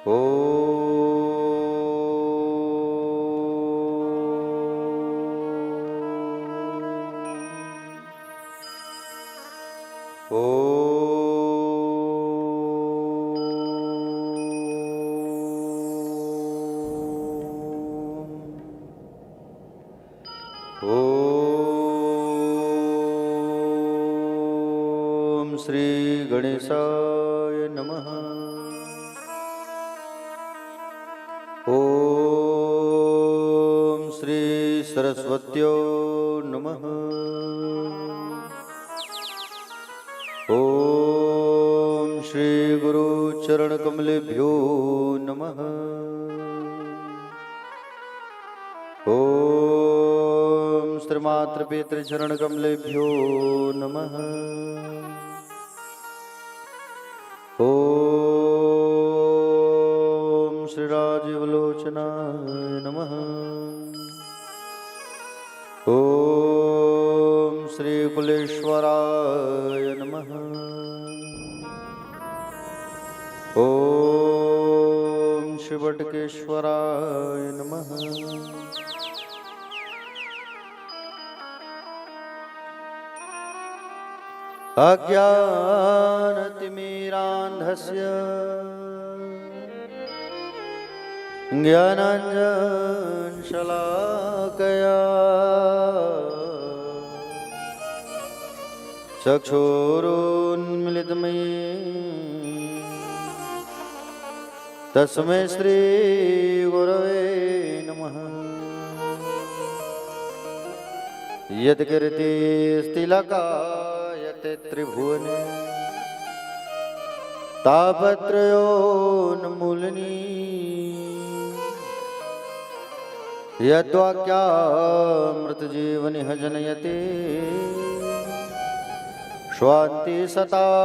ओ ओम श्री गणेशाय नमः। ओम श्री सरस्वत्यो नमः। ओम श्री गुरु चरण कमलेभ्यो नमः। ओम श्री मातृ पितृ चरण कमलेभ्यो नमः। ओम श्री राजीवलोचनाय नमः। ओम श्री कुलेश्वराय नमः। ओम श्री वटकेश्वराय नमः। अज्ञानतिमिरान्धस्य ज्ञानाञ्जनशलाकया चक्षुरुन्मिलितमयेन तस्मै श्रीगुरवे नमः। यत्कीर्तिस्तिलकायते त्रिभुवने तापत्रयोन्मूलनी यद्वाक्यामृतजीवनिह जनयते स्वान्ति सतामकौतुकम्।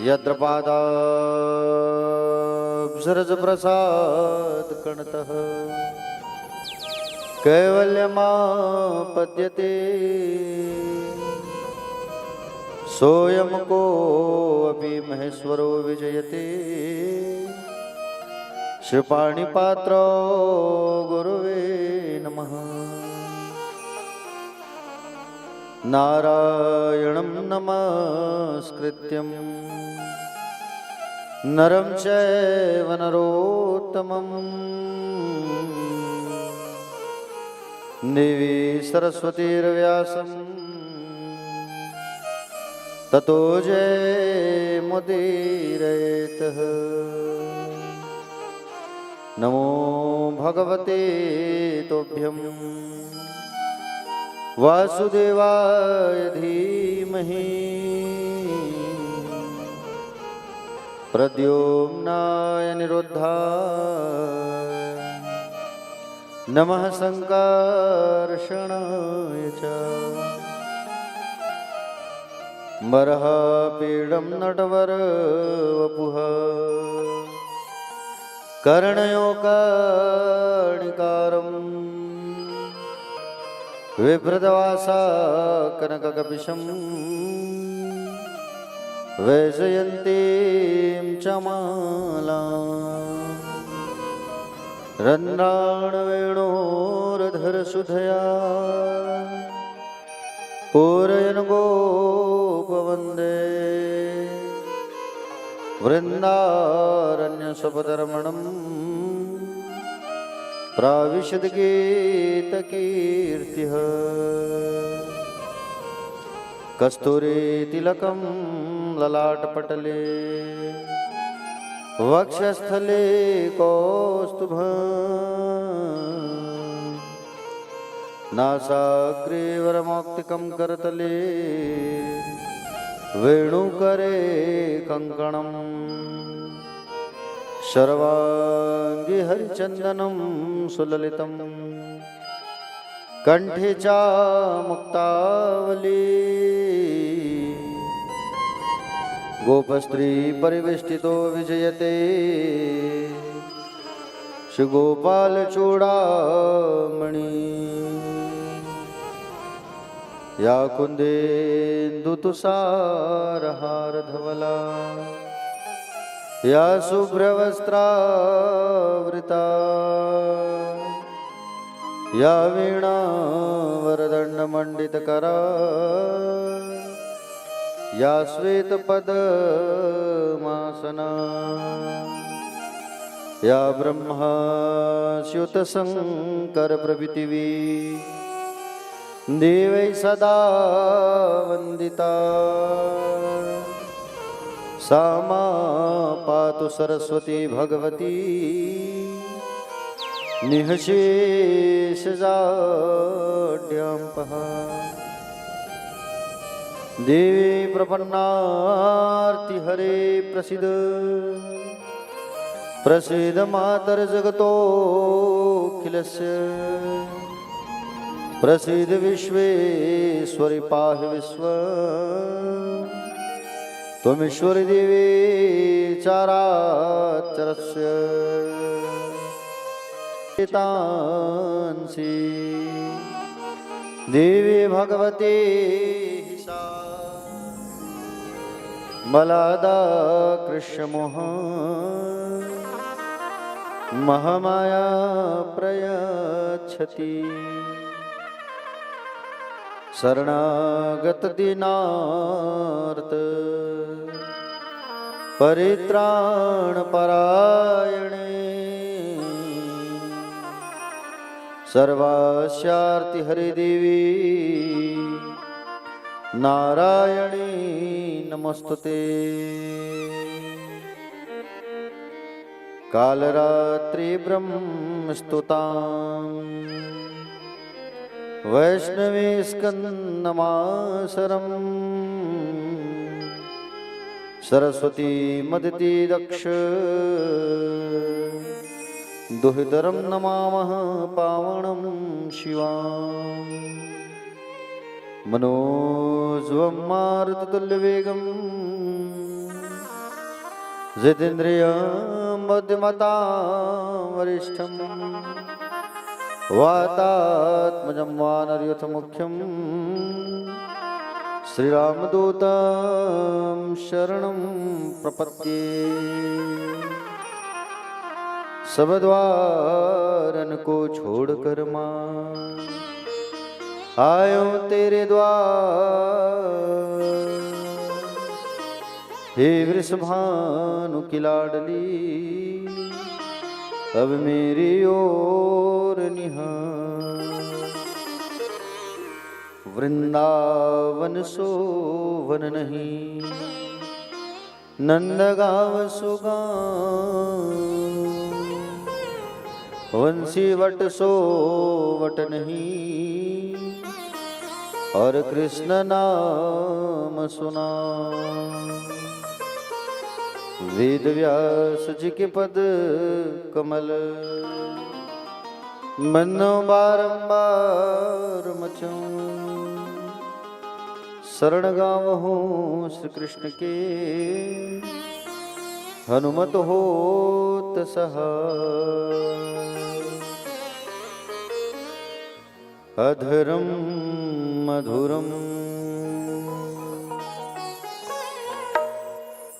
यत्र पादाब्जरजप्रसादकणतः कैवल्यमापद्यते सोऽयं कोऽपि महेश्वरो विजयते श्रीपाणिपात्रो गुरुवे नमः। नारायणं नमस्कृत्यं नरं चैव नरोत्तमं देवी सरस्वतीर्व्यासं ततो जयमुदीरयेत्। नमो भगवते तोभ्यं वासुदेवाय धीमहि प्रद्युम्नाय निरुद्धाय नमः संकर्षणाय च। बर्हापीडं नटवरवपुः कर्णयो कर्णिकारम् विभृतवासा कनककपिशं वैजयन्तीं च मालाम् रन्ध्राणवेणोरधरसुधया पूरयन् गोपवन्दे वृन्दारण्यसुपदरमणम् प्राविशद् गीतकीर्तिः। कस्तूरीतिलकं ललाटपटले वक्षस्थले कौस्तुभः नासाग्रे वरमौक्तिकं करतले वेणुकरे कङ्कणम् सर्वाङ्गी हरिचन्दनं सुललितं कंठे चा मुक्तावली गोपस्त्री परिवेष्टितो विजयते श्री गोपाल चूड़ामणि या कुन्देन्दुतुषारहारधवला या शुभ्रवस्त्रावृता या वीणावरदण्डमण्डितकरा या श्वेतपद्मासना या ब्रह्मच्युतशङ्करप्रभृतिवी देवै सदा वन्दिता सा मा पातु सरस्वती भगवती निःशेषजाड्याम्पः देवी प्रपन्नार्तिहरे प्रसीद प्रसीद मातर्जगतोऽखिलस्य प्रसीद विश्वेश्वरि पाहि विश्व त्वमीश्वरि देवी चाराचरस्य तांसि देवी भगवते सा मलादा कृष्णमोह महामाया प्रयच्छति शरणागत दीनार्त परित्राण परायणे सर्वास्यार्ति हरिदेवी नारायणी नमस्तुते। कालरात्रि ब्रह्मस्तुतां वैष्णवी स्कन्दमासरम् सरस्वती मदति दक्ष दुहितरं नमामः पावनं शिवां मनोज्वं मारुततुल्यवेगं जितेन्द्रियं बुद्धिमतां वरिष्ठं वातात्मजं वानरयूथमुख्यं श्रीरामदूतं शरणं प्रपद्ये। सब द्वारन को छोड़कर मां आयो तेरे द्वार, हे वृषभानु की लाडली अब मेरी ओर निहार। वृंदावन सोवन नहीं नंदगांव सुगांव, वंशी वट सो वट नहीं और कृष्ण नाम सुना। वेद व्यास जी के पद कमल मनो बारंबार मचूं, शरण गावहूँ श्री कृष्ण के हनुमत होत सहाय। अधरम मधुरम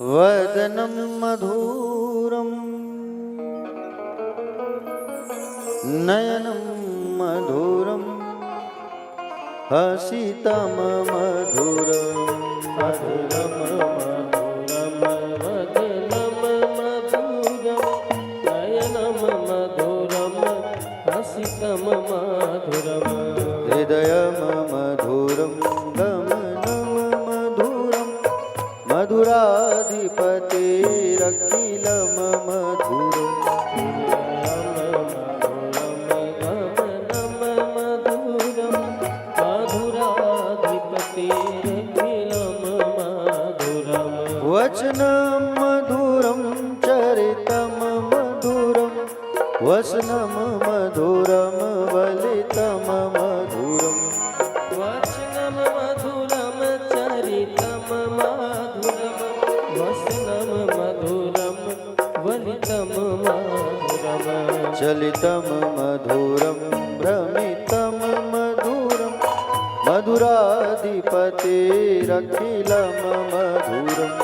वदनम मधुरम नयनम मधुरम हसितम मधुरम। अधरम मधुरम वदनम मधुरम नयनम मधुरम हसितम मधुरम। हृदयम मधुरम गमनम मधुरम मधुराधिपतिरखिलम मधुरम। वचनम मधुरम चरितम मधुरम वसनम मधुरम वलितम मधुरम। वचनम मधुरम चरितम मधुरम वसनम मधुरम वलितम मधुरम। चलितम मधुरम भ्रमितम मधुरम मधुराधिपतिरखिलम वलितममधुराधिपतेरखिलं मधुरम्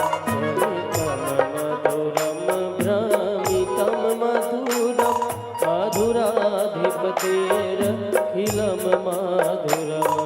भ्रमितं मधुरं मधुराधिपतेरखिलं मधुरम्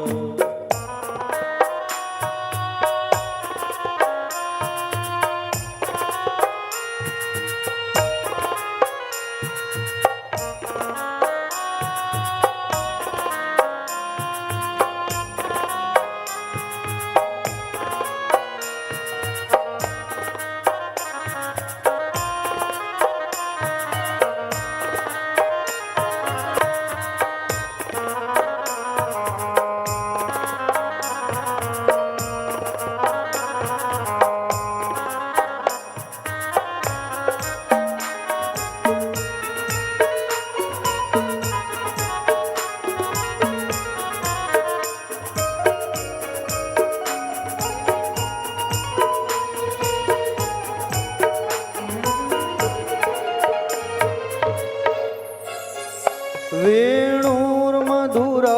वेणुर्मधुरा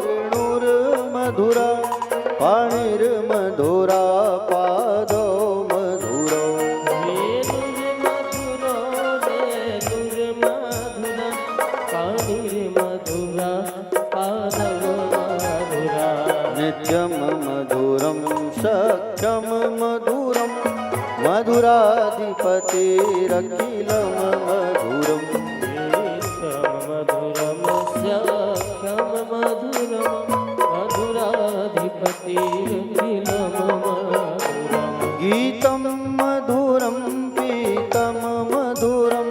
रेणुर्मधुरा पाणिर्मधुरा पादौ मधुरौ नित्यं मधुरं सख्यं मधुरं मधुराधिपतेरखिलं मधुरम् गीतं मधुरं पीतं मधुरं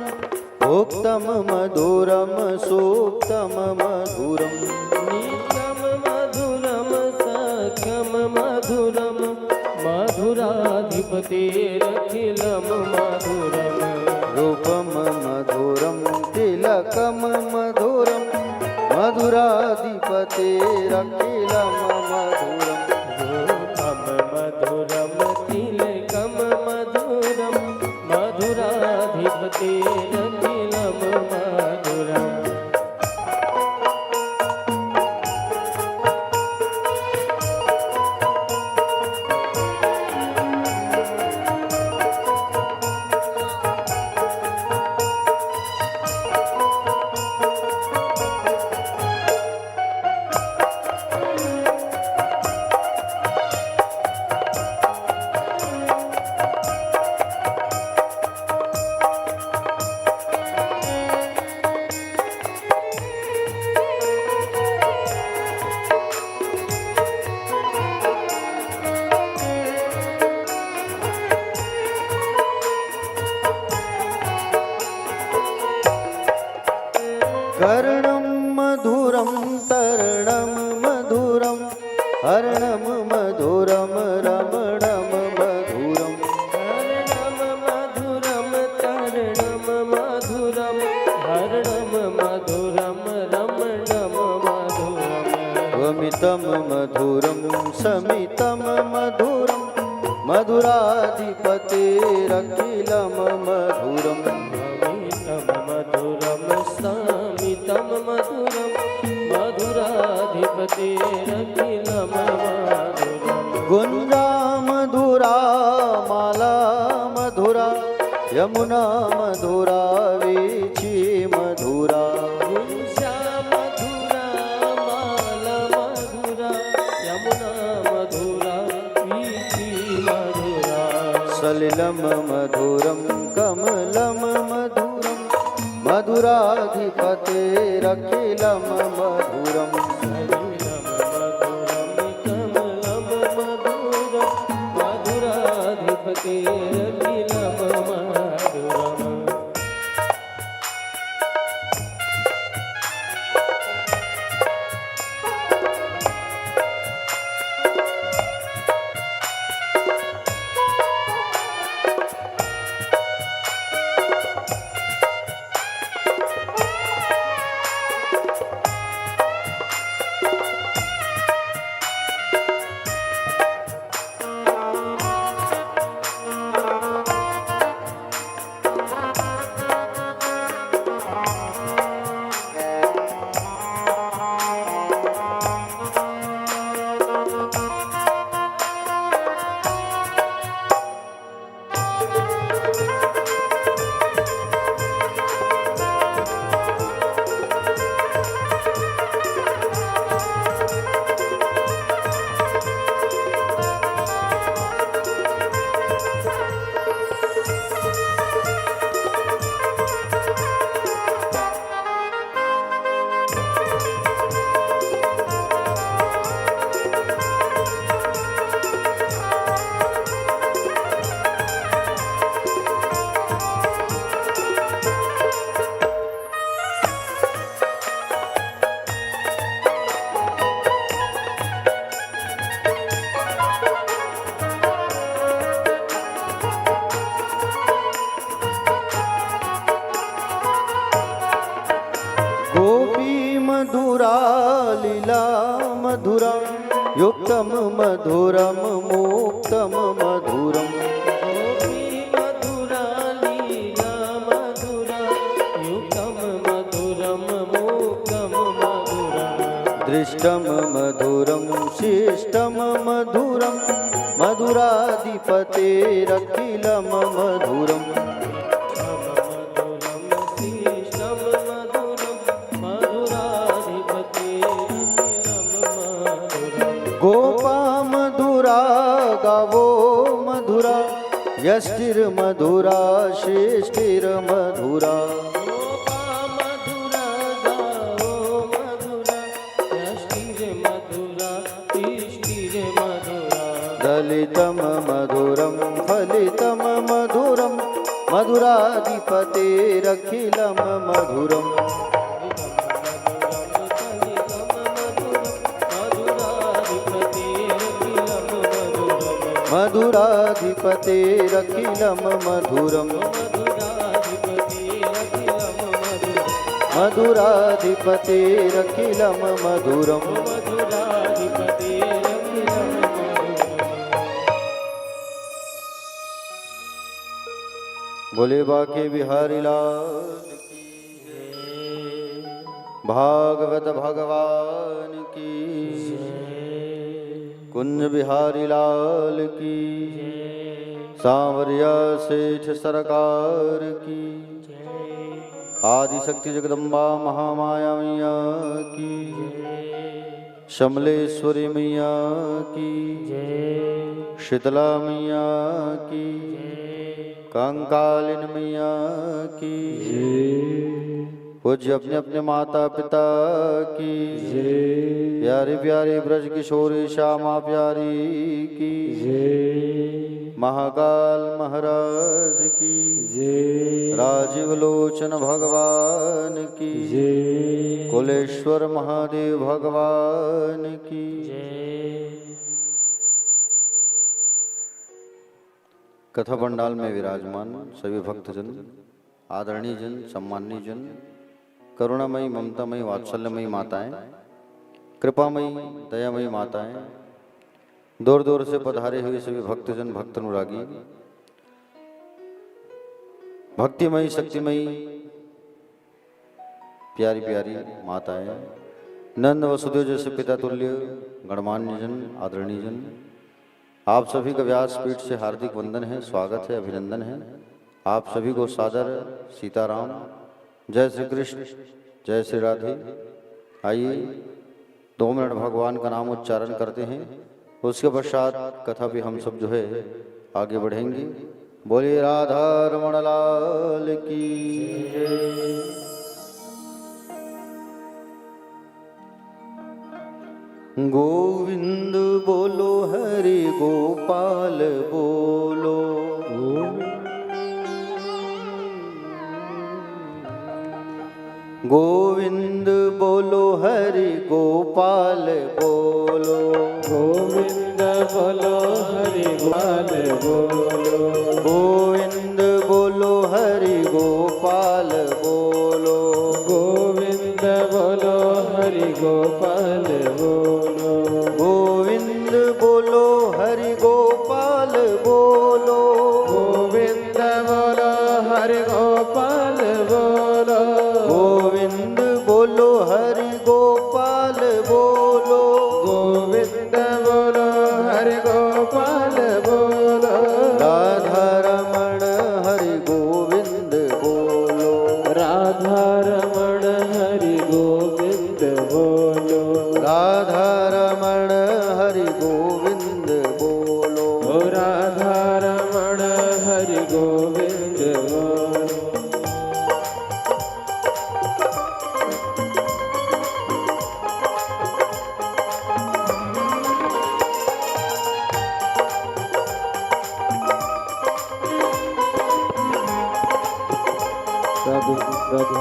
भोक्तं मधुरं सूक्तं मधुरम् नीतं मधुरं सख्यं मधुरं मधुराधिपतेरखिलं मधुरम् रूपं मधुरं तिलकं मधुरं मधुराधिपतेरखिलं मधुरम् मधुरं तिलकं मधुरं मधुराधिपतेरखिलं मधुरम् कर्णं मधुरं तरणं मधुरं हरणं मधुरं रमणं मधुरम् हरणं मधुरं तरणं मधुरं हरणं मधुरं रमणं मधुरम् वमितं मधुरं समितं मधुरं मधुराधिपतेरखिलं मधुरम् मधुरं समितं मधुरं मधुराधिपतेरखिलं मधुरम् गुञ्जा मधुरा माला मधुरा यमुना मधुरा वीची मधुरा गुंजा मधुरा माला मधुरा यमुना मधुरा वीची मधुरा सलिलं मधुरं कमलं मधुरं मधुराधिपतेरखिलं मधुरम् मधुराधिपतेरखिलं मधुरम् युक्तं मधुरं मुक्तं मधुरम् गोपी मधुरा लीला मधुरा युक्तं मधुरं मुक्तं मधुरम् दृष्टं मधुरं शिष्टं मधुरं मधुराधिपतेरखिलं मधुरम् गोपा मधुरा गावो मधुरा यष्टिर्मधुरा शिष्टिर्मधुरा दलितं मधुरं फलितं मधुरं मधुराधिपतेरखिलं मधुरम् मधुराधिपतेरखिलं मधुरम् मधुराधिपतेरखिलं मधुरम् बोले बाके बिहारी लाल की भागवत भगवान की कुंज बिहारी लाल की सांवरिया सेठ सरकार की आदि शक्ति जगदम्बा महामाया मैया की शमलेश्वरी मैया की शीतला मैया की कंकालिन मैया की पूज्य अपने अपने माता पिता की प्यारे प्यारे ब्रज किशोरी श्यामा प्यारी की महाकाल महाराज की राजीव लोचन भगवान की कुलेश्वर महादेव भगवान की कथा पंडाल में विराजमान सभी भक्तजन, आदरणीय जन, सम्माननीय जन, करुणामयी, ममतामयी, वात्सल्यमयी माताएं, कृपामयी, दयामयी माताएं, दूर दूर से पधारे हुए सभी भक्तजन, भक्त अनुरागी, भक्तिमयी, शक्तिमयी, प्यारी प्यारी माताएं, नंद वसुदेव जैसे पिता तुल्य गणमान्य जन, आदरणीय जन, आप सभी का व्यासपीठ से हार्दिक वंदन है, स्वागत है, अभिनंदन है। आप सभी को सादर सीताराम, जय श्री कृष्ण, जय श्री राधे। आइए 2 मिनट भगवान का नाम उच्चारण करते हैं, उसके पश्चात कथा भी हम सब जो है आगे बढ़ेंगे। बोलिए राधा रमण लाल की जय। गोविंद बोलो हरि गोपाल बोलो, गोविंद बोलो हरि गोपाल बोलो, गोविंद बोलो हरि गोपाल बोलो, गोविंद बोलो हरि गोपाल बोलो, गोविंद बोलो हरि गोपाल बोलो, गोविंद बोलो हरि गोपाल बोलो, गोविंद बोलो हरि गोपाल बोलो, गोविंद बोलो हरि गोपाल बोलो, गोविंद बोलो हरि गोपाल बोलो, राधा रमण हरि गोविंद बोलो, राधा रमण हरि गोविंद बोलो, राधा रमण हरि गोविंद बोलो, राधा रमण हरि गोविंद बोलो। राधे राधे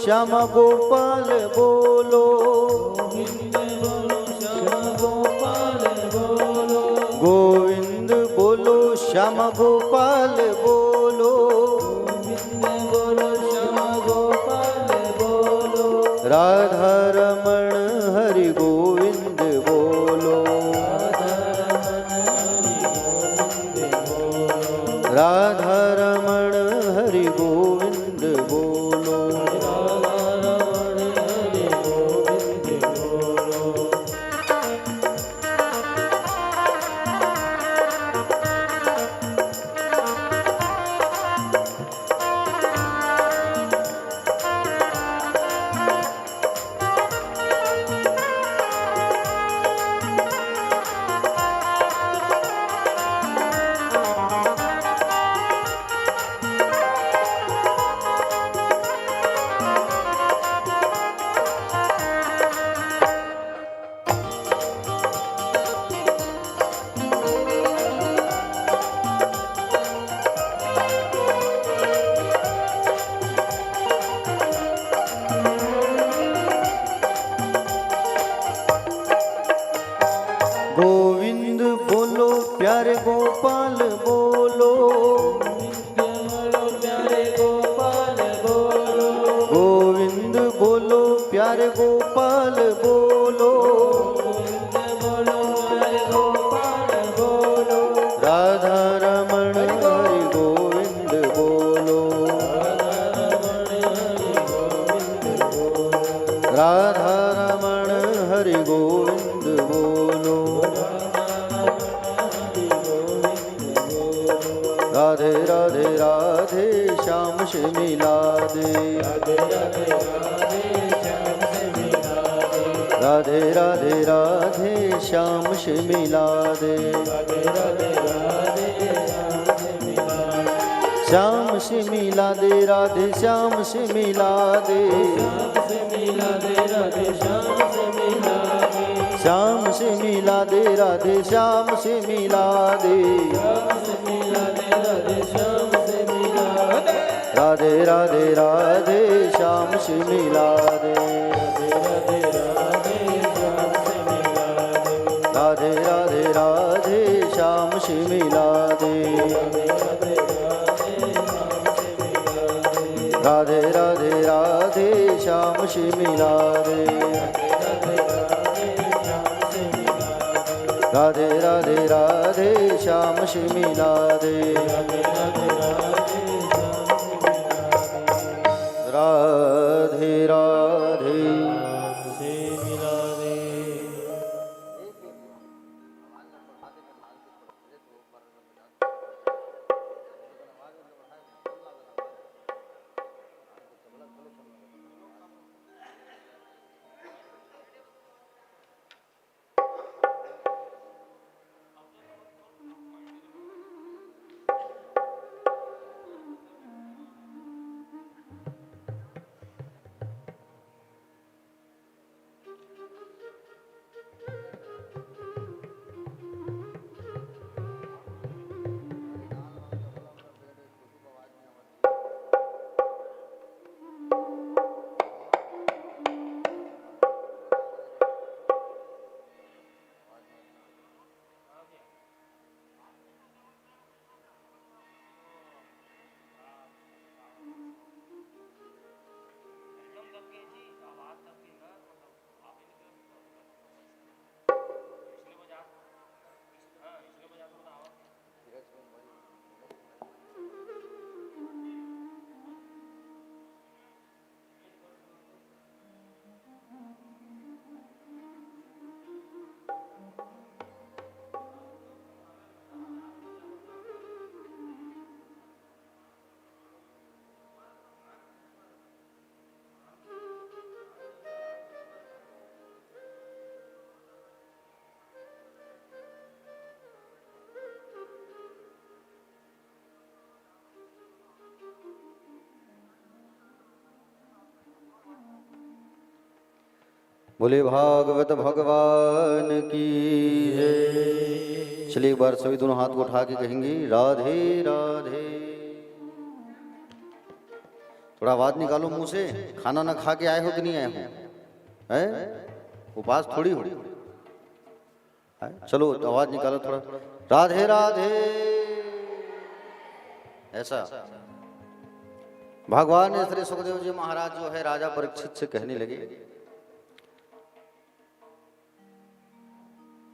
श्यामा गोपाल बोलो, गोविंद बोलो श्यामा गोपाल बोलो, राधा रमण हरि गोविंद बोलो, राधा रमण हरि गोविंद बोलो। गोविंद बोलो प्यारे गोपाल बोलो, गोविंद बोलो प्यारे गोपाल बोलो, राधा रमण हरि गोविंद बोलो, राधा रमण हरि गोविंद बोलो। राधे राधे राधे श्याम से मिला दे, राधे राधे राधे श्याम से मिला दे, श्याम से मिला दे राधे श्याम से मिला दे, श्याम से मिला दे राधे श्याम से मिला दे, राधे राधे राधे श्याम से मिला दे, राधे राधे राधे श्याम से मिला दे, राधे राधे राधे श्याम से मिला दे, राधे राधे राधे श्याम से मिला दे, राधे राधे बोले भागवत भगवान की है। चलिए एक बार सभी दोनों हाथ को उठा के कहेंगे राधे राधे। थोड़ा आवाज निकालो मुंह से, खाना ना खा के आए हो कि नहीं आए हो? है उपास थोड़ी हो। चलो आवाज निकालो थोड़ा, राधे राधे। ऐसा भगवान श्री सुखदेव जी महाराज जो है राजा परीक्षित से कहने लगे,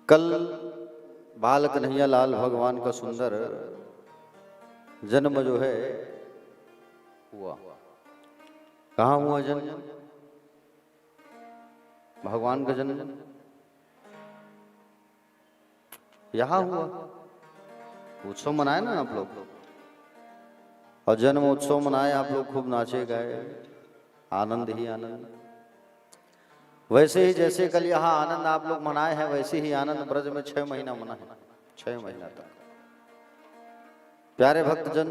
कल बाल कन्हैया लाल भगवान का सुंदर जन्म जो है हुआ। कहाँ हुआ जन्म? भगवान का जन्म यहां हुआ। उत्सव मनाए ना आप लोग, और जन्म उत्सव मनाए आप लोग, खूब नाचे गाए, आनंद ही आनंद। वैसे ही जैसे कल यहाँ आनंद आप लोग मनाए हैं, वैसे ही आनंद ब्रज में 6 महीना मना है। 6 महीना तक प्यारे भक्तजन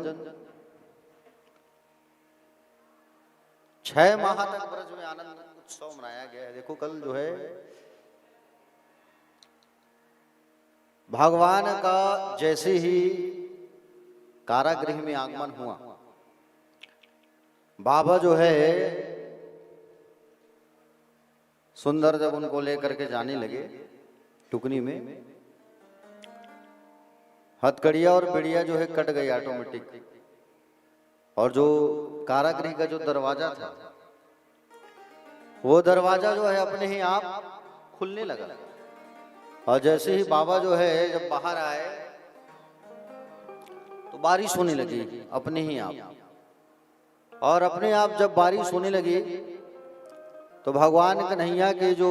6 माह तक ब्रज में आनंद उत्सव मनाया गया है। देखो कल जो है भगवान का जैसे ही कारागृह में आगमन हुआ, बाबा जो है सुंदर जब उनको लेकर के जाने लगे टुकनी में, हथकड़िया और बिड़िया जो है कट गई ऑटोमेटिक, और जो कारागृह का जो दरवाजा था वो दरवाजा जो है अपने ही आप खुलने लगा। और जैसे ही बाबा जो है जब बाहर आए तो बारिश होने लगी अपने ही आप, और अपने आप जब बारिश होने लगी तो भगवान कन्हैया के जो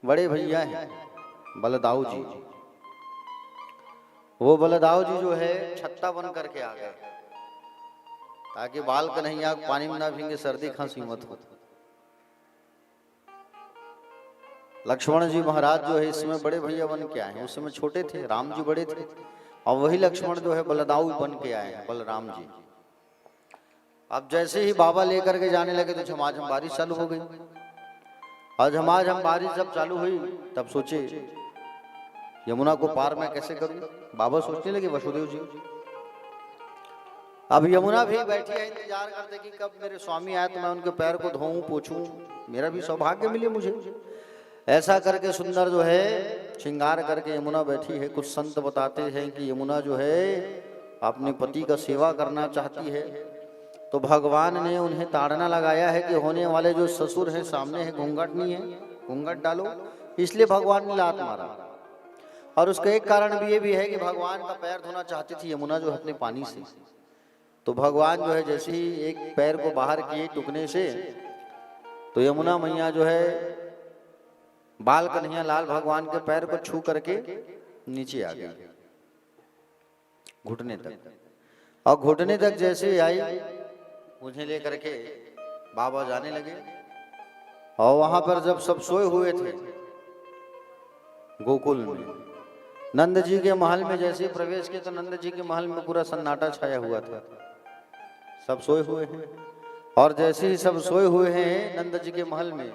बड़े भैया हैं बलदाऊ जी, वो बलदाऊ जी जो है छत्ता बन करके आ गए ताकि बाल कन्हैया पानी में ना भींगे, सर्दी खांसी मत हो। लक्ष्मण जी महाराज जो है इसमें बड़े भैया बन के आए हैं, उस समय छोटे थे, राम जी बड़े थे, और वही लक्ष्मण जो है बलदाऊ बन के आए हैं, बलराम जी। अब जैसे ही बाबा लेकर के जाने लगे तो झमाझम बारिश चालू हो गई। और झमाझम बारिश जब चालू हुई तब सोचे यमुना को पार मैं कैसे करूं। बाबा सोचने लगे वसुदेव जी, अब यमुना भी बैठी है इंतजार करते कि कब मेरे स्वामी आए तो मैं उनके पैर को धोऊं पोछूं, मेरा भी सौभाग्य मिले मुझे। ऐसा करके सुंदर जो है श्रृंगार करके यमुना बैठी है। कुछ संत बताते हैं कि यमुना जो है अपने पति का सेवा करना चाहती है, तो भगवान ने उन्हें ताड़ना लगाया है कि होने वाले जो ससुर हैं सामने है, घूंघट नहीं है, घूंघट डालो, इसलिए भगवान ने लात मारा। और उसका एक कारण भी ये भी है कि भगवान का पैर धोना चाहती थी यमुना जो है अपने पानी से, तो भगवान जो है जैसे ही एक पैर को बाहर किए टुकने से, तो यमुना मैया जो है बाल कन्हैया लाल भगवान के पैर को छू करके नीचे आ गई घुटने तक। और घुटने तक जैसे आई मुझे लेकर के बाबा जाने लगे। और वहां पर जब सब सोए हुए थे गोकुल में, नंद जी के महल में जैसे प्रवेश किया तो नंद जी के महल में पूरा सन्नाटा छाया हुआ था, सब सोए हुए हैं। और जैसे ही सब सोए हुए हैं नंद जी के महल में,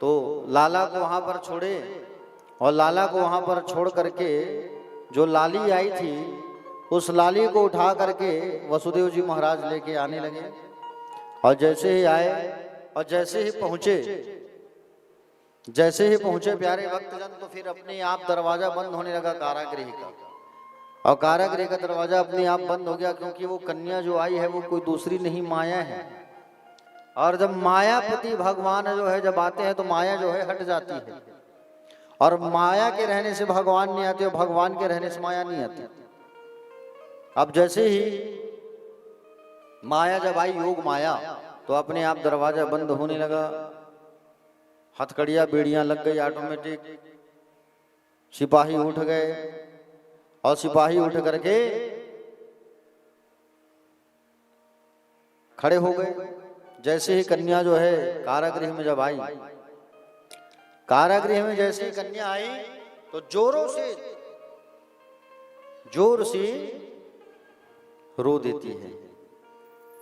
तो लाला को वहां पर छोड़े, और लाला को वहां पर छोड़ करके जो लाली आई थी उस लाली को उठा करके वसुदेव जी महाराज लेके आने लगे। और जैसे ही आए और जैसे ही पहुंचे प्यारे भक्तजन, तो फिर अपने आप दरवाजा बंद होने लगा कारागृह का। और कारागृह का दरवाजा अपने आप बंद हो गया, क्योंकि वो कन्या जो आई है वो कोई दूसरी नहीं माया है। और जब मायापति भगवान जो है जब आते हैं तो माया जो है हट जाती है, और माया के रहने से भगवान नहीं आते, और भगवान के रहने से माया नहीं आती। अब जैसे ही माया जब आई, योग माया, तो अपने आप दरवाजा बंद होने लगा, हथकड़ियां बेड़ियां लग गई ऑटोमेटिक, सिपाही उठ गए, और सिपाही उठ करके खड़े हो गए। जैसे ही कन्या जो है कारागृह में जब आई, कारागृह में जैसे ही कन्या आई तो जोर से रो देती है।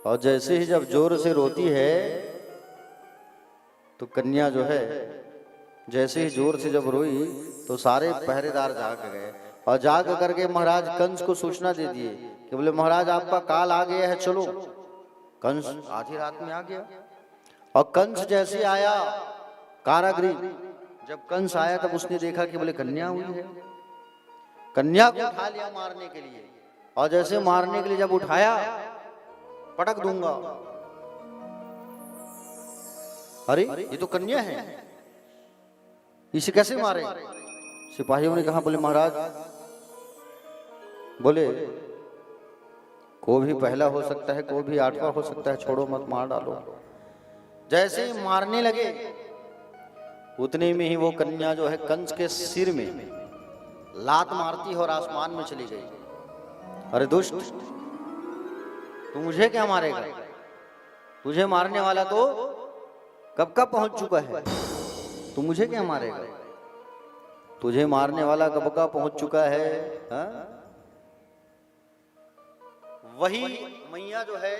और जैसे ही जब जोर से रोती है तो कन्या जो है जैसे ही जोर से जब रोई तो सारे पहरेदार जाग गए, और जाग करके महाराज कंस को सूचना दे दिए कि बोले महाराज आपका काल आ गया है, चलो कंस आधी रात में आ गया। और कंस जैसे आया कारागृह, जब कंस आया तब उसने देखा कि बोले कन्या हुई है। कन्या को उठा लिया मारने के लिए, और जैसे मारने के लिए जब उठाया, पटक दूंगा, अरे ये तो कन्या है, इसे कैसे मारे? सिपाहियों ने कहा, बोले महाराज, बोले को भी पहला हो सकता है, को भी आठवां हो सकता है, छोड़ो मत, मार डालो। जैसे ही मारने लगे उतने में ही वो कन्या जो है कंस के सिर में लात मारती और आसमान में चली गई। अरे दुष्ट, तू मुझे क्या मारेगा? तुझे मारने वाला तो कब का पहुंच चुका है, तू मुझे क्या मारेगा? तुझे मारने वाला कब का पहुंच चुका है। हा? वही मैया जो है,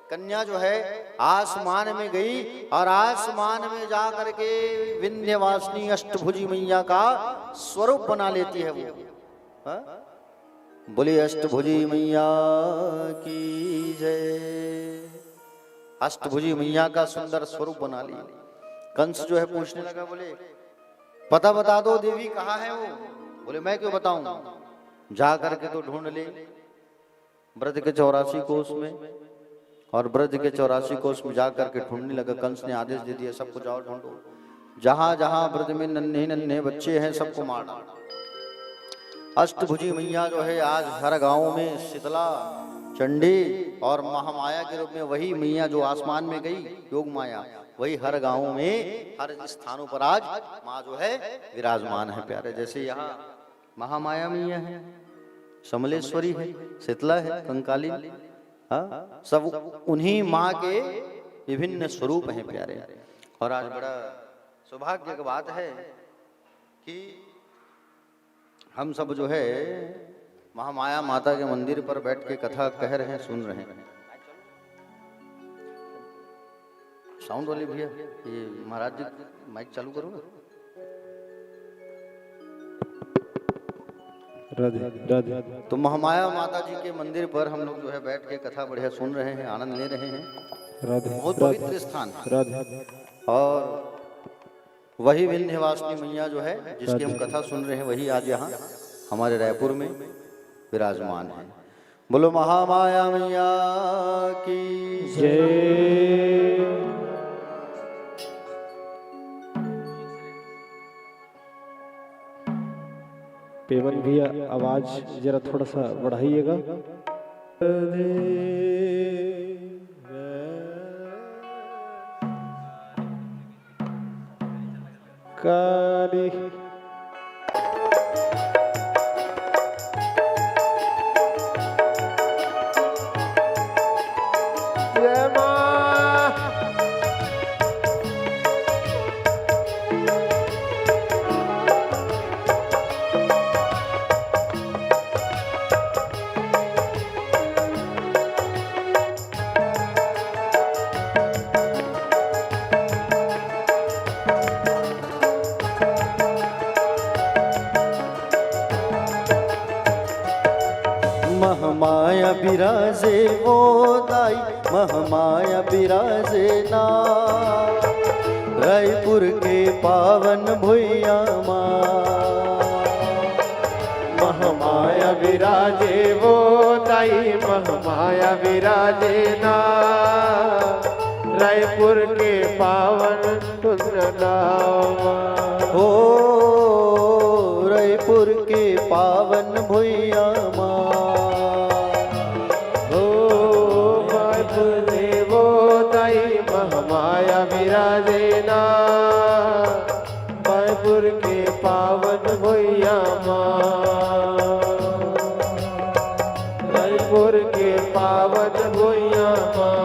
कन्या जो है, आसमान में गई और आसमान में जा करके विंध्यवासिनी अष्टभुजी मैया का स्वरूप बना लेती है वो। हा? बोले अष्टभुजी मैया की जय। अष्टभुजी मैया का सुंदर स्वरूप बना लिया। कंस जो है पूछने लगा, बोले पता बता दो देवी कहाँ है वो? बोले मैं क्यों बताऊं, जा करके तो ढूंढ ले ब्रज के 84 कोस में। और ब्रज के 84 कोस में जा करके ढूंढने लगा। कंस ने आदेश दे दिया, सबको जाओ ढूंढो, जहां जहां ब्रज में नन्हे नन्हे बच्चे हैं सबको मार डालो। अष्टभुजी मैया जो है आज हर गांव में शीतला, चंडी और महामाया के रूप में वही मैया जो आसमान में गई, योग माया, वही हर गांव में हर स्थानों पर आज माँ जो है विराजमान है प्यारे। जैसे यहाँ महामाया मैया है, समलेश्वरी है, शीतला है, कंकाली, हाँ, सब उन्हीं माँ के विभिन्न स्वरूप हैं प्यारे। और आज बड़ा सौभाग्य की बात है कि हम सब जो है महामाया माता के मंदिर पर बैठ के कथा कह रहे हैं, सुन रहे हैं। साउंड वाले भैया, ये महाराज जी माइक चालू करो ना। राधे राधे। तो महामाया माता जी के मंदिर पर हम लोग जो है बैठ के कथा बढ़िया सुन रहे हैं, आनंद ले रहे हैं। राधे। बहुत पवित्र स्थान है। राधे। और वही विंध्यवासिनी मैया जो है जिसकी हम कथा सुन रहे हैं, वही आज यहाँ हमारे रायपुर में विराजमान है। बोलो महामाया मैया की जय। पेमन भैया आवाज जरा थोड़ा सा बढ़ाइएगा। काली जय मां। महामाया बिराजे वो दाई, महामाया बिराजे ना, रायपुर के पावन भुइया माँ। महामाया विराजे वो ताई, महामाया विराजे ना, रायपुर के पावन सुंदर नाम। हो रायपुर के पावन भुइया माँ। महामाया विराजे ना, रायपुर के पावन भुइया माँ। रायपुर के पावन भुइया माँ।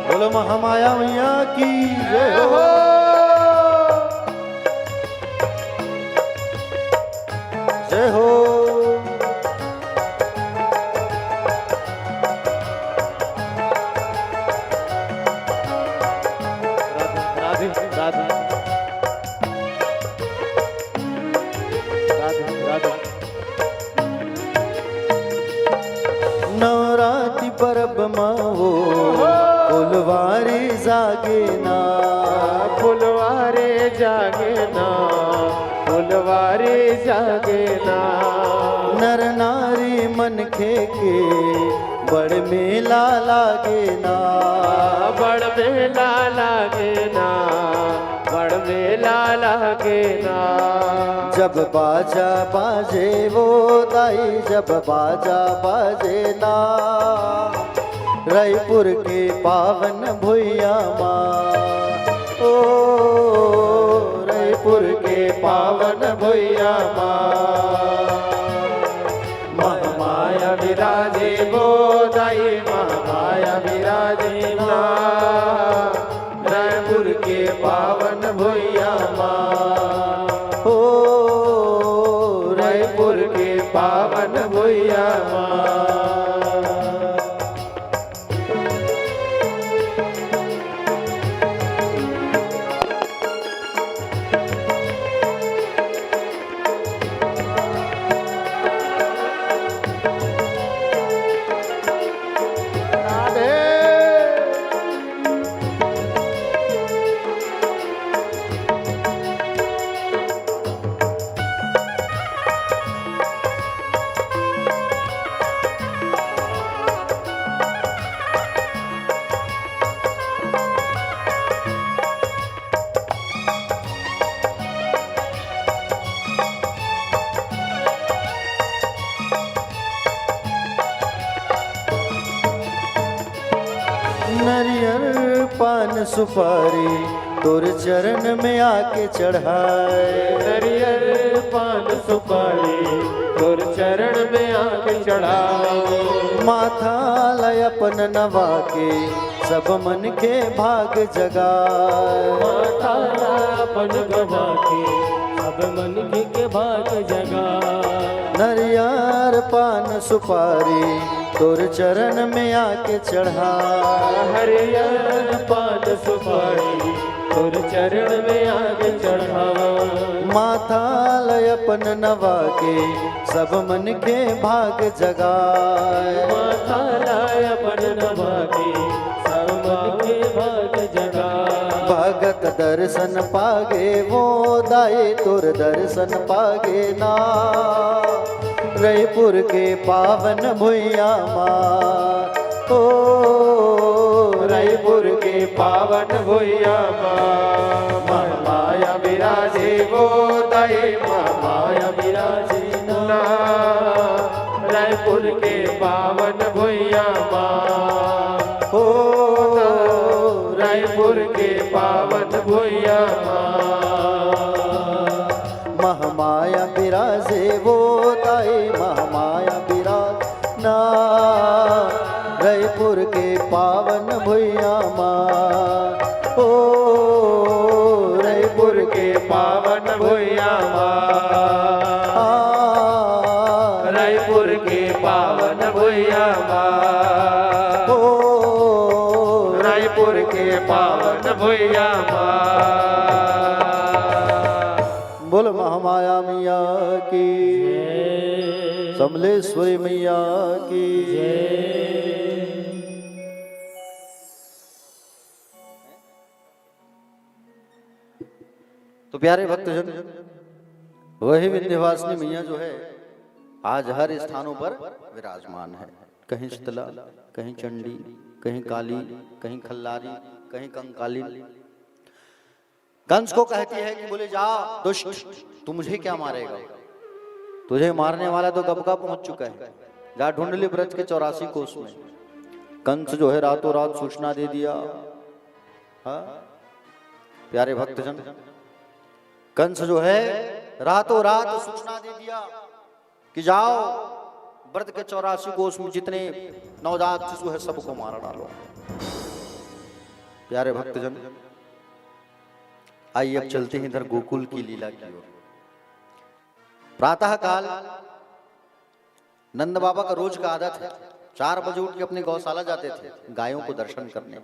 बोलो महामाया मैया की जय हो। जय हो। राधे राधे राधे राधे वो फुलवारी जागे ना, फुलवारे जागे ना, फुलवारे जागे ना। नर नारी मन के बड़ मेला लागे ना, बड़ मेला लागे ना, बड़ मेला लागे ना। जब बाजा बाजे वो दाई, जब बाजा बाजे ना, रायपुर के पावन भुइया माँ, ओ रायपुर के पावन भुइया माँ। महामाया विराजे वो दाई, महामाया विराजे ना, रायपुर के पावन भुइया माँ, ओ रायपुर के पावन भुइया माँ। नरियर पान सुपारी तोर चरण में आके चढ़ाए, नरियर पान सुपारी तोर चरण में आके चढ़ाओ। माथा लय अपन नवा के सब मन के भाग जगाए, माथा अपन गवा के सब मन के भाग जगा। नरियर पान सुपारी तोर चरण में आके चढ़ाए, हरियर पान सुपारी तोर चरण में आके चढ़ाओ। माथा लय अपन नवा के सब मन के भाग जगाए, माथा लाय अपन नवा के सब मन के भाग जगा। भगत दर्शन पागे वो दाई, तोर दर्शन पागे ना, रायपुर के पावन भुइया माँ, ओ रायपुर के पावन भुइया माँ। महामाया विराजे वो दाई, महामाया विराजे ना, रायपुर के पावन भुइया माँ, ओ रायपुर के पावन भुइया माँ। महामाया विराजे वो दाई, महामाया विराज ना, रायपुर के पावन भुइया माँ, ओ रायपुर के पावन भुइया माँ, रायपुर के पावन भुइया माँ, ओ रायपुर के पावन भुइया माँ। बोल महामाया मैया की, समलेश्वरी मैया की। तो प्यारे भक्तजन, वही विंध्यवासिनी मैया जो है आज हर स्थानों पर विराजमान है। कहीं शीतला, कहीं चंडी, कहीं काली, कहीं खल्लारी, कहीं कंकाली। कंस को कहती है कि बोले जा दुष्ट, तू मुझे क्या मारेगा, तुझे मारने वाला तो कब का पहुंच चुका है, जा ढूंढ ले ब्रज के 84 कोस में। कंस जो है रातों रात सूचना दे दिया। हाँ प्यारे भक्तजन, कंस जो है रातों रात सूचना दे दिया कि जाओ ब्रज के 84 कोस में जितने नवजात शिशु है सबको मार डालो। प्यारे भक्तजन, आइए अब चलते हैं इधर गोकुल की लीला की ओर। प्रातः काल नंद बाबा का रोज का आदत है, 4 बजे उठ के अपनी गौशाला जाते थे गायों को दर्शन करने।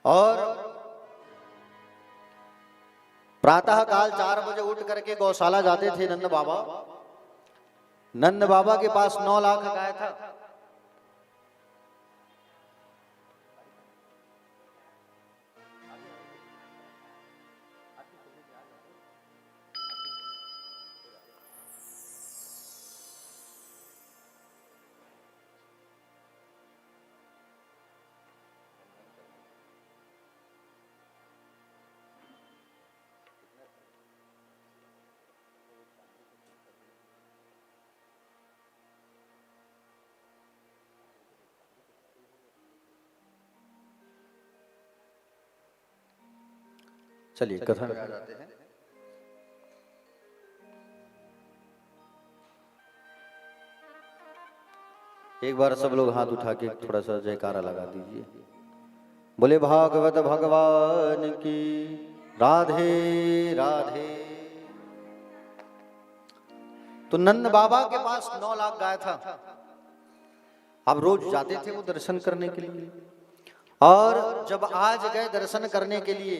और प्रातः काल 4 बजे उठ करके गौशाला जाते थे नंद बाबा। नंद बाबा के पास 9 लाख गाय था। चलिए कथा में आ जाते हैं। एक बार सब लोग हाथ उठा के थोड़ा सा जयकारा लगा दीजिए। बोले भागवत भगवान की राधे राधे। तो नंद बाबा के पास 9 लाख गाय था। अब रोज जाते थे वो दर्शन करने के लिए, और जब आज गए दर्शन करने के लिए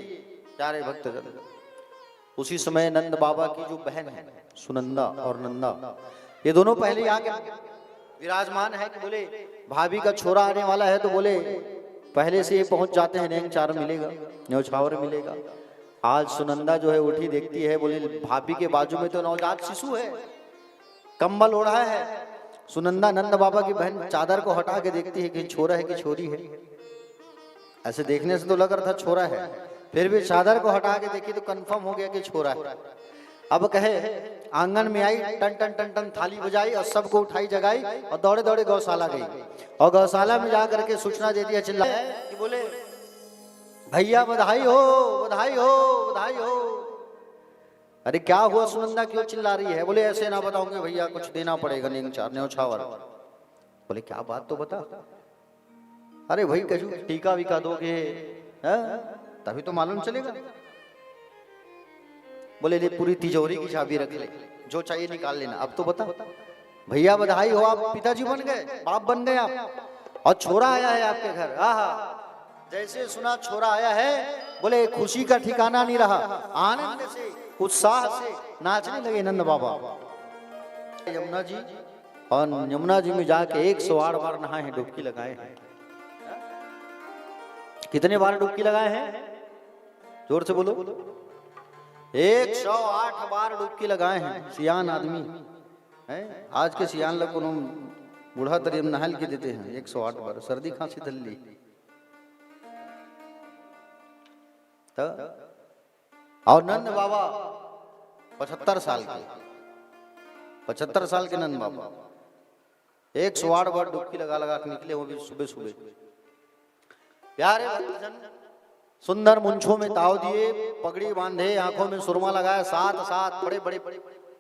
प्यारे भक्तजन, उसी समय नंद बाबा की जो बहन है सुनंदा और नंदा, ये दोनों पहले आके विराजमान है कि बोले भाभी का छोरा आने वाला है, तो बोले पहले से ये पहुंच जाते हैं, न्योचार मिलेगा, न्योछावर मिलेगा। आज सुनंदा जो है उठी, देखती है, बोले भाभी के बाजू में तो नवजात शिशु है, कंबल ओढ़ा है। सुनंदा नंद बाबा की बहन चादर को हटा के देखती है कि छोरा है कि छोरी है। ऐसे देखने से तो लग रहा था छोरा है, फिर भी चादर को हटा के देखी तो कंफर्म हो गया कि छोरा है। अब कहे आंगन में आई, टन टन टन टन थाली बजाई और सबको उठाई जगाई और दौड़े दौड़े गौशाला गई, और गौशाला में जा करके सूचना दे दिया, चिल्ला कि बोले भैया बधाई हो, बधाई हो, बधाई हो। अरे क्या हुआ सुनंदा, क्यों चिल्ला रही है? बोले ऐसे ना बताओगे भैया, कुछ देना पड़ेगा न्योछावर। बोले क्या बात तो बता। अरे भाई कजू टीका वीका दोगे तभी तो मालूम चलेगा। बोले ले पूरी तिजोरी की चाबी रख ले, जो चाहिए निकाल लेना, अब तो बता। भैया बधाई हो, आप पिताजी बन गए, बाप बन गए आप, और छोरा आया है आपके घर। आहा, जैसे सुना छोरा आया है, बोले खुशी का ठिकाना नहीं रहा, आनंद से उत्साह से नाचने लगे नंद बाबा। यमुना जी, और यमुना जी में जाके 108 बार नहाए हैं, डुबकी लगाए हैं। कितने बार डुबकी लगाए हैं? जोर से बोलो। 108 बार डुबकी लगाए हैं। सियान आदमी है, आज के सियान लोग बूढ़ा तरीम नहल के देते हैं 108 बार, सर्दी खांसी दल्ली। तो और नंद बाबा 75 साल के, 75 साल के नंद बाबा 108 बार डुबकी लगा लगा के निकले, वो भी सुबह सुबह। प्यारे भक्तजन, सुंदर मुंछों में ताव दिए, पगड़ी बांधे, आंखों में सुरमा लगाया, साथ साथ बड़े बड़े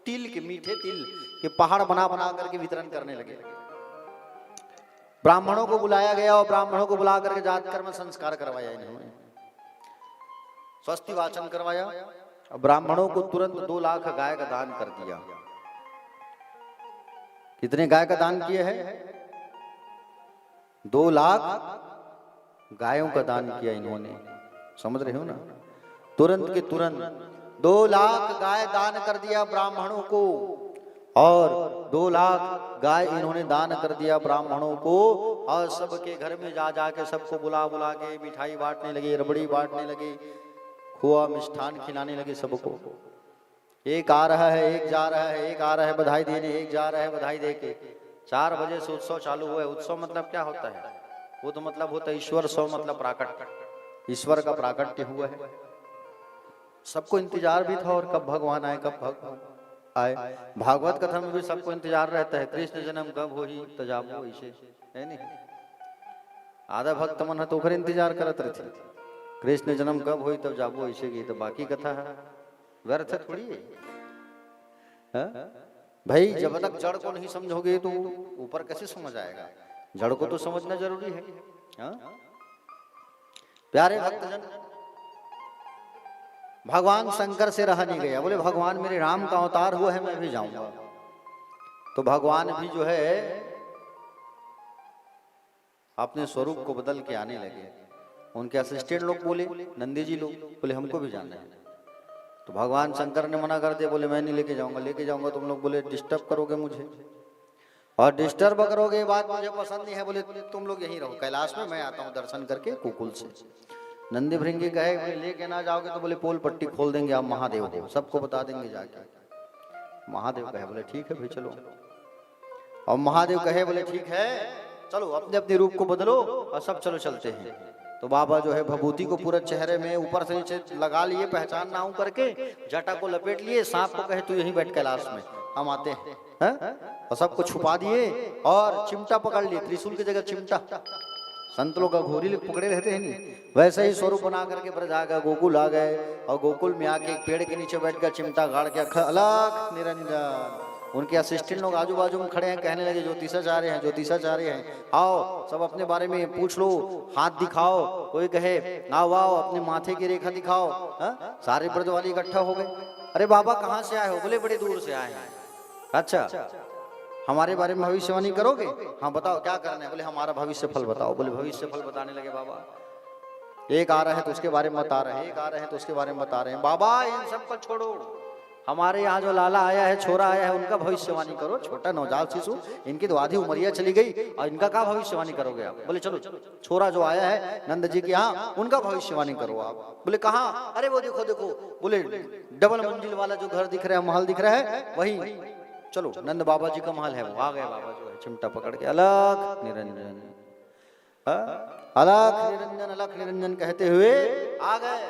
तिल के, मीठे तिल के पहाड़ बना बना करके वितरण करने लगे। ब्राह्मणों को बुलाया गया और ब्राह्मणों को बुला करके जात कर्म संस्कार करवाया इन्होंने, स्वस्ति वाचन करवाया। और ब्राह्मणों को तुरंत 2 लाख गाय का दान कर दिया। कितने गाय का दान किए हैं? 2 लाख गायों का दान किया इन्होंने, समझ रहे हो ना? तुरंत के तुरंत 2 लाख गाय दान कर दिया ब्राह्मणों को, और 2 लाख गाय इन्होंने दान कर दिया ब्राह्मणों को। और सबके घर में जा जाके सबको बुला बुला के मिठाई बांटने लगे, रबड़ी बांटने लगे, खोआ मिष्ठान खिलाने लगे सबको। एक आ रहा है, एक जा रहा है, एक आ रहा है बधाई देने, एक जा रहा है बधाई देके। 4 बजे से उत्सव चालू हुआ है। उत्सव मतलब क्या होता है? वो तो मतलब होता है ईश्वर सौ, मतलब प्राकट, ईश्वर का प्राकट्य हुआ है। सबको इंतजार भी था, और कब भगवान आए, कब भगवान आए। भागवत कथा में भी सबको इंतजार रहता है, कृष्ण जन्म कब हो ही तजाबो ऐसे है नहीं। आधा भक्त मन है तो ओकर इंतजार करत रहते, कृष्ण जन्म कब हो तब जाबो ऐसे की। तो बाकी कथा है व्यर्थ थोड़ी है भाई। जब तक जड़ को नहीं समझोगे तो ऊपर कैसे समझ आएगा? जड़ को तो समझना जरूरी है। प्यारे भक्तजन, भगवान शंकर से रहा नहीं गया। बोले भगवान मेरे राम का अवतार हुआ है, मैं भी जाऊंगा। तो भगवान भी जो है अपने स्वरूप को बदल के आने लगे। उनके असिस्टेंट लोग बोले, नंदी जी लोग बोले हमको भी जाना है। तो भगवान शंकर ने मना कर दिया, बोले मैं नहीं लेके जाऊंगा, लेके जाऊंगा तुम लोग बोले डिस्टर्ब करोगे मुझे, और डिस्टर्ब करोगे ये बात मुझे पसंद नहीं है। बोले तुम लोग यहीं रहो कैलाश में, मैं आता हूँ दर्शन करके गोकुल से। नंदी भृंगी कहे बोले लेके ना जाओगे तो बोले पोल पट्टी खोल देंगे, आप महादेव हो, सबको बता देंगे जाके। महादेव कहे बोले ठीक है भाई चलो। और महादेव कहे बोले ठीक है चलो, अपने अपने रूप को बदलो और सब चलो चलते हैं। तो बाबा जो है भभूति को पूरा चेहरे में ऊपर से नीचे लगा लिए, पहचान ना हूं करके, जटा को लपेट लिए, सांप को कहे तू यहीं बैठ कैलाश में, हम आते हैं, और सबको छुपा दिए और चिमटा पकड़ लिए, त्रिशूल की जगह चिमटा। संत लोग घोरी पकड़े रहते हैं नहीं, वैसे ही स्वरूप बना करके ब्रज आ गए, गोकुल आ गए। और गोकुल में आके एक पेड़ के नीचे बैठ कर चिमटा गाड़ के अलख निरंजन। उनके असिस्टेंट लोग आजू बाजू में खड़े हैं, कहने लगे ज्योतिषाचार्य हैं, ज्योतिषाचार्य हैं, आओ सब अपने बारे में पूछ लो, हाथ दिखाओ। कोई कहे आओ आओ अपने माथे की रेखा दिखाओ। सारे ब्रज वाले इकट्ठा हो गए। अरे बाबा कहाँ से आए हो? बोले बड़े दूर से आए हैं। अच्छा हमारे बारे में भविष्यवाणी करोगे? हाँ बताओ क्या करना है? बोले हमारा भविष्य फल बताओ। बोले भविष्य फल बताने लगे बाबा। एक आ रहा है तो उसके बारे में बता रहे हैं, एक आ रहे हैं तो उसके बारे में बता रहे हैं। बाबा इन सब को छोड़ो, हमारे यहाँ जो लाला आया है, छोरा आया है, उनका भविष्यवाणी करो। छोटा नवजात शिशु, इनकी तो आधी उमरिया चली गई और इनका क्या भविष्यवाणी करोगे आप? बोले चलो छोरा जो आया है नंद जी के यहाँ, उनका भविष्यवाणी करो आप। बोले कहाँ? अरे वो देखो देखो, बोले डबल मंजिल वाला जो घर दिख रहा है, महल दिख रहा है, वही चलो नंद बाबा जी का महल है वो। आ गए बाबा जो है चिमटा पकड़ के अलख निरंजन, अलख निरंजन, अलख निरंजन कहते हुए आ गए।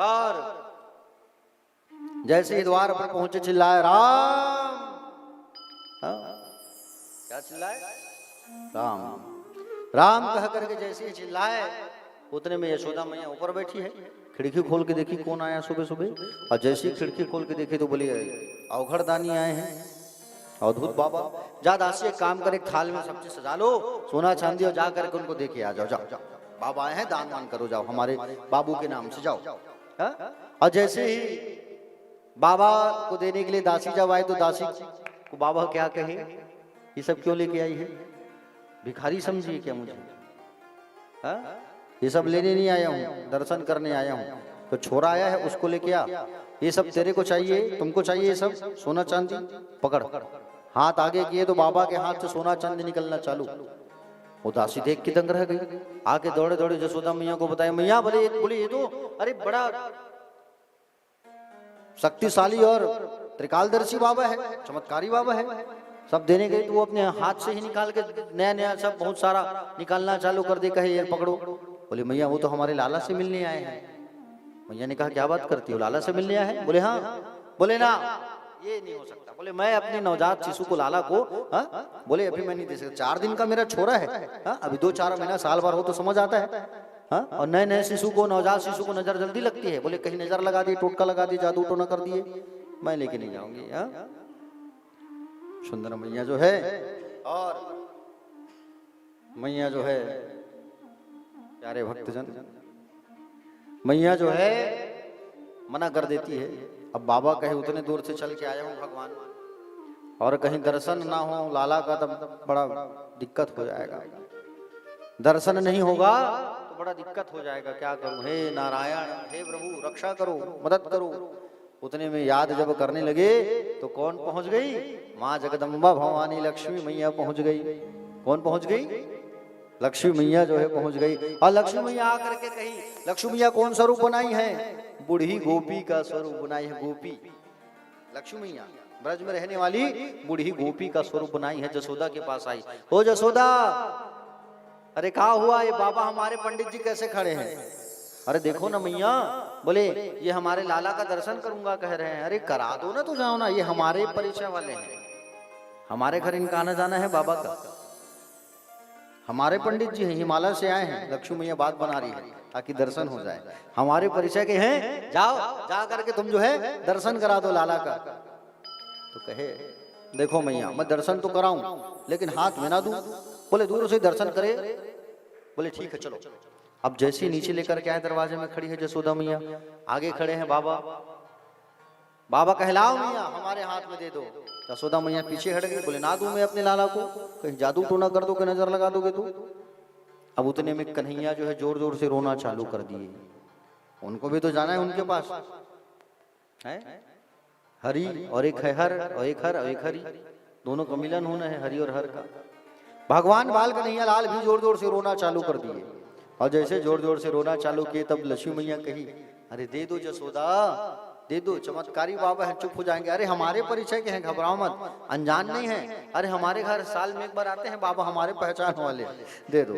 और जैसे ही द्वार पर पहुंचे चिल्लाए राम। क्या चिल्लाए? राम राम कह करके जैसे ही चिल्लाए, उतने में यशोदा मैया ऊपर बैठी है। खिड़की खोल के देखी कौन आया सुबह सुबह, और जैसे ही खिड़की खोल के देखी तो बोली अवघड़दानी आए हैं, अवधूत बाबा। जा दासी एक काम कर, एक थाल में सब चीज सजा लो, सोना चांदी, और जा करके उनको देके आ जाओ। जाओ बाबा आए हैं, दान वान करो, जाओ हमारे बाबू के नाम से जाओ। और जैसे ही बाबा को देने के लिए दासी जब आए तो दासी को बाबा क्या कहे, ये सब क्यों लेके आई है? भिखारी समझिए क्या मुझे? ये सब लेने नहीं आया हूँ, दर्शन करने आया हूँ। तो छोरा आया है उसको लेके आ, ये सब तेरे को चाहिए, तुमको चाहिए ये सब सोना चांदी? पकड़। हाथ आगे किए तो बाबा के हाथ से सोना चांदी निकलना चालू। वो दासी देख के दंग रह गई, आके दौड़े दौड़े जसोदा मैया को बताया, मैया बोले ये तो अरे बड़ा शक्तिशाली और त्रिकालदर्शी बाबा है, चमत्कारी बाबा है। सब देने गए तो वो अपने हाथ से ही निकाल के नया नया सब बहुत सारा निकालना चालू कर दे, कहे ये पकड़ो। बोले मैया वो तो हमारे लाला से मिलने आए हैं। मैया ने कहा क्या बात करती हो, लाला से मिलने आए हैं? बोले हाँ। बोले ना ये नहीं हो सकता। बोले मैं अपने नवजात शिशु को लाला को बोले अभी मैं नहीं दे सकता, 4 दिन का मेरा छोरा है, अभी 2-4 महीना साल भर हो तो समझ आता है। और नए नए शिशु को, नवजात शिशु को नजर जल्दी लगती है। बोले कहीं नजर लगा दी, टोटका लगा दी, जादू टोना कर दिए, मैं लेके नहीं जाऊंगी। सुंदर मैया जो है, और मैया जो है प्यारे भक्तजन, मैया जो है मना कर देती है। अब बाबा कहे उतने दूर से चल के आया हूँ भगवान, और कहीं दर्शन ना हो लाला का तब बड़ा दिक्कत हो जाएगा, दर्शन नहीं होगा तो बड़ा दिक्कत हो जाएगा, क्या करूं? हे नारायण, हे प्रभु रक्षा करो, मदद करो। उतने में याद जब करने लगे तो कौन पहुंच गई? माँ जगदम्बा भवानी लक्ष्मी मैया पहुंच गई। कौन पहुंच गई? लक्ष्मी मैया जो है पहुंच गई। और लक्ष्मी मैया आकर के कही, लक्ष्मी मैया कौन स्वरूप बनाई है? बूढ़ी गोपी का स्वरूप बनाई है। गोपी लक्ष्मी मैया ब्रज में रहने वाली बूढ़ी गोपी का स्वरूप बनाई है। जसोदा के पास आई, ओ जसोदा अरे क्या हुआ, ये बाबा हमारे पंडित जी कैसे खड़े हैं? अरे देखो ना मैया, बोले ये हमारे लाला का दर्शन करूंगा कह रहे हैं। अरे करा दो ना, तो जाओ ना, ये हमारे परिचय वाले हैं, हमारे घर इनका आना जाना है बाबा का, हमारे पंडित जी हैं, हिमालय से आए हैं। लक्ष्मी मैया बात बना रही है ताकि दर्शन हो जाए, हमारे परिचय के हैं, जाओ जा करके तुम जो है दर्शन करा दो लाला का। तो कहे देखो मैया मैं दर्शन तो कराऊं लेकिन हाथ में ना दूं। बोले दूर से दर्शन करे। बोले ठीक है चलो। अब जैसे नीचे लेकर के आए, दरवाजे में खड़ी है जसोदा मैया, आगे खड़े हैं बाबा। बाबा कहलाओ मैया हमारे हाथ में दे दो। जसोदा मैया पीछे हट गई, बोले ना दूं मैं अपने लाला को, कहीं जादू टोना कर दो, कि नजर लगा दोगे तू। अब उतने में कन्हैया जो है जोर जोर से रोना चालू कर दिए, उनको भी तो जाना है उनके पास है। हरि और एक है हर और एक हर और एक हरि, दोनों का मिलन होना है, हरि और हर का। भगवान बाल कन्हैया लाल भी जोर जोर से रोना चालू कर दिए, और जैसे जोर जोर से रोना चालू किए तब लक्ष्मी मैया कही, अरे दे दो जसोदा, दे दो, चमत्कारी बाबा है, चुप हो जाएंगे। अरे हमारे परिचय के हैं, घबराओ मत, अनजान नहीं है, अरे हमारे घर साल में एक बार आते हैं बाबा, हमारे पहचान वाले, दे दो।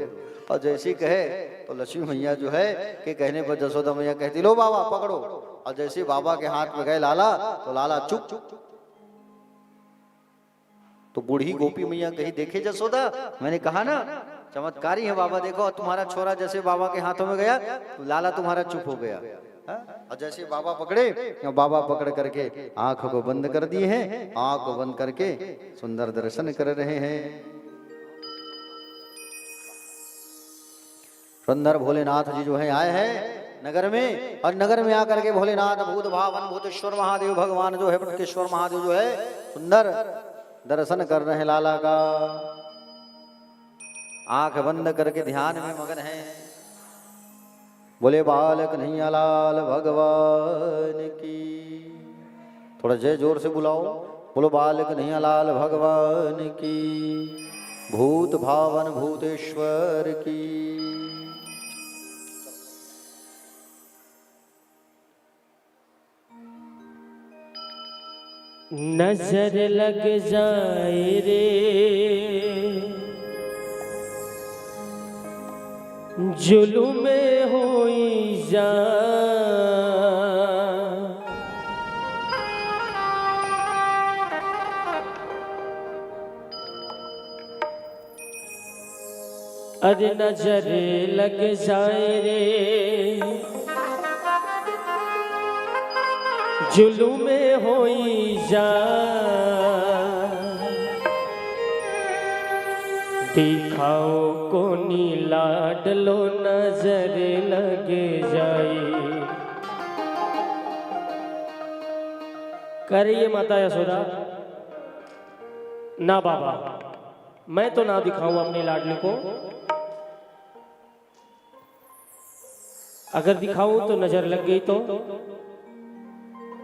और जैसे कहे तो लक्ष्मी मैया जो है कि कहने पर जसोदा मैया कहती, लो बाबा पकड़ो। और जैसे बाबा के हाथ में गए लाला, तो लाला चुप। तो बूढ़ी गोपी मैया कही, देखे जसोदा, मैंने कहा ना चमत्कारी है बाबा, देखो तुम्हारा छोरा जैसे बाबा के हाथों में गया, तो लाला तुम्हारा चुप हो गया। और जैसे बाबा पकड़े, बाबा पकड़ करके आंखों को बंद कर दिए हैं, आंख को बंद करके सुंदर दर्शन कर रहे हैं। सुंदर भोलेनाथ जी जो है आए हैं नगर में, और नगर में आकर के भोलेनाथ भूत भावन भूतेश्वर महादेव भगवान जो है भटकेश्वर महादेव जो है सुंदर दर्शन कर रहे हैं लाला का। आंख बंद करके ध्यान में मगन है। बोले बाल कन्हैया लाल भगवान की, थोड़ा जय जोर से बुलाओ, बोलो बाल कन्हैया लाल भगवान की, भूत भावन भूतेश्वर की। नजर लग जाए रे जुल्म होई जा, अरे नजर लग जाए रे जुल्म होई जा, दिखाओ को नीला डलो नजर लग जाए। करिए माता यशोदा, ना बाबा मैं तो ना दिखाऊं अपने लाडले को, अगर दिखाऊं तो नजर लग गई तो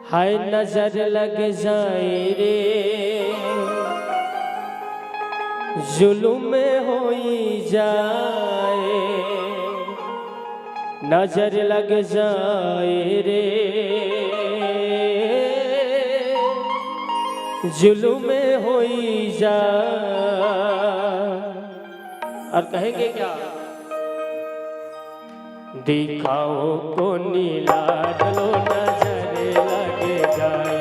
हाय नजर लग जाए रे जुल्म होई जाए, नजर लग जाए रे जुल्म होई जाए। और कहेंगे क्या, दिखाओ को नीला डलो नजर लग जाए,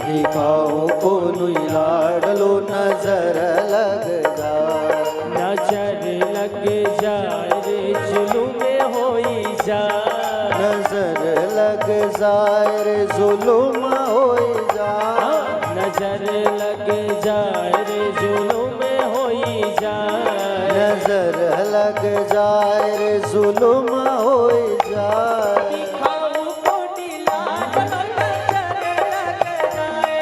दिखाओ को नीला डलो नजर लग जाए, नजर लग जाए रे जुल्म होई जाए, नजर लग जाए रे जुल्म होई जाए, नजर लग जाए रे जुल्म होई जाए, नजर लग जाए रे जुल्म होई जाए। दिखाओ को नीला डलो नजर लग जाए,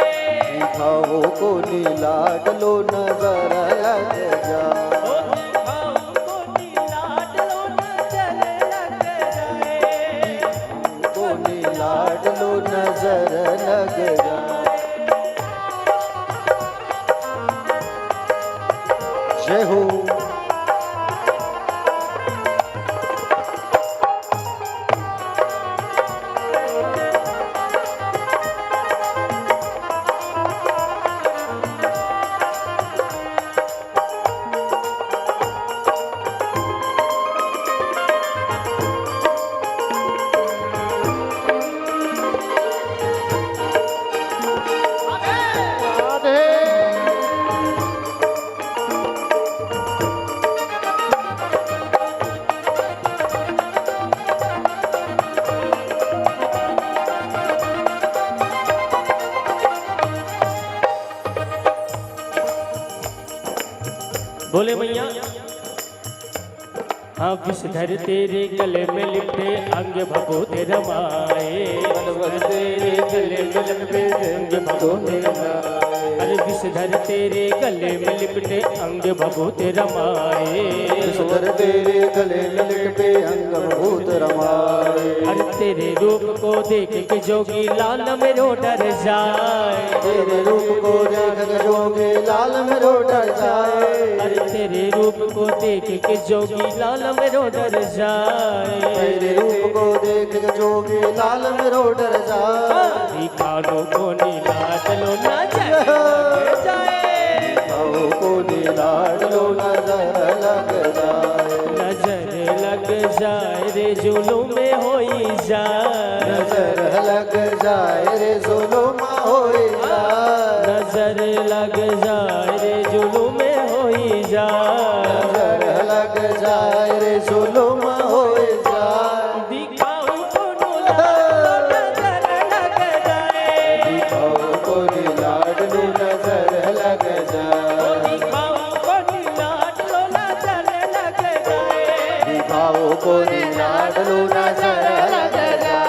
दिखाओ को नीला डलो नजर लग जाए, दिखाओ को नीला डलो नजर लग जाए, को नीला डलो नजर लग जाए। जय हो। बोले मैया, हाँ विषधर तेरे गले में लिपटे अंग भभूत रमाए, तेरे गले में लिपटे अंग भभूत रमाए, अरे विषधर तेरे गले में लिपटे अंग भभूत रमाए, सुंदर तेरे गले ललित पे अंग भूत रमाए। अरे तेरे रूप को देख के जोगी लाल मेरो डर जाए। तेरे रूप को देख के जोगी लाल मेरो डर जाए। अरे तेरे रूप को देख के जोगी लाल मेरो डर जाए। तेरे रूप को देख के जोगी लाल मेरो डर जाए। दिखानो को नीला चलो ना जाए। को नीलाडलो नजर लग जाए। नजर लग जाए रे जुलूम में होई जाए। नजर लग जाए रे जुलूम होई जाए। नजर लग जाए रे जुलूम में होई जाए। नजर लग जाए रे जुलूम होई जाए। दिखाओ को नजर लग जाए। दिखाओ को नीलाडलो नजर लग जाए। दिखाओ को नीलाडलो नजर लग जाए।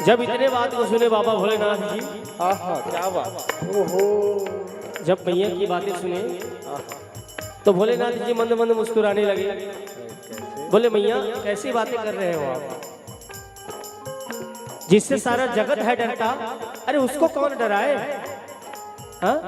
जब इतने बात को सुने बाबा भोलेनाथ जी, क्या बात। जब मैया की बातें सुने तो भोलेनाथ जी मंद मंद मुस्कुराने लगे। बोले मैया कैसी बातें कर रहे हो आप? जिससे सारा जगत है डरता, अरे उसको कौन डराए? हाँ?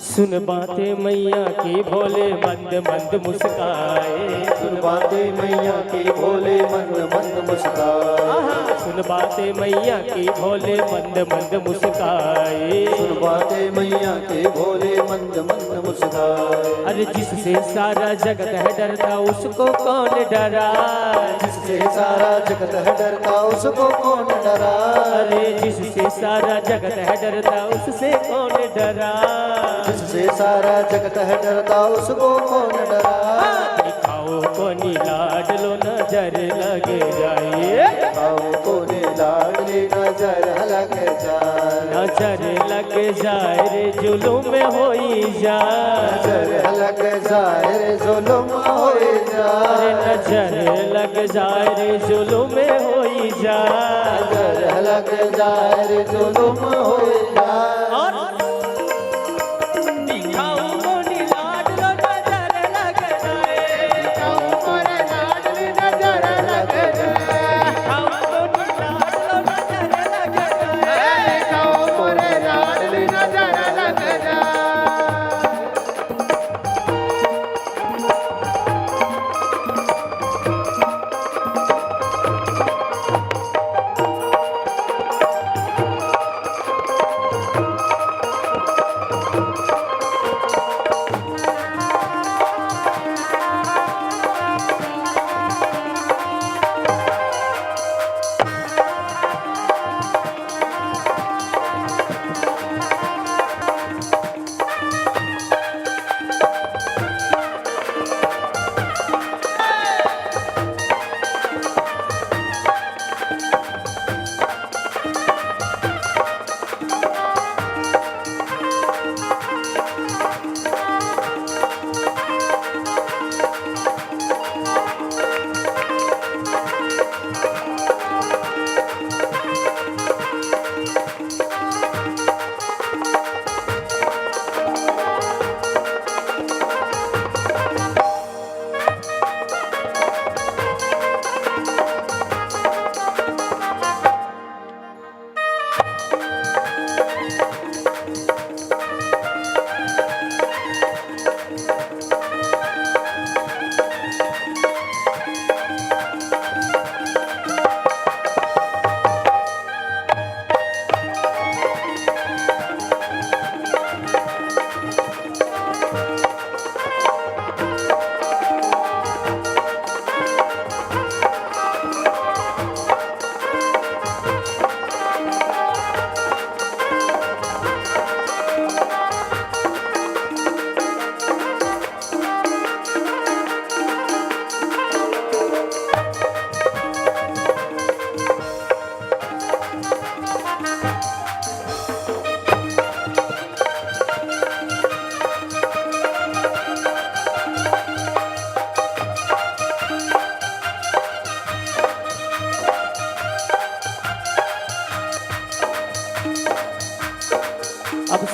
सुन बातें मैया की भोले मंद मंद मुस्काए। सुन बातें मैया की भोले मंद मंद मुस्काए। सुन बातें मैया की भोले मंद मंद मुस्काए। सुन बातें मैया की भोले मंद मंद मुस्काए। अरे जिससे सारा जगत है डरता उसको कौन डराए? जिससे सारा जगत है डरता उसको कौन डराए। अरे जिससे सारा जगत है डरता उससे कौन डराए? जिससे सारा जगत है डरता उसको कौन डराए। दिखाओ को नीलाडलो नजर लग जाए। दिखाओ को नीलाडली नजर लग जाए। नजर लग जाए रे जुलूम में होई जाए। नजर लग जाए रे जुलूम होई जाए। नजर लग जाए रे जुलूम में होई जाए। नजर लग जाए रे जुलूम होई जाए। और दिखाओ को नीलाडलो नजर लग जाए। दिखाओ को नीलाडली नजर लग जाए। दिखाओ को नीलाडलो नजर लग जाए। दिखाओ को नीलाडली नजर लग जाए।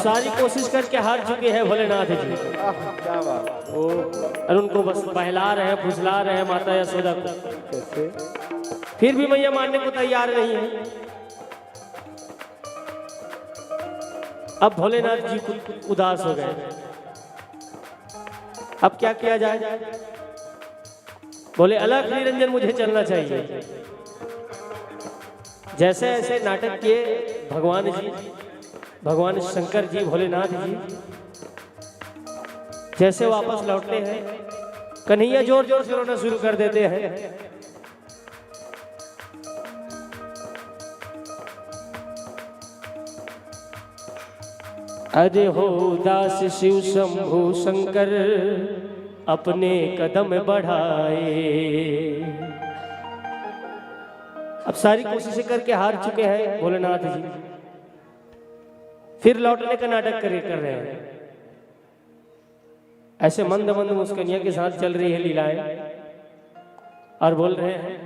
सारी कोशिश करके हार चुके हैं भोलेनाथ जी क्या बात। ओ और उनको बस बहला रहे हैं, फुसला रहे हैं माता यशोदा को। कैसे? फिर भी मैया मानने को तैयार नहीं है। अब भोलेनाथ जी उदास हो गए। अब क्या किया जाए? बोले अलग निरंजन मुझे चलना चाहिए। जैसे ऐसे नाटक किए भगवान जी, भगवान शंकर जी, भोलेनाथ जी जैसे वापस लौटते हैं, कन्हैया जोर जोर से रोना शुरू कर देते हैं। अरे हो दास शिव शंभु शंकर अपने कदम बढ़ाए। अब सारी कोशिशें करके हार चुके हैं भोलेनाथ जी, फिर लौटने का नाटक कर रहे हैं। ऐसे मंद मंद मुस्कानिया के साथ चल रही है लीलाएं और बोल रहे हैं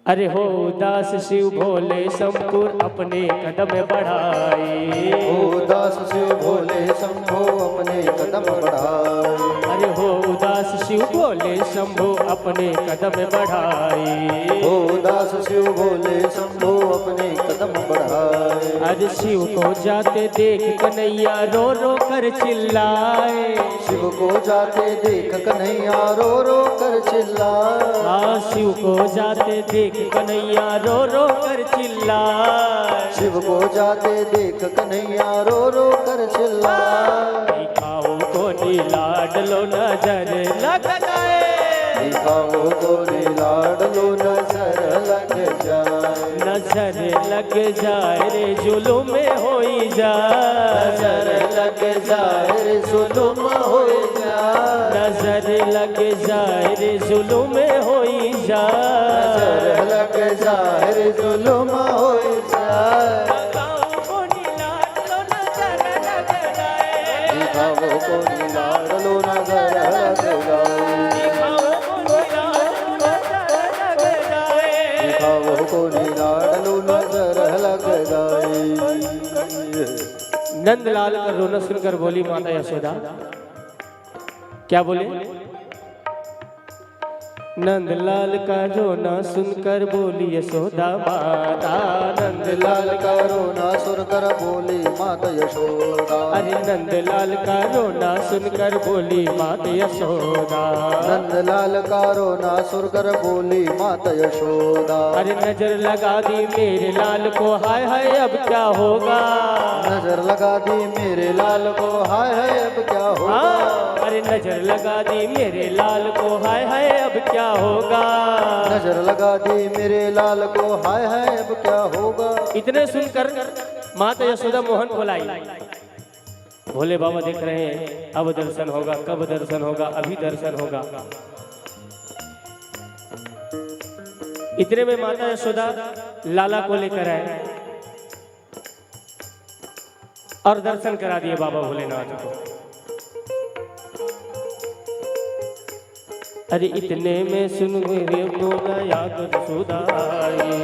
अरे हो दास शिव भोले शंभु अपने कदम बढ़ाए। ओ दास शिव भोले शंभो अपने कदम बढ़ाए। अरे हो दास शिव भोले शंभु अपने कदम बढ़ाए। ओ दास शिव भोले शंभो अपने कदम बढ़ाए। अरे शिव को जाते देख कन्हैया रो रो कर चिल्लाए। शिव को जाते देख कन्हैया रो रो कर चिल्लाए। हाँ शिव को जाते देख कन्हैया रो रो कर चिल्लाए। शिव को जाते देख कन्हैया रो रो कर चिल्लाए। दिखाओ को लाडलो नजर लग जाए। दिखाओ तो लाडलो नजर लग जाए। नजर लग जाए रे जुलुम में होई जाए। नजर लग जाए रे जुलुम हो जाए। नजर लग जाए रे जुलुम में होई जाए। नजर लग जाए रे जुलुम हो जाए। दिखाओ को लाडलो नजर लग जाए। दिखाओ को लाडलो नजर लग जाए। दिखाओ को लाडलो नजर लग जाए। दिखाओ को लाडलो नजर लग जाए। नंदलाल का रोना सुनकर बोली माता यशोदा। क्या बोले? नंदलाल का रोना सुनकर बोली यशोदा माता। नंदलाल का रोना सुनकर बोली माता यशोदा। अरे नंदलाल का रोना सुनकर बोली माता यशोदा। नंदलाल का रोना सुनकर बोली माता यशोदा। अरे नजर लगा दी मेरे लाल को, हाय हाय अब क्या होगा। नजर लगा दी मेरे लाल को, हाय हाय अब क्या होगा। हाँ, अरे नजर लगा दी मेरे लाल को, हाय हाय अब क्या होगा। नजर लगा दी मेरे लाल को, हाय हाय अब क्या होगा। इतने सुनकर माता यशोदा मोहन को लाई। भोले बाबा देख रहे हैं अब दर्शन होगा, कब दर्शन होगा, अभी दर्शन होगा। इतने में माता यशोदा लाला को लेकर आए और दर्शन करा दिए बाबा भोलेनाथ को। अरे इतने में सुन मेरे बोला याद यशोदा आई।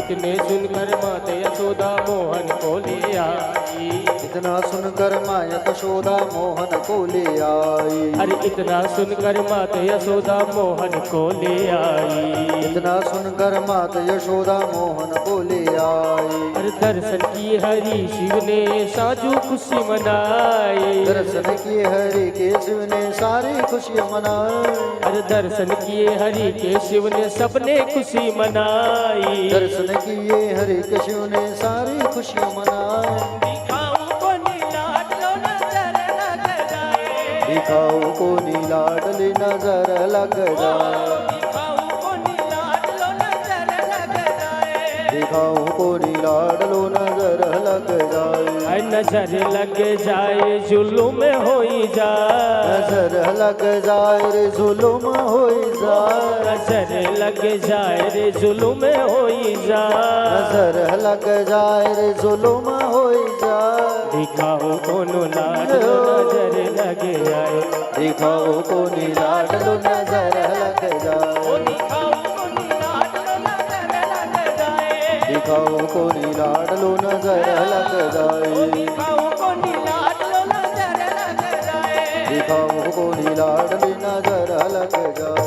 इतने सुनकर माता यशोदा मोहन को ले आई। इतना सुनकर माया यशोदा मोहन को ले आई। अरे इतना सुनकर माता यशोदा मोहन को ले आई। इतना सुनकर माता यशोदा मोहन को ले आई। अरे दर्शन की हरि शिव ने साजू खुशी मनाई। दर्शन किए हरि के शिव ने सारी खुशियां मनाई। अरे दर्शन किए हरि के शिव ने सबने खुशी मनाई। दर्शन किए हरि के शिव ने सारी खुशियां मनाई। दिखाओ को लाडलो नजर लग जाए। दिखाओ को लाडली नजर लग जाए। दिखाओ को लाडलो नजर लग जाए। दिखाओ को लाडलो नजर लग जाए। नजर लग जाए जुलुम में होई जाए। नजर लग जाए रे जुलुम हो जाए। नजर लग जाए रे जुलुम में होई जाए। नजर लग जाए रे जुलुम हो जाए। दिखाओ कोनो लाडलो नजर लग जाए। दिखाओ को लाडलो नजर लग जाए। दिखाओ कोनो लाडलो नजर लग जाए। दिखाओ को लाडलो नजर लग जाए, दिखाओ को लाडलो नजर लग जाए, दिखाओ को लाडली नजर लग जाए।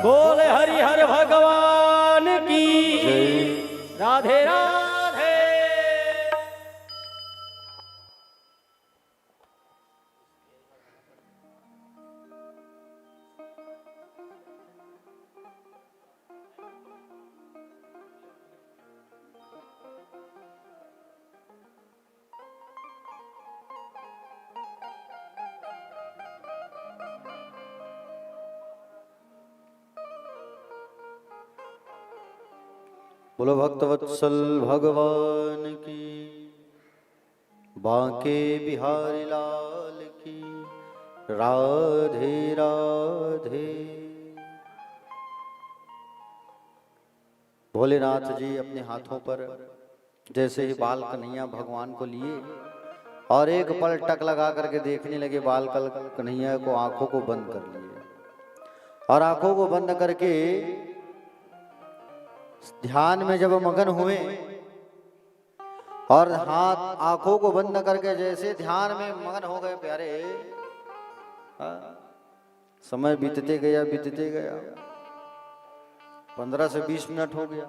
बोले हरिहर भगवान की जय। राधे राधे। बोलो भक्तवत्सल भगवान की, बांके बिहारी लाल की, राधे राधे। भोलेनाथ जी अपने हाथों पर जैसे ही बाल कन्हैया भगवान को लिए और एक पल टक लगा करके देखने लगे, बाल कन्हैया को आंखों को बंद कर लिए और आंखों को बंद करके ध्यान में जब मगन हुए और हाथ आंखों को बंद करके जैसे ध्यान में मगन हो गए प्यारे, समय बीतते गया 15 से 20 मिनट हो गया।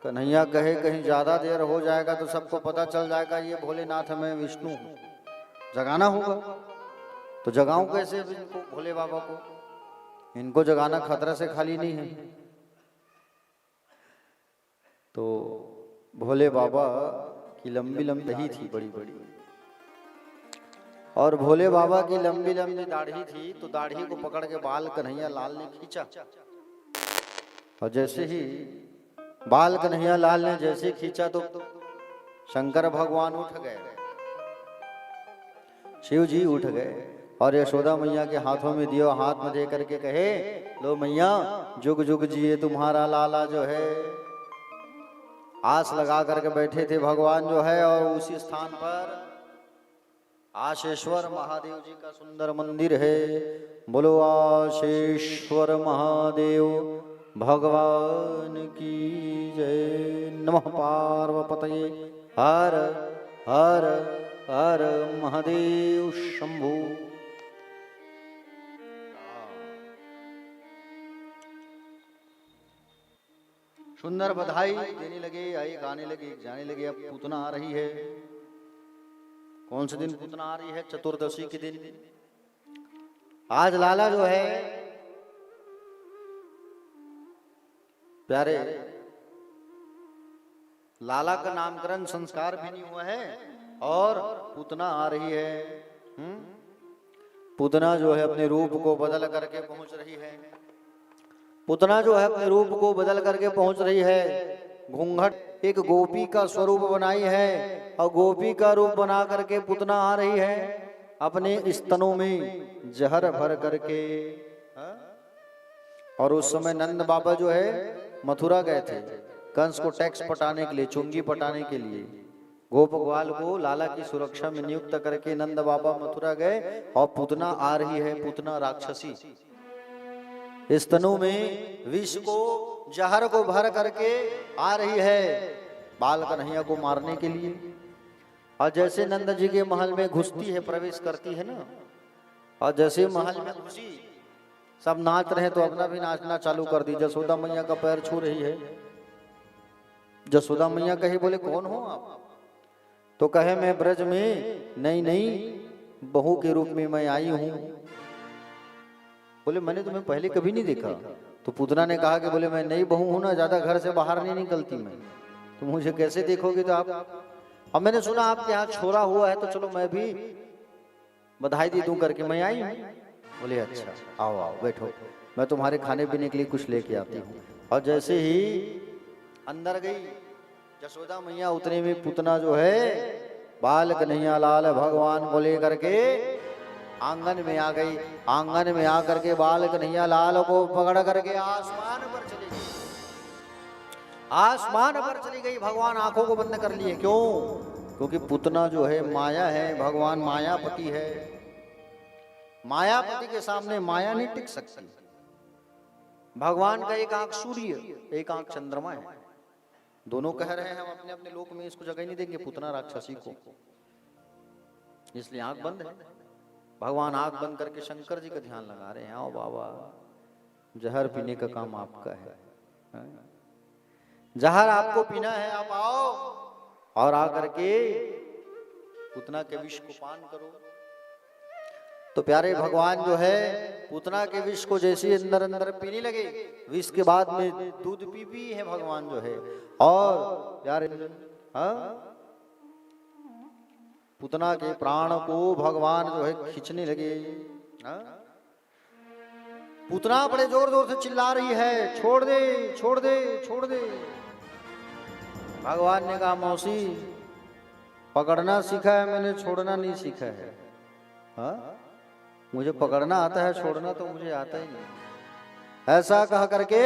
कन्हैया कहे कहीं ज्यादा देर हो जाएगा तो सबको पता चल जाएगा ये भोलेनाथ में विष्णु हूं, जगाना होगा। तो जगाऊं कैसे इनको, भोले बाबा को? इनको जगाना खतरा से खाली नहीं है। तो भोले बाबा की लंबी लंबी दाढ़ी थी, बड़ी बड़ी, और भोले बाबा की लंबी लंबी दाढ़ी थी, तो दाढ़ी को पकड़ के बाल कन्हैया लाल ने खींचा और जैसे ही बाल कन्हैया लाल ने जैसे खींचा तो शंकर भगवान उठ गए, शिव जी उठ गए और यशोदा मैया के हाथों में दियो, हाथ में दे करके कहे, लो मैया जुग जुग जिए तुम्हारा लाला जो है। आस लगा करके बैठे थे भगवान जो है, और उसी स्थान पर आशेश्वर महादेव जी का सुंदर मंदिर है। बोलो आशेश्वर महादेव भगवान की जय। नमः पार्वतये हर हर हर महादेव शंभु। सुंदर बधाई देने लगे, आई गाने लगे, जाने लगे। अब पूतना आ रही है। कौन से दिन पूतना आ रही है? चतुर्दशी के दिन। आज लाला जो है प्यारे, लाला का नामकरण संस्कार भी नहीं हुआ है और पूतना आ रही है। पूतना जो है अपने रूप को बदल करके पहुंच रही है। पूतना जो है अपने रूप को बदल करके पहुंच रही है। घूंघट एक गोपी का स्वरूप बनाई है और गोपी का रूप बना करके पूतना आ रही है, अपने स्तनों में जहर भर करके। और उस समय नंद बाबा जो है मथुरा गए थे कंस को टैक्स पटाने के लिए, चुंगी पटाने के लिए। गोप ग्वाल को लाला की सुरक्षा में नियुक्त करके नंद बाबा मथुरा गए और पूतना आ रही है। पूतना राक्षसी स्तनों में विष को, जहर को भर करके आ रही है बाल कन्हैया को मारने के लिए। और जैसे नंद जी के महल में घुसती है, प्रवेश करती है ना, और जैसे महल में घुसी सब नाच रहे तो अपना भी नाचना चालू कर दी। जसोदा मैया का पैर छू रही है। जसोदा मैया कही, बोले कौन हो आप? तो कहे मैं ब्रज में नई नई बहू के रूप में मैं आई हूं। बोले मैंने तुम्हें पहले कभी नहीं देखा। तो पूतना ने कहा कि बोले मैं नई बहू हूं ना, ज्यादा घर से बाहर नहीं निकलती मैं, तो मुझे कैसे देखोगे? तो आप, अब मैंने सुना आपके यहाँ छोरा हुआ है तो चलो मैं भी बधाई दे दूं करके मैं आई हूं। बोले अच्छा, आओ आओ बैठो, मैं तुम्हारे खाने पीने के लिए कुछ लेके आती हूँ। और जैसे ही अंदर गई जसोदा मैया, उतने में पूतना जो है बाल कन्हैया लाल भगवान को लेकर के आंगन में आ गई। आंगन में आकर के बाल कन्हैया लाल को पकड़ करके आसमान पर चली गई। आसमान पर चली गई। भगवान आंखों को बंद कर लिए। क्यों? क्योंकि पूतना जो है माया है, भगवान मायापति है। मायापति के सामने माया नहीं टिक सकती। भगवान का एक आंख सूर्य, एक आंख चंद्रमा है। दोनों कह रहे हैं हम अपने अपने लोक में इसको जगह नहीं देंगे पूतना राक्षसी को, इसलिए आंख बंद है। भगवान आंख बंद करके शंकर जी का ध्यान लगा रहे हैं। आओ बाबा, जहर पीने का काम आपका है, जहर आपको पीना है, आप आओ और आकर के पूतना के विष को पान करो। तो प्यारे भगवान जो है पूतना के विष को जैसे अंदर अंदर पीने लगे, विष के बाद में दूध पी है भगवान जो है। और प्यारे पूतना के प्राण को भगवान जो है खींचने लगे। पूतना बड़े जोर जोर से चिल्ला रही है, छोड़ दे छोड़ दे छोड़ दे। भगवान ने कहा मौसी, पकड़ना सीखा है मैंने, छोड़ना नहीं सीखा है। हाँ, मुझे पकड़ना आता है, छोड़ना तो मुझे आता ही नहीं। ऐसा कह करके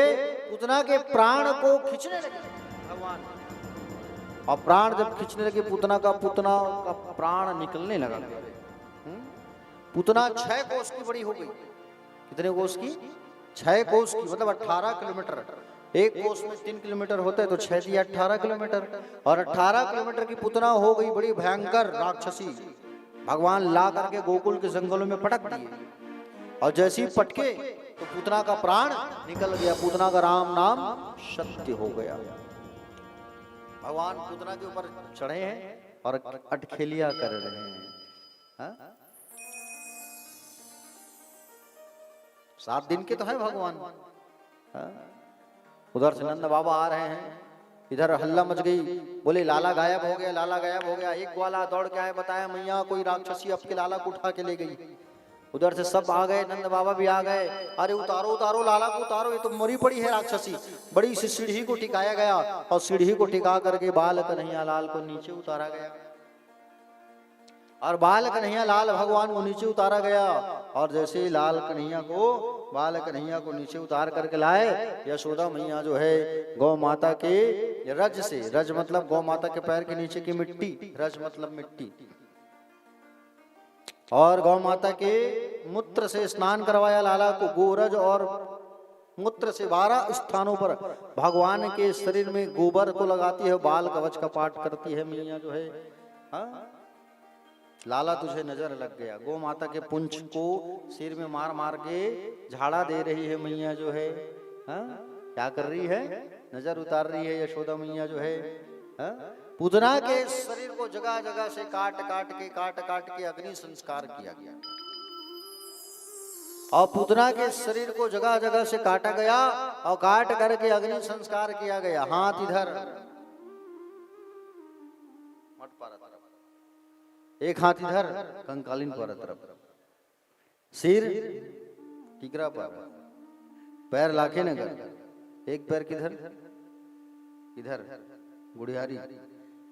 पूतना के प्राण को खींचने लगे भगवान। और प्राण जब खींचने लगे पूतना का प्राण निकलने लगा। पूतना 6 कोस की बड़ी हो गई। कितने कोस की? 6 कोस की, मतलब 18 किलोमीटर। एक कोस में 3 किलोमीटर होता है, तो 6 दिया 18 किलोमीटर। और 18 किलोमीटर की पूतना हो गई बड़ी भयंकर राक्षसी। भगवान ला करके गोकुल के जंगलों में पटक दिए, और जैसे ही पटके तो पूतना का प्राण निकल गया। पूतना का राम नाम सत्य हो गया। भगवान पूतना के ऊपर चढ़े हैं और अटखेलिया कर रहे हैं। 7 दिन के तो है भगवान। उधर से नंद बाबा आ रहे हैं, इधर हल्ला मच गई, बोले लाला गायब हो गया, लाला गायब हो गया। एक ग्वाला दौड़ के आए, बताया मैया कोई राक्षसी आपके लाला को उठा के ले गई। उधर से सब आ गए, नंद बाबा भी आ गए। अरे उतारो उतारो लाला को उतारो, ये तो मरी पड़ी है राक्षसी। बड़ी सी सीढ़ी को टिकाया गया, और सीढ़ी को टिका करके बाल कन्हैया लाल को नीचे उतारा गया। और बाल कन्हैया लाल भगवान को नीचे उतारा गया। और जैसे लाल कन्हैया को बाल कन्हैया को नीचे उतार करके लाए, यशोदा मैया जो है गौ माता के रज से, रज मतलब गौ माता के पैर के नीचे की मिट्टी, रज मतलब मिट्टी, और गौ माता के मूत्र से स्नान करवाया लाला को। गोरज और मूत्र से 12 स्थानों पर भगवान के शरीर में गोबर को लगाती है, बाल कवच का पाठ करती है मैया जो है। हाँ, लाला तुझे नजर लग गया। गौ माता के पुंछ को सिर में मार मार के झाड़ा दे रही है मैया जो है। हाँ, क्या कर रही है? नजर उतार रही है यशोदा मैया जो है। हाँ, पूतना के शरीर को जगह जगह से काट काट के अग्नि संस्कार किया गया। और पूतना के शरीर को जगह जगह से काटा गया और काट करके अग्नि संस्कार किया गया। हाथ इधर, एक हाथ इधर कंकालीन पर तरफ, सिर टिकरा पर, पैर लाखे नगर, एक पैर किधर इधर गुड़ियारी।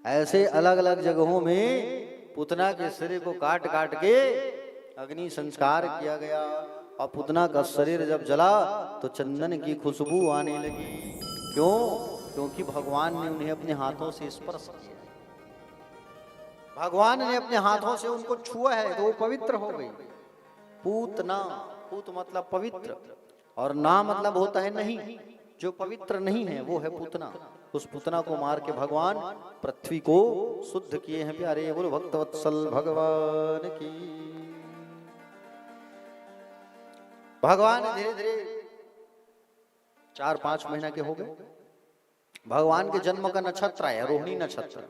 ऐसे अलग अलग जगहों में पूतना के शरीर को काट काट के अग्नि संस्कार किया गया। और पूतना का शरीर जब जला तो चंदन की खुशबू आने लगी। क्यों? क्योंकि भगवान ने उन्हें अपने हाथों से स्पर्श किया। भगवान ने अपने हाथों से उनको छुआ है, तो वो पवित्र हो गई। पूतना, पूत मतलब पवित्र, और ना मतलब होता है नहीं। जो पवित्र नहीं है वो है पूतना। उस पूतना को मार के भगवान पृथ्वी को शुद्ध किए हैं। प्यारे बोलो भक्तवत्सल भगवान की। भगवान धीरे धीरे 4-5 महीना के हो गए। भगवान के जन्म का नक्षत्र है रोहिणी नक्षत्र।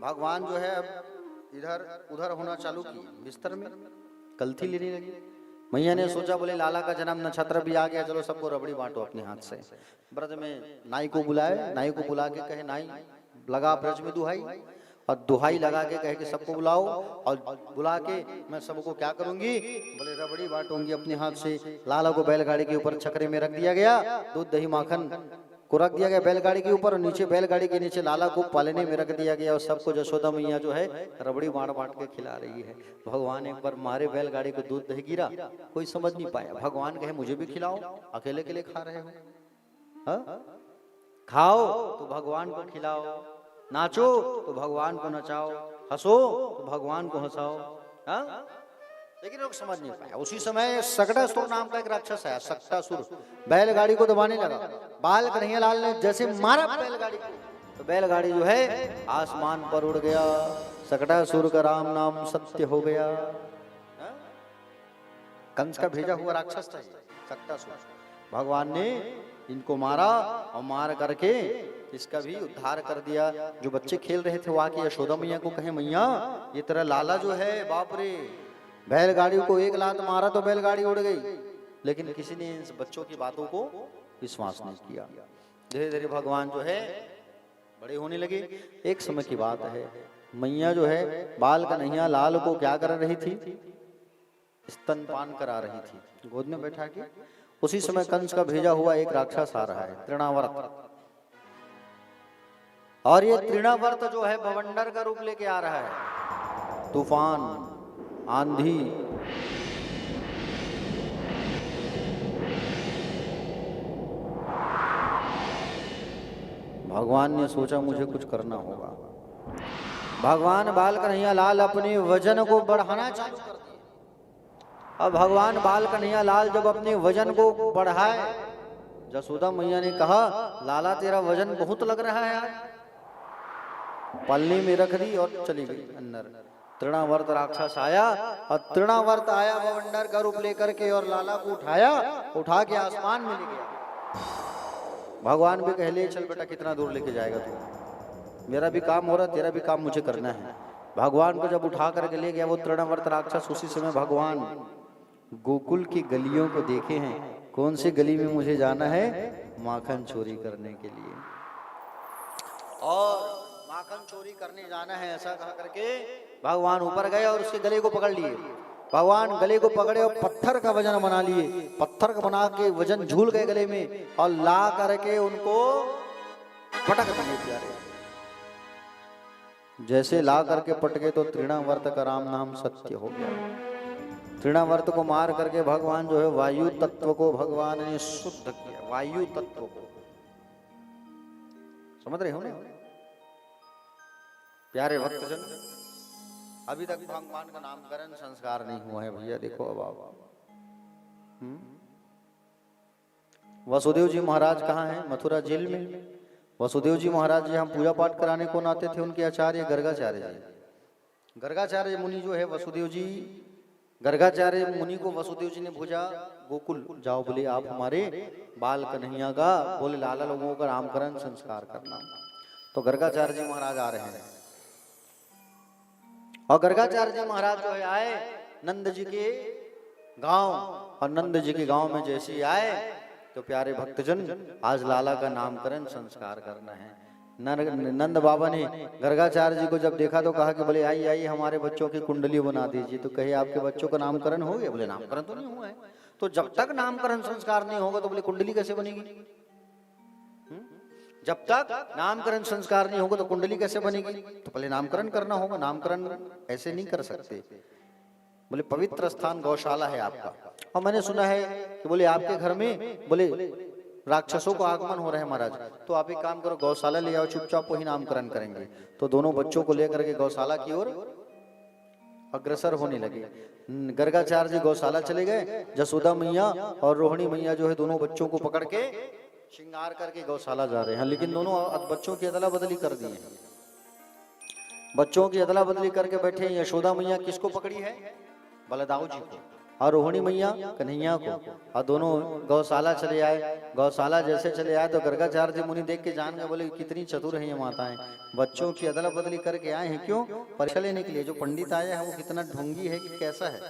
भगवान जो है इधर उधर होना चालू किया, बिस्तर में कल्थी लेने लगी। मैया ने सोचा, बोले लाला का जन्म नक्षत्र भी आ गया, चलो सबको रबड़ी बांटो अपने हाथ से। ब्रज में नाई को बुलाए, नाई को बुला के कहे नाई लगा ब्रज में दुहाई, और दुहाई लगा के कहे कि सबको बुलाओ, और बुला के मैं सबको क्या करूंगी? बोले रबड़ी बांटूंगी अपने हाथ से। लाला को बैलगाड़ी के ऊपर छकरे में रख दिया गया, दूध दही माखन को रख दिया गया बैलगाड़ी के ऊपर, और नीचे बैलगाड़ी के नीचे लाला को पालने में रख दिया गया। और सबको यशोदा मैया जो है रबड़ी बांट बांट के खिला रही है। भगवान एक बार मारे बैलगाड़ी को दूध दही गिरा, कोई समझ नहीं पाया। भगवान कहे मुझे भी खिलाओ, अकेले अकेले खा रहे हो। खाओ तो भगवान को खिलाओ, नाचो तो भगवान को नचाओ, हंसो तो भगवान को हंसाओ। लेकिन लोग समझ नहीं पाया। उसी समय सकटासुर नाम का एक राक्षस है, सकटासुर बैलगाड़ी को दबाने लगा। बाल कन्हैया लाल ने जैसे मारा बैलगाड़ी को, तो बैलगाड़ी जो है आसमान पर उड़ गया, सकटासुर का राम नाम सत्य हो गया। कंस का भेजा हुआ राक्षस था सकटासुर, भगवान ने इनको मारा और मार करके इसका भी उद्धार कर दिया। जो बच्चे खेल रहे थे वो आके यशोदा मैया को कहे, मैया ये तेरा लाला जो है, बाप रे, बैलगाड़ी को एक लात मारा तो बैलगाड़ी उड़ गई, लेकिन किसी ने इन बच्चों की बातों को विश्वास नहीं किया। धीरे धीरे भगवान जो है बड़े होने लगे। एक समय की बात है, मैया जो है बाल कन्हैया लाल को क्या कर रही थी, स्तनपान करा रही थी, गोद में बैठा के। उसी समय कंस का भेजा हुआ एक राक्षस आ रहा है, तृणावर्त। और ये तृणावर्त जो है बवंडर का रूप लेके आ रहा है, तूफान, आंधी, भगवान ने सोचा मुझे कुछ करना होगा। भगवान बाल कन्हैया लाल अपने वजन को बढ़ाना चालू कर दिया। अब भगवान बाल कन्हैया लाल जब अपने वजन को बढ़ाए, जसोदा मैया ने कहा, लाला तेरा वजन बहुत लग रहा है यार। पल्ली में रख दी और चली गई अंदर। तृणावर्त राक्षस आया और तृणावर्त आया बवंडर का रूप लेकर के और लाला को उठाया, उठा के आसमान में ले गया। भगवान भी कह ले, चल बेटा कितना दूर लेके जाएगा तू, मेरा भी काम हो रहा, तेरा भी काम मुझे करना है। भगवान को जब उठा करके ले गया वो तृणावर्त राक्षस, उसी समय भगवान गोकुल की गलियों को देखे हैं, कौन सी गली में मुझे जाना है, माखन चोरी करने के लिए, और माखन चोरी करने जाना है, ऐसा कहा करके भगवान ऊपर गए और उसके गले को पकड़ लिए। भगवान गले को पकड़े और पत्थर का वजन बना लिए, पत्थर का बना के वजन झूल गए गले में और ला करके उनको पटक दिए प्यारे। जैसे ला करके पटके तो तृणावर्त का राम नाम सत्य हो गया। तृणावर्त को मार करके भगवान जो है वायु तत्व को भगवान ने शुद्ध किया, वायु तत्व को। समझ रहे हो ना प्यारे भक्तजन? अभी तक भगवान का नामकरण संस्कार नहीं हुआ है भैया। देखो अब आप वसुदेव जी महाराज कहाँ हैं? मथुरा जेल में। वसुदेव जी महाराज जी हम पूजा पाठ कराने कौन आते थे? उनके आचार्य गर्गाचार्य जी। गर्गाचार्य मुनि जो है वसुदेव जी, गर्गाचार्य मुनि को वसुदेव जी ने भेजा गोकुल, जाओ बोले आप हमारे बाल कन्हैया का, बोले लाला लोगों का नामकरण संस्कार करना। तो गर्गाचार्य जी महाराज आ रहे हैं और गर्गाचार्य जी महाराज जो है आए नंद जी के गांव, और नंद जी के गांव में जैसे ही आए तो प्यारे भक्तजन आज लाला का नामकरण संस्कार करना है। नंद बाबा ने गर्गाचार्य जी को जब देखा तो कहा कि बोले आइए आइए हमारे बच्चों की कुंडली बना दीजिए। तो कहे आपके बच्चों का नामकरण हो गया? बोले नामकरण तो नहीं हुआ है। तो जब तक नामकरण संस्कार नहीं होगा तो बोले कुंडली कैसे बनेगी? जब तक नामकरण संस्कार नहीं होगा तो कुंडली कैसे बनेगी? तो पहले नामकरण करना होगा। नामकरण ऐसे नहीं कर सकते। बोले पवित्र स्थान गौशाला है आपका, और मैंने सुना है कि बोले आपके घर में बोले राक्षसों को आगमन हो रहा है महाराज, तो आप एक काम करो गौशाला ले आओ, चुपचाप वही नामकरण करेंगे। तो दोनों बच्चों को लेकर के गौशाला की ओर अग्रसर होने लगे। गर्गाचार्य जी गौशाला चले गए। जसोदा मैया और रोहिणी मैया जो है दोनों बच्चों को पकड़ के श्रृंगार करके गौशाला जा रहे हैं, लेकिन दोनों बच्चों की अदला बदली कर दी है। बच्चों की अदला बदली करके बैठे हैं। यशोदा मैया किसको पकड़ी है? बलदाऊ जी को, और रोहिणी मैया कन्हैया को, और दोनों गौशाला चले आए। गौशाला जैसे चले आए तो गर्गाचार्य जी मुनि देख के जान गए, बोले कितनी चतुर है ये माताएं, बच्चों की अदला बदली करके आए हैं। क्यों? परीक्षा लेने के लिए। जो पंडित आया है वो कितना ढोंगी है कि कैसा है,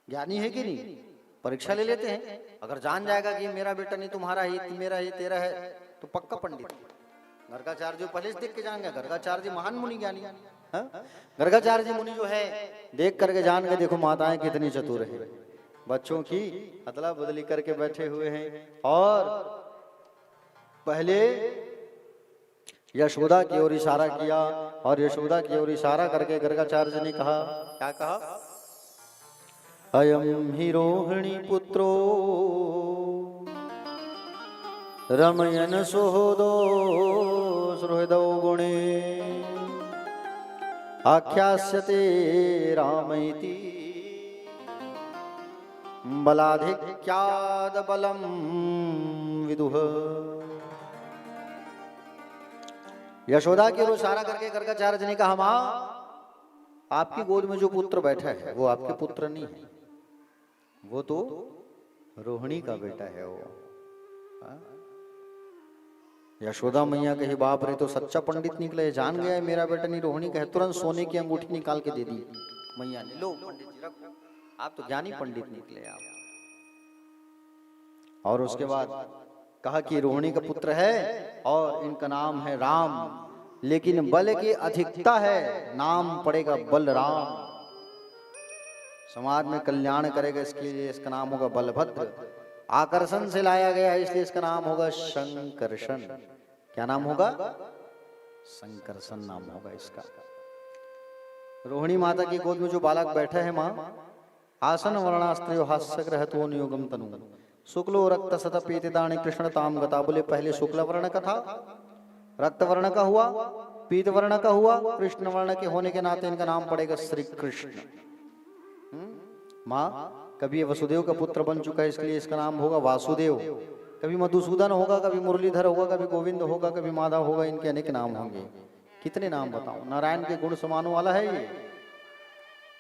ज्ञानी है कि नहीं, परीक्षा ले लेते हैं। अगर जान जाएगा कि मेरा बेटा नहीं तुम्हारा ही, मेरा ही तेरा है, तो पक्का पंडित। गर्गाचार्य जी पहले से देख के जान गए। गर्गाचार्य जी महान मुनि ज्ञानी। गर्गाचार्य जी मुनि जो है देख करके जान गए, देखो माताएं कितनी चतुर है, बच्चों की अदला बदली करके बैठे हुए हैं। और पहले यशोदा की ओर इशारा किया, और यशोदा की ओर इशारा करके गर्गाचार्य जी ने कहा, क्या कहा? अयम हि रोहिणी पुत्रो रमयन सुहृदो सुहृदौ गुणे आख्यास्यते रामैति बलाधिक्याद बलम विदुः। यशोदा की ओर इशारा करके गर्गाचार्य ने कहा, माँ आपकी गोद में जो पुत्र बैठा है वो आपके पुत्र नहीं है, वो तो रोहिणी का बेटा है वो। यशोदा मैया कही, बाप रे, तो सच्चा पंडित निकले, जान गया है मेरा बेटा नहीं रोहिणी का है। तुरंत सोने की अंगूठी निकाल के दे दी मैया ने, लो पंडित जी रखो, आप तो ज्ञानी पंडित निकले आप। और उसके बाद कहा कि रोहिणी का पुत्र है और इनका नाम है राम, लेकिन बल की अधिकता है, नाम पड़ेगा बलराम। समाज में कल्याण करेगा, इसके लिए इसका नाम होगा बलभद्र। आकर्षण से लाया गया है इसलिए इसका नाम होगा शंकरषण। क्या नाम होगा? शंकरषण नाम होगा इसका। रोहिणी माता की गोद में जो बालक बैठा है माँ, आसन वर्णास्त्रो हास्य ग्रहतो नियोगम तनु शुक्लो रक्त सत पीतिदानी कृष्ण ताम गता। बोले पहले शुक्ल वर्ण का था, रक्त वर्ण का हुआ, पीत वर्ण का हुआ, कृष्ण वर्ण के होने के नाते इनका नाम पड़ेगा श्री कृष्ण। माँ कभी वसुदेव का पुत्र बन चुका है इसलिए इसका नाम होगा वासुदेव। कभी मधुसूदन होगा, कभी मुरलीधर होगा, कभी गोविंद होगा, कभी माधव होगा, इनके अनेक नाम होंगे। कितने नाम बताऊं? नारायण के गुण समाने वाला है ये,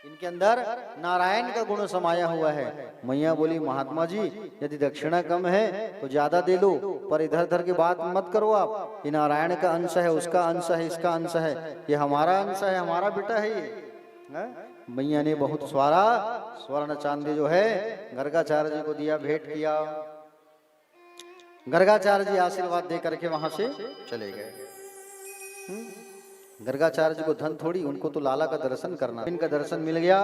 इनके अंदर नारायण का गुण समाया हुआ है। मैया बोली, महात्मा जी यदि दक्षिणा कम है तो ज्यादा दे दो, पर इधर उधर की बात मत करो आप। ये नारायण का अंश है, उसका अंश है, इसका अंश है, ये हमारा अंश है, हमारा बेटा है ये। मैया ने बहुत सारा स्वर्ण चांदी जो है गर्गाचार्य जी को दिया, भेंट किया। गर्गाचार्य जी आशीर्वाद दे करके वहां से चले गए। गर्गाचार्य जी को धन थोड़ी, उनको तो लाला का दर्शन करना। इनका दर्शन मिल गया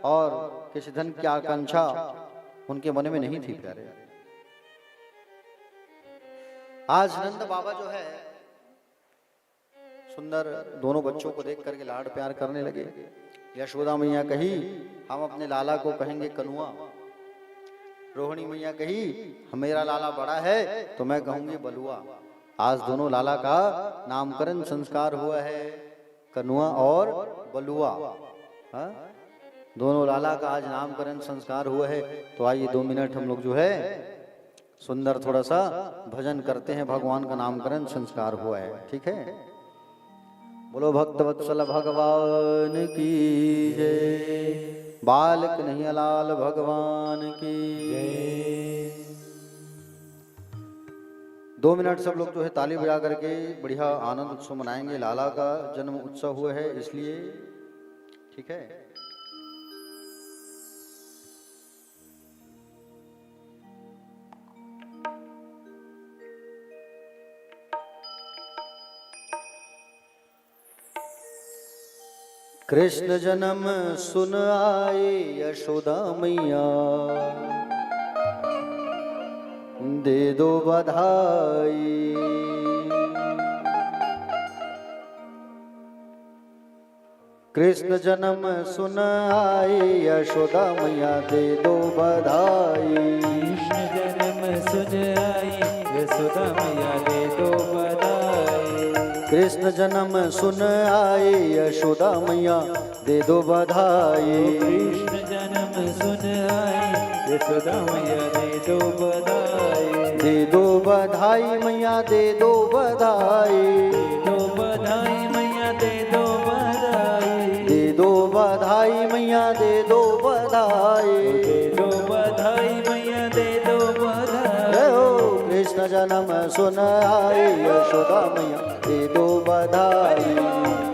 और किसी धन की आकांक्षा उनके मन में नहीं थी प्यारे। आज नंद बाबा जो है सुंदर दोनों बच्चों को देख करके लाड प्यार करने लगे। यशोदा मैया कही, हम अपने लाला को कहेंगे कनुआ। रोहिणी मैया कही, मेरा लाला बड़ा है तो मैं कहूंगी बलुआ। आज दोनों लाला का नामकरण संस्कार हुआ है, कनुआ और बलुआ। दोनों लाला का आज नामकरण संस्कार हुआ है। तो आइए 2 मिनट हम लोग जो है सुंदर थोड़ा सा भजन करते हैं, भगवान का नामकरण संस्कार हुआ है, ठीक है। बोलो भक्तवत्सल भगवान की जय, बाल कन्हैयालाल भगवान की जय। 2 मिनट सब लोग जो है ताली बजा करके बढ़िया आनंद उत्सव मनाएंगे। लाला का जन्म उत्सव हुआ है इसलिए, ठीक है। कृष्ण जन्म सुन आए यशोदा मैया, दे दो बधाई। कृष्ण जन्म सुन आए यशोदा मैया, दे दो बधाई। कृष्ण जन्म सुन आई यशोदा मैया, दे दो बधाई। कृष्ण जन्म सुन आए यशोदा मैया, दे दो बधाई। कृष्ण जन्म सुन आई यशोदा मैया, दे दो बधाई। दे दो बधाई मैया, दे दो बधाई। दो बधाई मैया, दे दो बधाई। दे दो बधाई मैया, दे दो बधाई। दे दो बधाई मैया, दे दो बधाई। जय हो कृष्ण जन्म सुन आए यशोदा मैया, दे दो बधाई।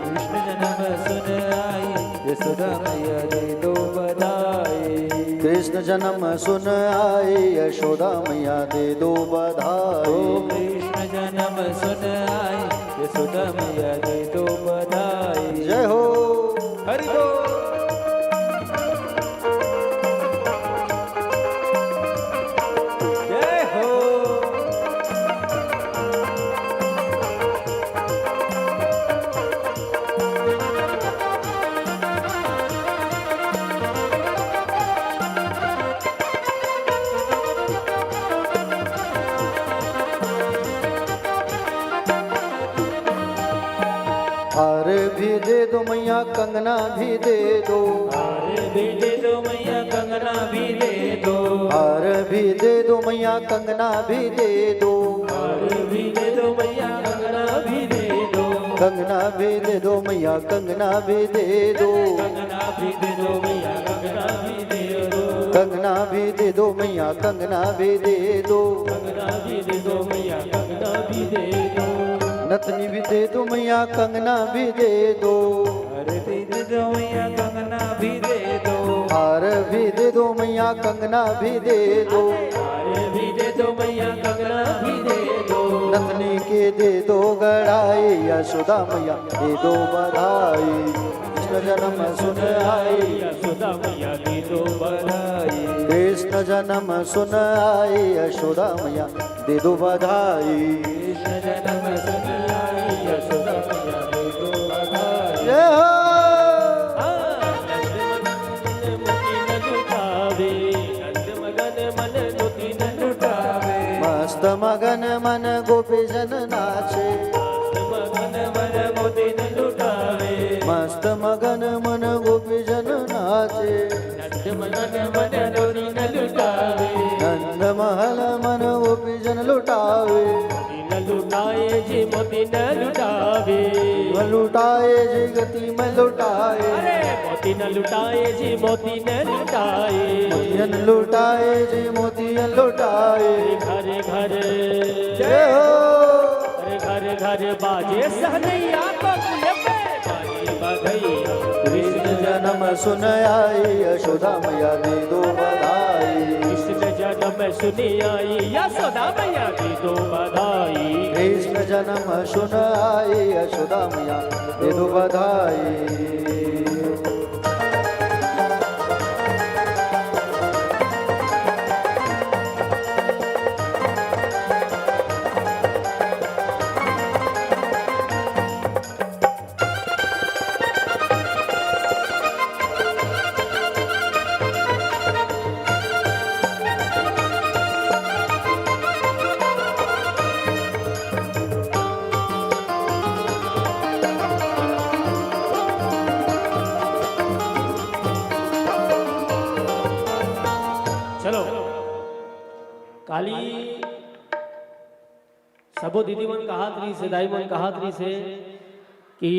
कृष्ण जन्म सुन आई यशोदा मैया, दे दो बधाई। कृष्ण जन्म सुन आए यशोदा मैया, दे दो बधाई। कृष्ण जन्म सुन आई यशोदा मैया, दे दो बधाई। जय हो हरि बोल। जय हो। हार भी दे दो मैया, कंगना भी दे दो। हार भी दे दो मैया, कंगना भी दे दो। हार भी दे दो मैया, कंगना भी दे दो। हार भी दे दो मैया, कंगना भी दे दो। कंगना भी दे दो मैया कंगना भी दे दो कंगना भी दे दो मैया कंगना भी दे दो कंगना भी दे दो मैया कंगना भी दे दो कंगना भी दे दो मैया कंगना भी दे दो नथनी भी दे दो मैया कंगना भी दे दो अरे दे दो मैया कंगना भी दे दो हार भी दे दो मैया कंगना भी दे दो अरे भी दे दो मैया कंगना भी दे दो नथनी के दे दो गड़ाई यशोदा मैया दे दो बधाई कृष्ण जन्म सुन आई यशोदा मैया दे दो बधाई कृष्ण जन्म सुन आई यशोदा मैया दे दो बधाई कृष्ण जन्म सुन आई यशोदा मैया दे दो बधाई जय हो मस्त मगन मन गोपी जन नाचे मस्त मगन मन गोपी जन नाचे नंद महल मन गोपी जन लुटावे लुटाए जी मोती न लुटावे लुटाए जी गति में लुटाए मोती न लुटाए जी मोती न लुटाए मोतियन लुटाए जी मोतियन लुटाए घर घर जय हो अरे घर घर बाजे सहनैया बकुल पे बाजे बधैया कृष्ण जन्म सुन आई यशोदा मैया दे दो बधाई कृष्ण जन्म सुनी आई यशोदा मैया की दो बधाई कृष्ण जन्म सुन आई यशोदा मैया दे दो बधाई चलो काली सबो दीदी मन कहा थी से दाई मन कहा थी से कि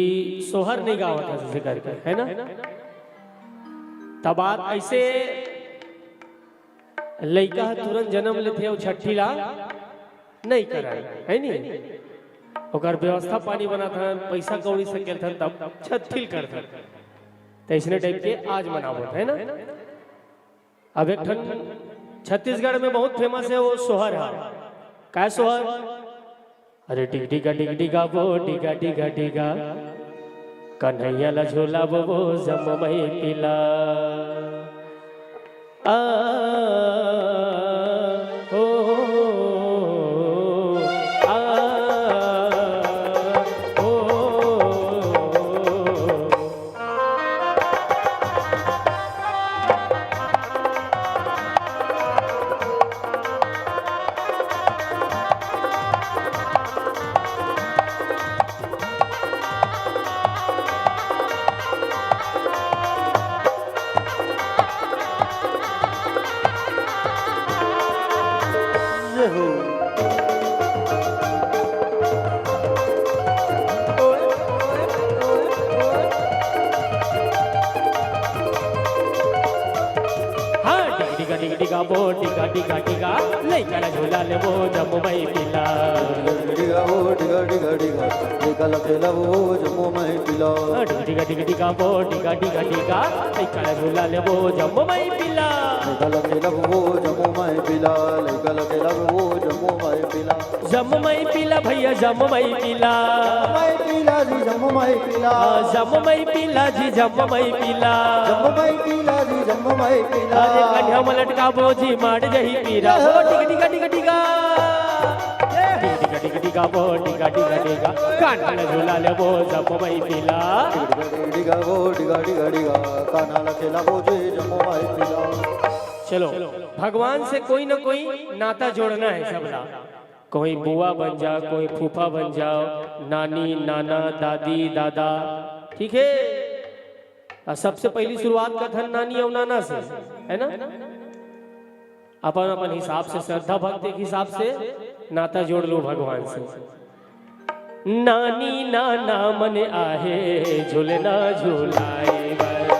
सोहर नहीं गावत है जैसे करके है ना तब बात ऐसे लड़का तुरंत जन्म लेते और छठी ला नहीं कराए है नहीं ओकर व्यवस्था पानी बना था पैसा कौड़ी से केल था तब छठिल कर था तो इसने टाइप के आज मनावत है ना अब एक ठन छत्तीसगढ़ में बहुत फेमस है वो सोहर है क्या सोहर अरे टिकटिका वो टिका कन्हैया ला झोला वो जम मई पिला आ हो आ हो जय हो टिका वो टिका लइका ला झोला ले वो जम्मू मई पिला टिका वो टिका टिका लखेला वो जम्मू में पिला टिका वो टिका लइका ला झोला ले वो जम्मू मई पिला टिका लखेला वो जम्मू में पिला टिका लखेला वो जम्मू में पिला जम्मू मई पिला भैया जम्मू मई पिला मैं पिला जी जम्मू में पिला जम्मू मई पिला जी जम्मू मई पिला जम्मू में पिला जी जम्मू में पिला अरे कन्या मलटका बोझी मार जही पीरा वो टिका वो टिका काना ला झोला ले वो जम्मू मई पिला टिका वो टिका काना लखेला वो जी जम्मू में पिला चलो भगवान से कोई ना कोई नाता जोड़ना है सबला कोई बुआ बन जा कोई फूफा बन जाओ नानी नाना दादी दादा ठीक है और सबसे पहली शुरुआत का धन नानी और नाना से है ना अपन अपन हिसाब से श्रद्धा भक्ति के हिसाब से नाता जोड़ लो भगवान से नानी नाना मन आहे झुलना झुलाए बर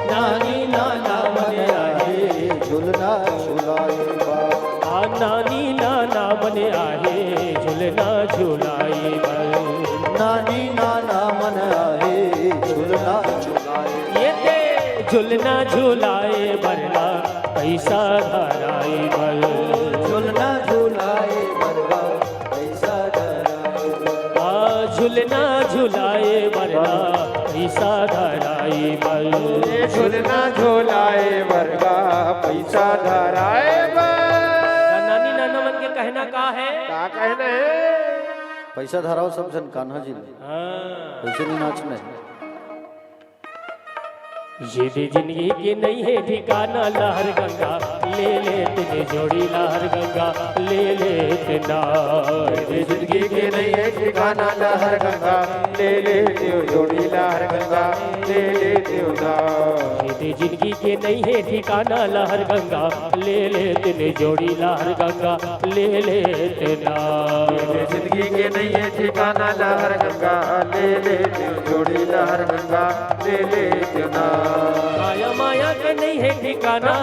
नानी नाना मन आहे झुलना झुलाए बा नानी नाना मन आहे झुलना झुलाए बर नानी नाना मन आहे झुलना झुलाए येते झुलना झुलाए बरना पैसा धराए बर झुलना झुलाए बरगा पैसा धराए झुलना झुलाए बरना पैसा धराए बर झुलना झुलाए वर्गा पैसा धराए नानी नाना मन के कहना का है का कहना है पैसा धराओ सब जन कान्हा जी ने हाँ। पैसे नहीं नाचने ये भी जिंदगी की नहीं है ठिकाना लहर गंगा ले ले तेरे जोड़ी लहर गंगा ले ले तेना ये जिंदगी के नहीं है ठिकाना लहर गंगा ले ले देव जोड़ी लहर गंगा ले ले देवना ये भी जिंदगी के नहीं है ठिकाना लहर गंगा ले ले तेरे जोड़ी लहर गंगा ले ले तेना ये जिंदगी के नहीं है ठिकाना लहर गंगा ले ले देव जोड़ी लहर गंगा ले ले देवना माया माया के नहीं है ठिकाना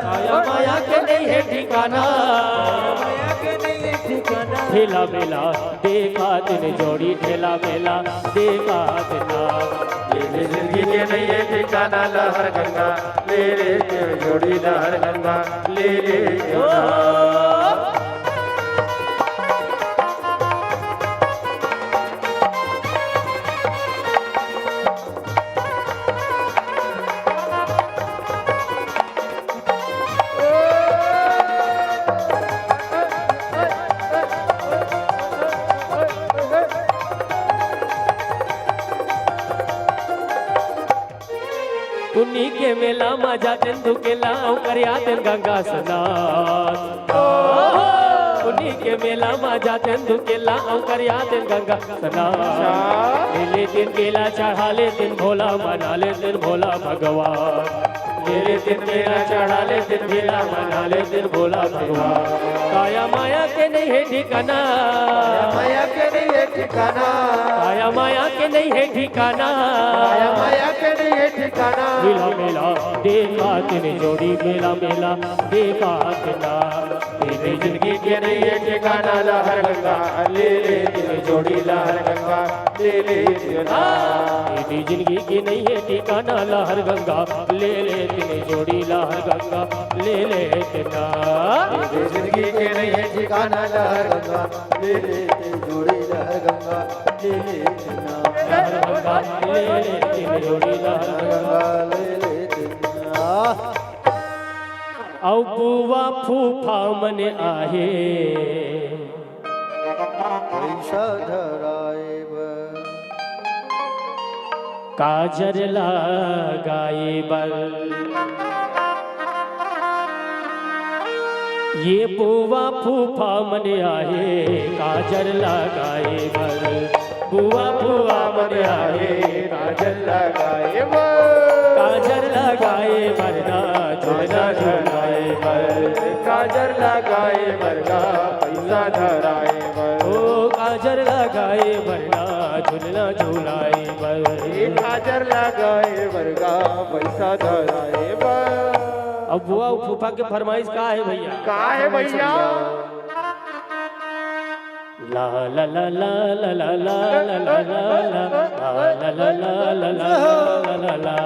माया माया के नहीं है ठिकाना ठेला मेला देखा तेरे जोड़ी ठेला मेला देखा तेना ये जिंदगी के नहीं है ठिकाना लहर गंगा ले ले देव जोड़ी लहर गंगा ले ले देवना पुन्नी के मेला मजा तेन दुकेला करिया तेन गंगा स्नान पुन्नी के मेला मजा तेन दुकेला करिया तेन गंगा स्नान ले दिन केला चढ़ा ले दिन भोला मना ले दिन भोला भगवान ले दिन केला चढ़ा ले दिन भोला मना ले दिन भोला भगवान काया माया के नहीं है ठिकाना माया के नहीं है ठिकाना काया माया के नहीं है ठिकाना माया माया के नहीं है ठिकाना मेला मेला देखा तेरे जोड़ी मेला मेला देखा तेना तेरी जिंदगी के नहीं है ठिकाना लहर गंगा ले ले तेरी जोड़ी लहर गंगा ले ले देवना तेरी जिंदगी की नहीं है ठिकाना लहर गंगा ले ले तेरी जोड़ी लहर गंगा ले ले तेना तेरी जिंदगी के नहीं है ठिकाना लहर गंगा ले ले तेरी जोड़ी लहर गंगा ले ले देवना लहर गंगा ले ले तेरी जोड़ी लहर गंगा ले ले तेना औ बुआ फूफा मन आहे पैसा धराए बा काजर लगाए बल ये बुआ फूफा मन आहे काजर लगाए बल बुआ फूफा मन आहे काजल लगाए वो काजर लगाए बरना झुलना झुलाए बल काजल लगाए वर्गा पैसा धराए ओ काजर लगाए बरना झुलना झुलाए बल काजल लगाए वर्गा पैसा धराए अब बुआ और फूफा के फरमाइश का है भैया का है भैया ला ला ला ला ला ला ला ला ला ला ला ला ला ला ला ला ला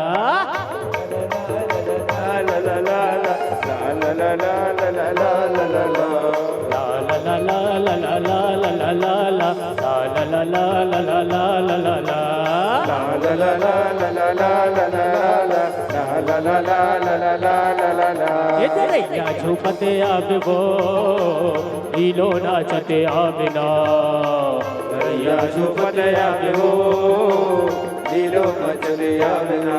झुकते अब वो लीलो नाचते आमिना झुकते अब वो लीलो नाचते आमिना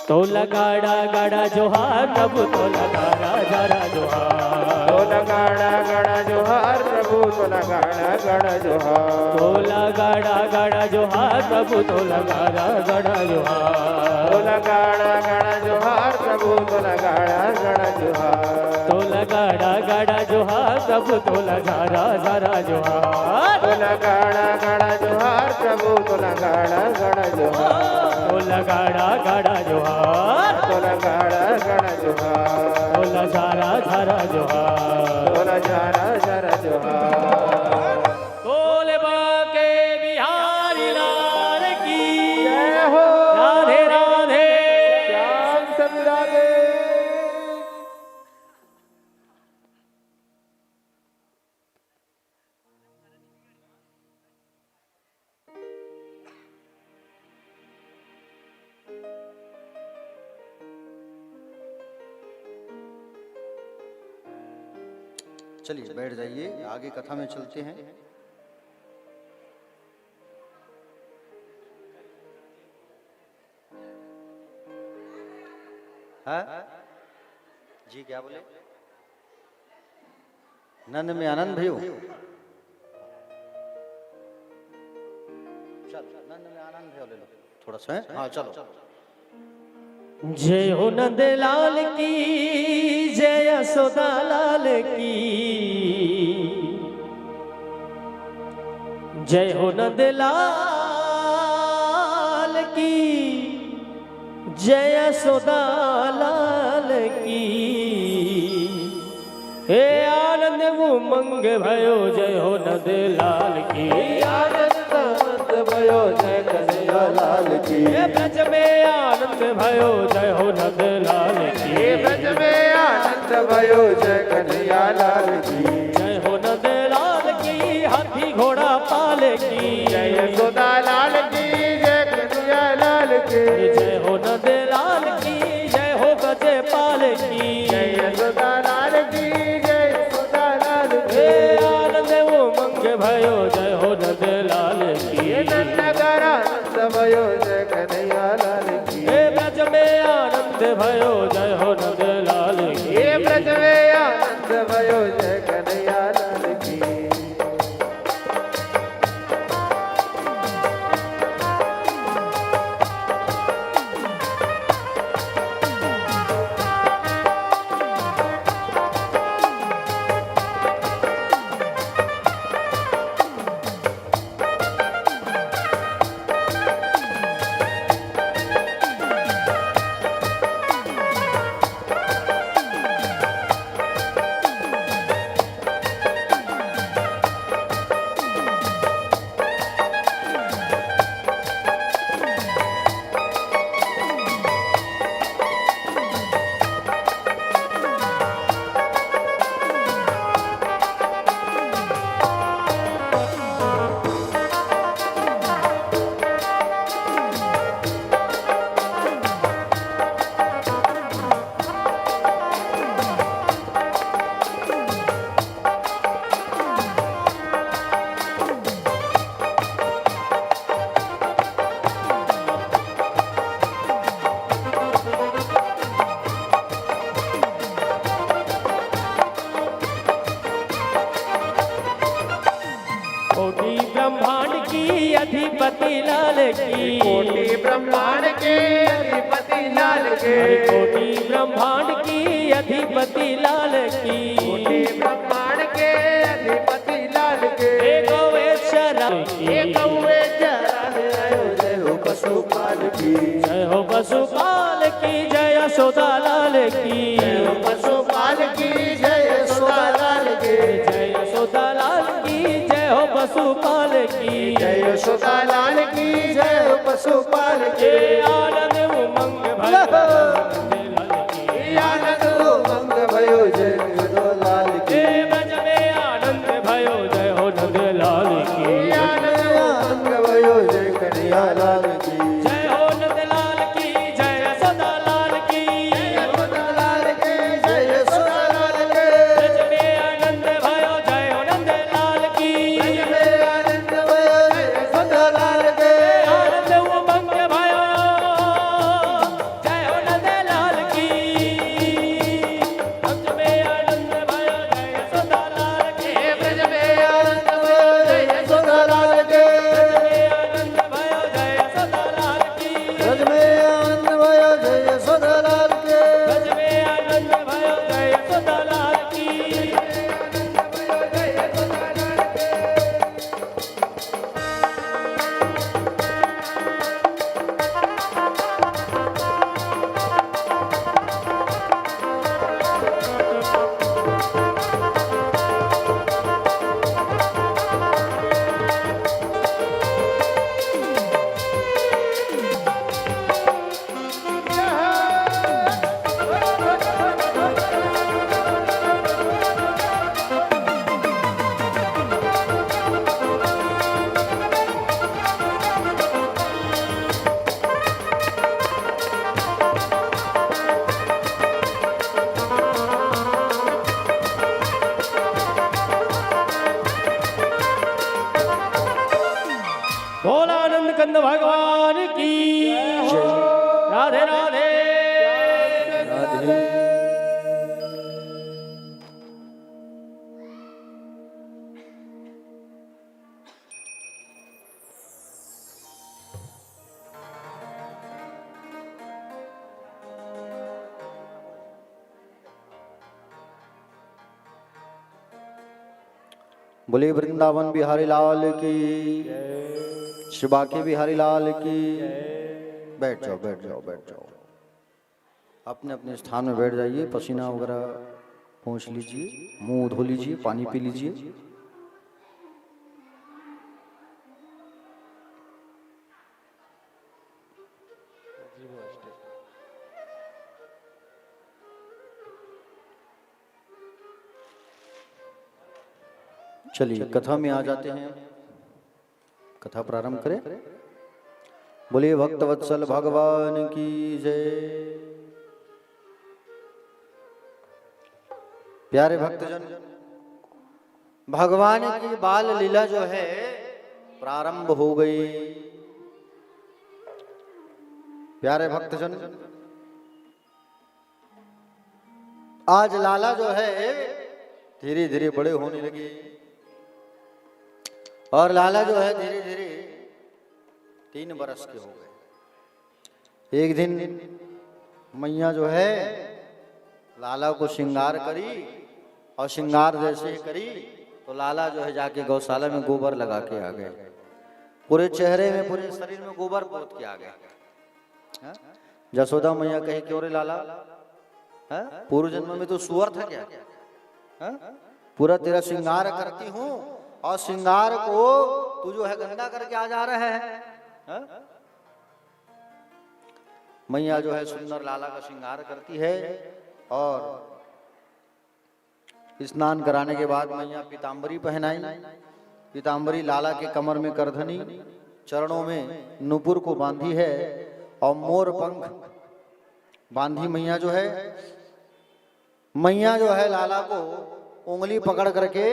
तो लगाड़ा गाड़ा जोहार प्रभु तो लगा राजा जोहार तो लगाड़ा गाड़ा जोहार प्रभु तो लगाड़ा गाड़ा जोहार तो लगाड़ा गाड़ा जोहार प्रभु तो लगा गाड़ा जोहार तो लगाड़ा गाड़ा जोहार प्रभु तो लगाड़ा गाड़ा जोहार तो लगाड़ा गाड़ा जोहार प्रभु तो लगा राजा जोहार तो लगाड़ा गाड़ा जोहार प्रभु तो लगाड़ा गाड़ा जोहार तो लगाड़ा गाड़ा जोहार तो लगाड़ा गाड़ा जोहार तो लजारा झारा जोहार तो लगाड़ा गाड़ा जोहार बोले बाके बिहारी लाल की जय हो राधे राधे श्याम सब राधे। चलिए बैठ जाइए, आगे कथा में चलते हैं। हाँ? जी क्या बोले? नंद में आनंद भयो। चल नंद में आनंद भयो ले लो थोड़ा सा है? हाँ चलो। जय हो नंद लाल की जय यशोदा लाल की जय हो नंद लाल की जय यशोदा लाल की हे आनंद उमंग भयो जय हो नंद लाल की आनंद आनंद भयो जय कन्हैया लाल की हे ब्रज में आनंद भयो जय हो नंद लाल की हे ब्रज में आनंद भयो जय कन्हैया लाल की जय हो नंद लाल की हाथी घोड़ा पाल की जय यशोदा लाल की जय कन्हैया लाल की जय हो नंद लाल की जय हो गजे पाल की जय यशोदा लाल की जय यशोदा लाल हे की आनंद उमंग भयो जय हो नंद लाल की हे नंदनगर आनंद भयो जय कन्हैया लाल की हे ब्रज में आनंद भयो जय हो नंद लाल की हे ब्रज में आनंद भयो जय कन्हैया लाल की कोटि ब्रह्मांड की अधिपति लाल की कोटि ब्रह्मांड के अधिपति लाल के कोटि ब्रह्मांड की अधिपति लाल की कोटि ब्रह्मांड के अधिपति लाल के एक वेश्या एक कौवे चरान आयो जय हो पशुपाल की जय हो पशुपाल की जय यशोदा लाल की जय हो पशुपाल की जय यशोदा लाल की जय यशोदा लाल की जय हो पशुपाल की जय यशोदा लाल की जय हो पशुपाल की जय आनंद उमंग भयो लाल की आनंद उमंग भयो जय यशोदा लाल की जय ब्रज में आनंद भयो जय हो नंद लाल की आनंद उमंग भयो जय कन्हैया लाल की जय हो नंद लाल की जय यशोदा लाल की यशोदा लाल की जय यशोदा लाल की ब्रज में आनंद भयो जय हो नंद लाल की आनंद भयो जय यशोदा लाल की आनंद उमंग भयो जय हो बोले वृंदावन बिहारी लाल की, शिवा के बिहारी लाल की। बैठ जाओ बैठ जाओ बैठ जाओ, अपने अपने स्थान में बैठ जाइए। पसीना वगैरह पोंछ लीजिए, मुंह धो लीजिए, पानी पी लीजिए। चलिए कथा में आ जाते हैं, कथा प्रारंभ करें। बोलिए भक्त वत्सल भगवान की जय। प्यारे भक्तजन, भगवान की बाल लीला जो है प्रारंभ हो गई। प्यारे भक्तजन, आज लाला जो है धीरे धीरे बड़े होने लगे और लाला जो है धीरे धीरे 3 बरस के हो गए। एक दिन मैया जो है लाला को श्रृंगार करी और श्रृंगार जैसे ही करी तो लाला जो है जाके गौशाला में गोबर लगा के आ गए। पूरे चेहरे में पूरे शरीर में गोबर पोत के आ गए। जसोदा मैया कहे क्यों रे लाला, पूर्व जन्म में तो सुअर था क्या? पूरा तेरा श्रृंगार करती हूँ और श्रृंगार को तू जो है गंदा करके आ जा रहा है। मैया जो है सुंदर लाला का श्रृंगार करती है और स्नान कराने के बाद मैया पीताम्बरी पहनाई। पीताम्बरी लाला के कमर में करधनी, चरणों में नुपुर को बांधी है और मोर पंख बांधी मैया जो है। मैया जो है लाला को उंगली पकड़ करके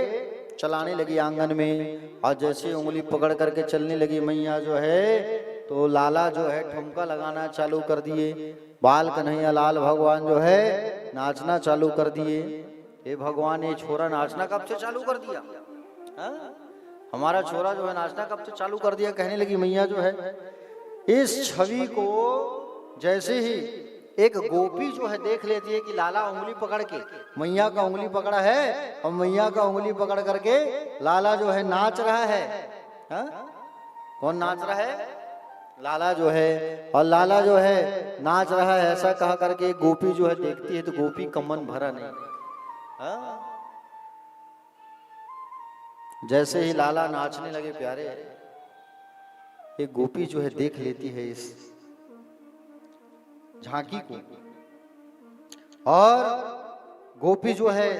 चलाने लगी आंगन में और जैसे उंगली पकड़ करके चलने लगी मैया जो है तो लाला जो है ठुमका लगाना चालू कर दिए। बाल कन्हैया लाल भगवान जो है नाचना चालू कर दिए। हे भगवान, ये छोरा नाचना कब से चालू कर दिया? हमारा छोरा जो है नाचना कब से चालू कर दिया, कहने लगी मैया जो है। इस छवि को जैसे ही एक गोपी जो है देख लेती है कि लाला उंगली पकड़ के मैया का उंगली पकड़ा है और मैया का उंगली पकड़ करके लाला जो है नाच रहा है। कौन नाच रहा है? लाला जो है। और लाला जो है नाच रहा है ऐसा कहा करके गोपी जो है देखती है तो गोपी का मन भरा नहीं। जैसे ही लाला नाचने लगे प्यारे, एक गोपी जो है देख लेती है इस झांकी को और गोपी जो है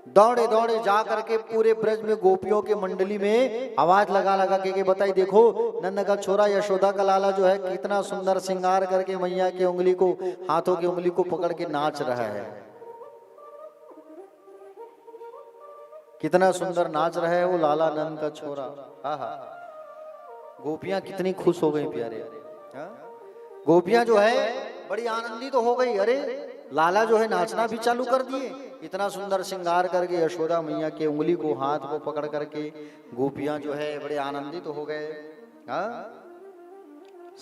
दौड़े दौड़े जा करके पूरे ब्रज में गोपियों के मंडली में आवाज लगा लगा के बताई, देखो नंद का छोरा यशोदा का लाला जो है कितना सुंदर श्रृंगार करके मैया की उंगली को, हाथों की उंगली को पकड़ के नाच रहा है। कितना सुंदर नाच रहा है वो लाला नंद का छोरा। आहा, गोपियां कितनी खुश हो गई प्यारे। गोपियां जो है बड़ी आनंदित तो हो गई। अरे लाला जो है नाचना भी चालू कर दिए, इतना सुंदर श्रृंगार करके यशोदा मैया के उंगली को हाथ को पकड़ करके गोपियां जो है बड़े आनंदित तो हो गए।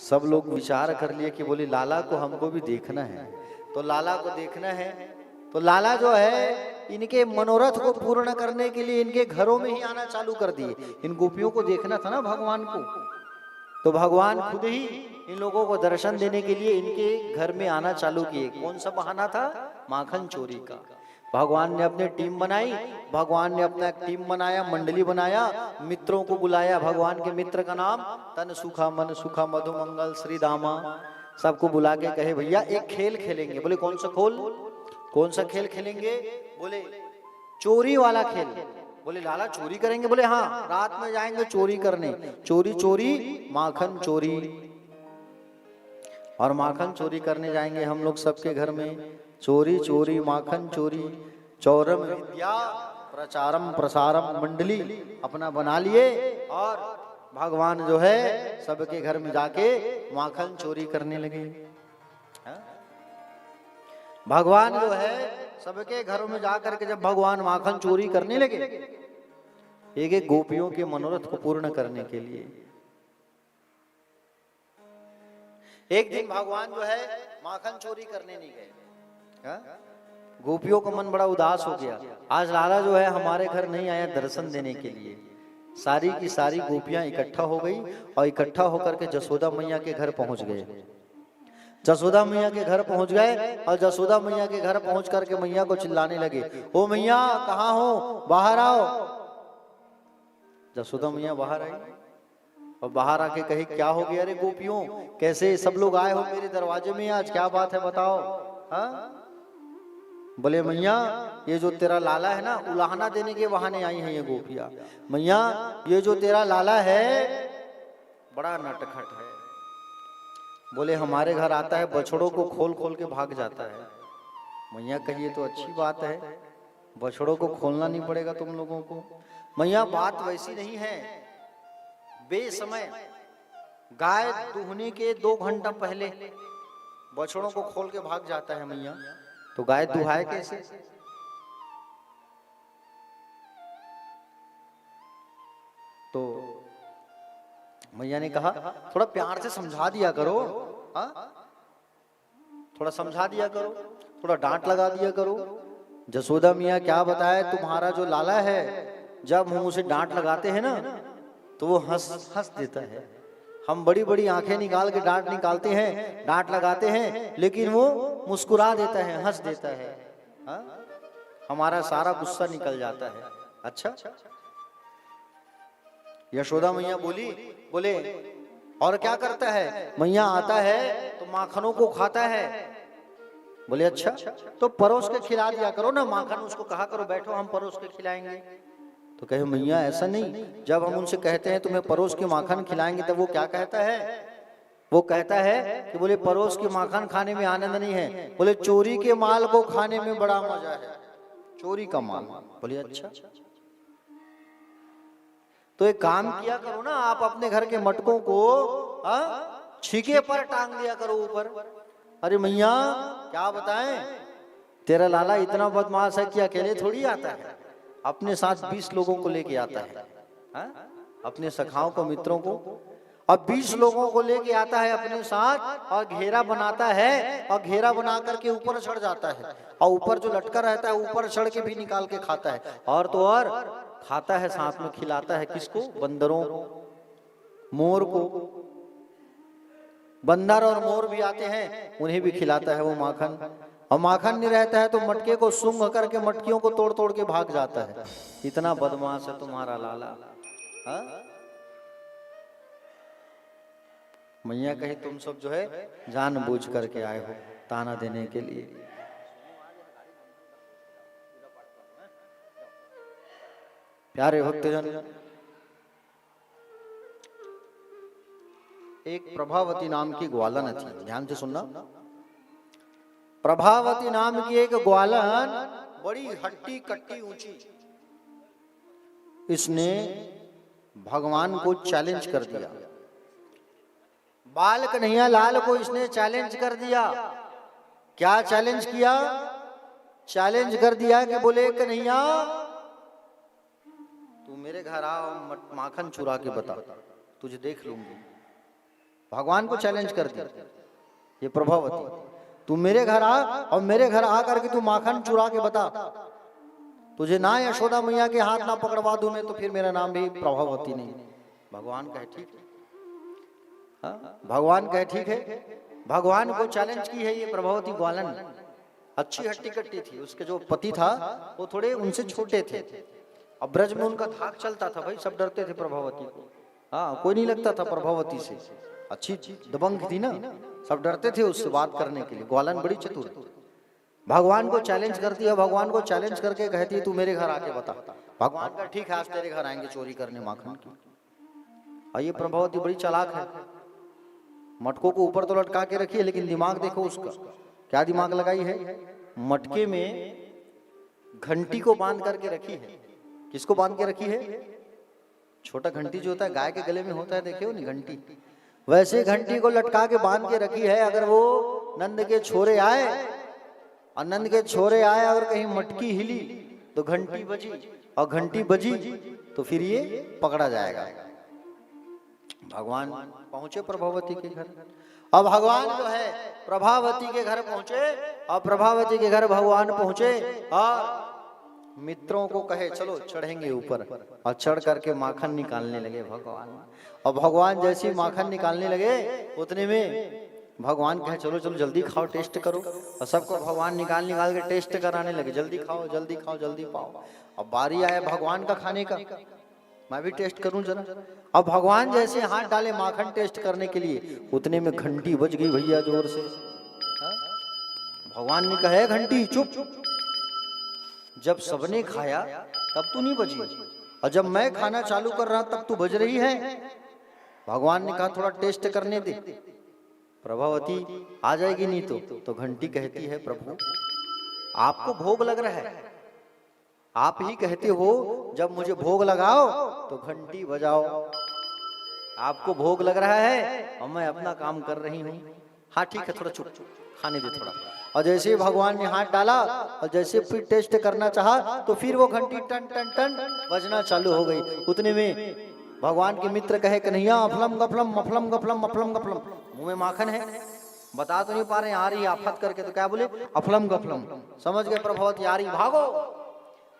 सब लोग विचार कर लिए कि बोले लाला को हमको भी देखना है। तो लाला को देखना है तो लाला जो है इनके मनोरथ को पूर्ण करने के लिए इनके घरों में ही आना चालू कर दिए। इन गोपियों को देखना था ना भगवान को, तो भगवान खुद ही इन लोगों को दर्शन देने के लिए इनके घर में आना चालू किए। कौन सा बहाना था? माखन चोरी का। भगवान ने अपनी टीम बनाई, भगवान ने अपना एक टीम बनाया, मंडली बनाया, मित्रों को बुलाया। भगवान के मित्र का नाम तन सुखा मन सुखा मधु मंगल श्री दामा। सबको बुला के कहे भैया एक खेल खेलेंगे। बोले कौन सा खेल खेलेंगे? बोले चोरी वाला खेल। बोले लाला चोरी करेंगे? बोले हाँ, रात में जाएंगे चोरी करने। चोरी चोरी माखन चोरी, और माखन चोरी करने जाएंगे हम लोग सबके घर में। चोरी चोरी माखन चोरी, चौरम विद्या प्रचारम प्रसारम मंडली अपना बना लिए और भगवान जो है सबके घर में जाके माखन चोरी करने लगे। भगवान जो है सबके घरों में जाकर के जब भगवान माखन चोरी करने लगे एक एक गोपियों के मनोरथ को पूर्ण करने के लिए, एक दिन भगवान जो है माखन चोरी करने नहीं गए। गोपियों का मन बड़ा उदास हो गया। आज लाला जो है हमारे घर नहीं आया दर्शन देने के लिए। सारी की सारी गोपियां इकट्ठा हो गई और इकट्ठा होकर के जसोदा मैया के घर पहुंच गए। जसोदा मैया के घर पहुंच गए और जसोदा मैया के घर पहुंच करके मैया को चिल्लाने लगे, ओ मैया कहाँ हो, बाहर आओ। जसोदा मैया बाहर आई और बाहर आके कही, क्या हो गया रे गोपियों, कैसे सब लोग आए हो मेरे दरवाजे में, आज क्या बात है बताओ। हाँ बोले मैया ये जो तेरा लाला है ना, उलाहना देने के बहाने आई है ये गोपियां। मैया ये जो तेरा लाला है बड़ा नटखट है। बोले हमारे घर आता है बछड़ों को खोल खोल के भाग जाता है। मैया कहिए तो अच्छी बात है, बछड़ों को खोलना नहीं पड़ेगा तुम लोगों को। मैया बात वैसी नहीं है, बेसमय गाय दूहने के 2 घंटा पहले बछड़ों को खोल के भाग जाता है मैया, तो गाय दुहाए कैसे। तो मैया ने कहा थोड़ा प्यार से समझा दिया करो, थोड़ा समझा दिया करो, थोड़ा डांट लगा दिया करो। जसोदा मियाँ क्या बताए, तुम्हारा जो लाला है जब हम उसे डांट लगाते हैं ना तो वो हंस देता है। हम बड़ी बड़ी आंखें निकाल के डांट निकालते हैं, डांट लगाते हैं, लेकिन वो मुस्कुरा देता है, हंस देता है। हमारा सारा गुस्सा निकल जाता है। अच्छा यशोदा मैया बोले और क्या करता है। मैया आता है तो माखनों को खाता है। बोले अच्छा तो परोस के खिला दिया करो ना माखन, उसको कहा करो बैठो हम परोस के खिलाएंगे। तो कहे मैया ऐसा नहीं, जब हम उनसे कहते हैं तुम्हें परोस के माखन खिलाएंगे तब वो क्या कहता है, वो कहता है कि बोले परोस के माखन खाने में आनंद नहीं है, बोले चोरी के माल को खाने में बड़ा मजा है, चोरी का माल। बोले अच्छा तो एक काम किया करो ना, आप अपने घर के मटकों को छीके पर टांग दिया करो ऊपर। अरे मैया क्या बताएं, तेरा लाला इतना बदमाश है कि अकेले थोड़ी आता है, अपने साथ 20 लोगों को लेके आता है। अपने सखाओं को मित्रों को और 20 लोगों को लेके आता है अपने साथ और घेरा बनाता है और घेरा बना करके ऊपर चढ़ जाता है और ऊपर जो लटका रहता है ऊपर चढ़ के भी निकाल के खाता है। और तो और खाता है साथ में खिलाता है किसको, बंदरों को, मोर को। बंदर और मोर भी आते हैं उन्हें भी खिलाता है वो माखन। और माखन नहीं रहता है तो मटके को सूंघ करके मटकियों को तोड़ तोड़ के भाग जाता है। इतना बदमाश है तुम्हारा लाला। मैया कही तुम सब जो है जानबूझ करके आए हो ताना देने के लिए। प्यारे भक्तजन, एक प्रभावती नाम की ग्वालन थी, ध्यान से सुनना। प्रभावती नाम की एक ग्वालन बड़ी हट्टी कट्टी ऊंची, इसने भगवान को चैलेंज कर दिया। बाल कन्हैया लाल को इसने चैलेंज कर दिया। क्या चैलेंज किया, चैलेंज कर दिया कि बोले कन्हैया तू मेरे घर आ और माखन चुरा के बता, तुझे देख लूंगी। भगवान को चैलेंज कर दिया ये प्रभावती, तू मेरे घर आ और मेरे घर आ करके तू माखन चुरा के बता, तुझे ना यशोदा मैया के हाथ ना पकड़वा दूं मैं तो फिर मेरा नाम भी प्रभावती नहीं। भगवान कहे ठीक है, भगवान कहे ठीक है। भगवान को चैलेंज की है ये प्रभावती ग्वालन। अच्छी हट्टी कट्टी थी, उसके जो पति था वो थोड़े उनसे छोटे थे। अब ब्रज में उनका धाक चलता था भाई, सब डरते थे प्रभावती को। कोई नहीं लगता था प्रभावती से, अच्छी दबंग थी ना, सब डरते थे उससे बात करने के लिए। ग्वालन बड़ी चतुर। भगवान को चैलेंज करती है, भगवान को चैलेंज करके कहती है तू मेरे घर आके बता। भगवान का ठीक है आज तेरे घर आएंगे चोरी करने माखन की। और ये प्रभावती बड़ी चालाक है, मटकों को ऊपर तो लटका के रखी है लेकिन दिमाग देखो उसका क्या दिमाग लगाई है। मटके में घंटी को बांध करके रखी है। किसको बांध के रखी है, छोटा घंटी जो होता है गाय के गले में होता है, देखे हो नहीं घंटी, वैसे घंटी को लटका के बांध के रखी है। अगर वो नंद के छोरे आए और नंद के छोरे आए और कहीं मटकी हिली तो घंटी बजी, और घंटी बजी तो फिर ये पकड़ा जाएगा। भगवान पहुंचे प्रभावती के घर अब भगवान जो है प्रभावती के घर पहुंचे और प्रभावती के घर भगवान पहुंचे और मित्रों को कहे चलो चढ़ेंगे ऊपर और चढ़ करके माखन निकालने लगे भगवान। और भगवान जैसे ही माखन निकालने लगे उतने में भगवान कहे चलो चलो जल्दी खाओ टेस्ट करो। और सबको भगवान निकाल निकाल के टेस्ट कराने लगे, जल्दी खाओ जल्दी खाओ जल्दी पाओ। अब बारी आया भगवान का खाने का, मैं भी टेस्ट करूं जरा। अब भगवान जैसे हाथ डाले माखन टेस्ट करने के लिए उतने में घंटी बज गई भैया जोर से। भगवान ने कहा घंटी चुप, जब सबने खाया तब तू नहीं बजी और जब मैं खाना चालू कर रहा तब तू बज रही है। भगवान ने कहा थोड़ा टेस्ट करने दे, प्रभावती आ जाएगी नहीं तो घंटी कहती है प्रभु आपको भोग लग रहा है, आप ही कहते हो जब मुझे भोग लगाओ तो घंटी बजाओ। आपको भोग लग रहा है और मैं अपना काम कर रही हूँ। हाँ ठीक है थोड़ा चुप खाने दे थोड़ा। और जैसे ही भगवान ने हाथ डाला और जैसे फिर टेस्ट करना चाहा तो फिर वो घंटी टन टन टन बजना चालू हो गई। उतने में भगवान के मित्र कहे कन्हैया अफलम गफलम मफलम गफलम मफलम गफलम, मुंह में माखन है बता तो नहीं पा रहे, आ रही आफत करके तो क्या बोले अफलम गफलम। समझ गए प्रभावती आ रही भागो।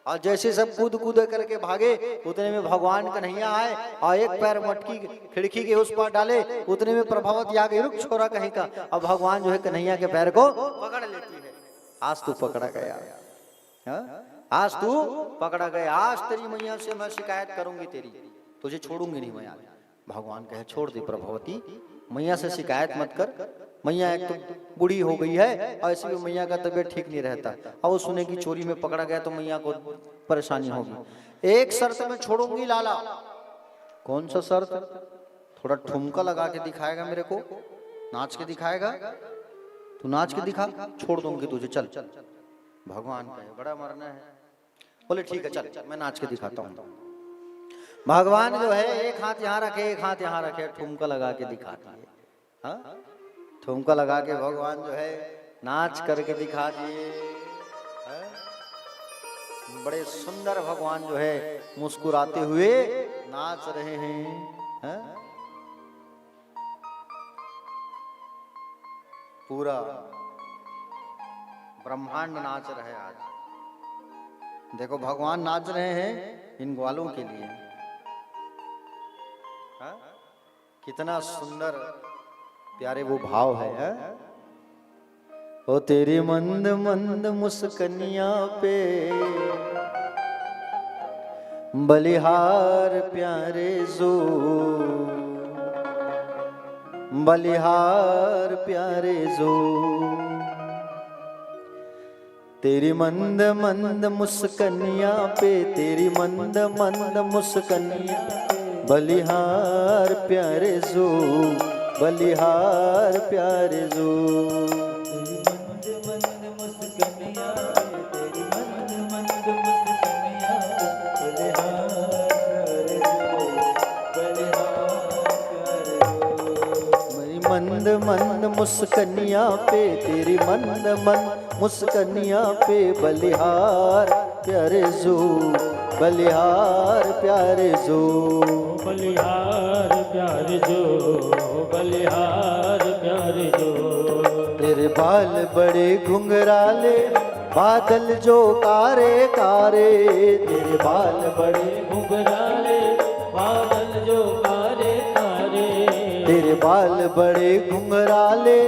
और जैसे सब कूद कूद करके भागे उतने में भगवान कन्हैया आए और एक पैर मटकी खिड़की के उस पार डाले। उतने में प्रभावती आ गई रुक छोरा कहीं का। अब भगवान जो है कन्हैया के पैर को पकड़ लेती है, आज तू पकड़ा गया, आज तू पकड़ा गया, आज तेरी मैया से मैं शिकायत करूंगी, तेरी तुझे छोड़ूंगी नहीं मैं। भगवान कहे छोड़ दे प्रभावती, मैया से शिकायत मत कर, मैया एक तो बूढ़ी हो गई है और ऐसे भी मैया का तबीयत ठीक नहीं रहता और वो सुने की चोरी में पकड़ा गया तो मैया को परेशानी होगी। एक शर्त में छोड़ूंगी लाला। कौन सा शर्त? थोड़ा ठुमका लगा के दिखाएगा मेरे को, नाच के दिखाएगा, तू नाच के दिखा छोड़ दूंगी तुझे, चल। भगवान कहे बड़ा मरना है, बोले ठीक है चल मैं नाच के दिखाता हूँ। भगवान जो है एक हाथ यहाँ रखे एक हाथ यहाँ रखे, ठुमका लगा के दिखाती है। हाँ ठुमका लगा के भगवान जो है नाच करके दिखा दिए। बड़े सुंदर भगवान जो है मुस्कुराते हुए नाच रहे हैं। पूरा ब्रह्मांड नाच रहे हैं आज। देखो भगवान नाच रहे हैं इन ग्वालों के लिए। कितना सुंदर प्यारे वो भाव है। ओ तेरी मंद मंद मुस्कनिया पे बलिहार प्यारे जो, बलिहार प्यारे जो, तेरी मंद मंद मुस्कनिया पे, तेरी मंद मंद मुस्कनिया बलिहार प्यारे जो, बलिहार प्यारे जो, तेरी मंद मंद मुस्कनिया, तेरी मंद मंद मुस्कनिया बलिहार प्यारे जो, बलिहार प्यारे जो, मेरी मंद मंद मुस्कनिया पे, तेरी मंद मंद मुस्कनिया पे बलिहार प्यारे जो, बलिहार प्यारे जो, बलिहार प्यारे जो, बलिहार प्यारे जो। तेरे बाल बड़े घुंघराले बादल जो कारे कारे, तेरे बाल बड़े घुंघराले बादल जो कारे कारे, तेरे बाल बड़े घुंघराले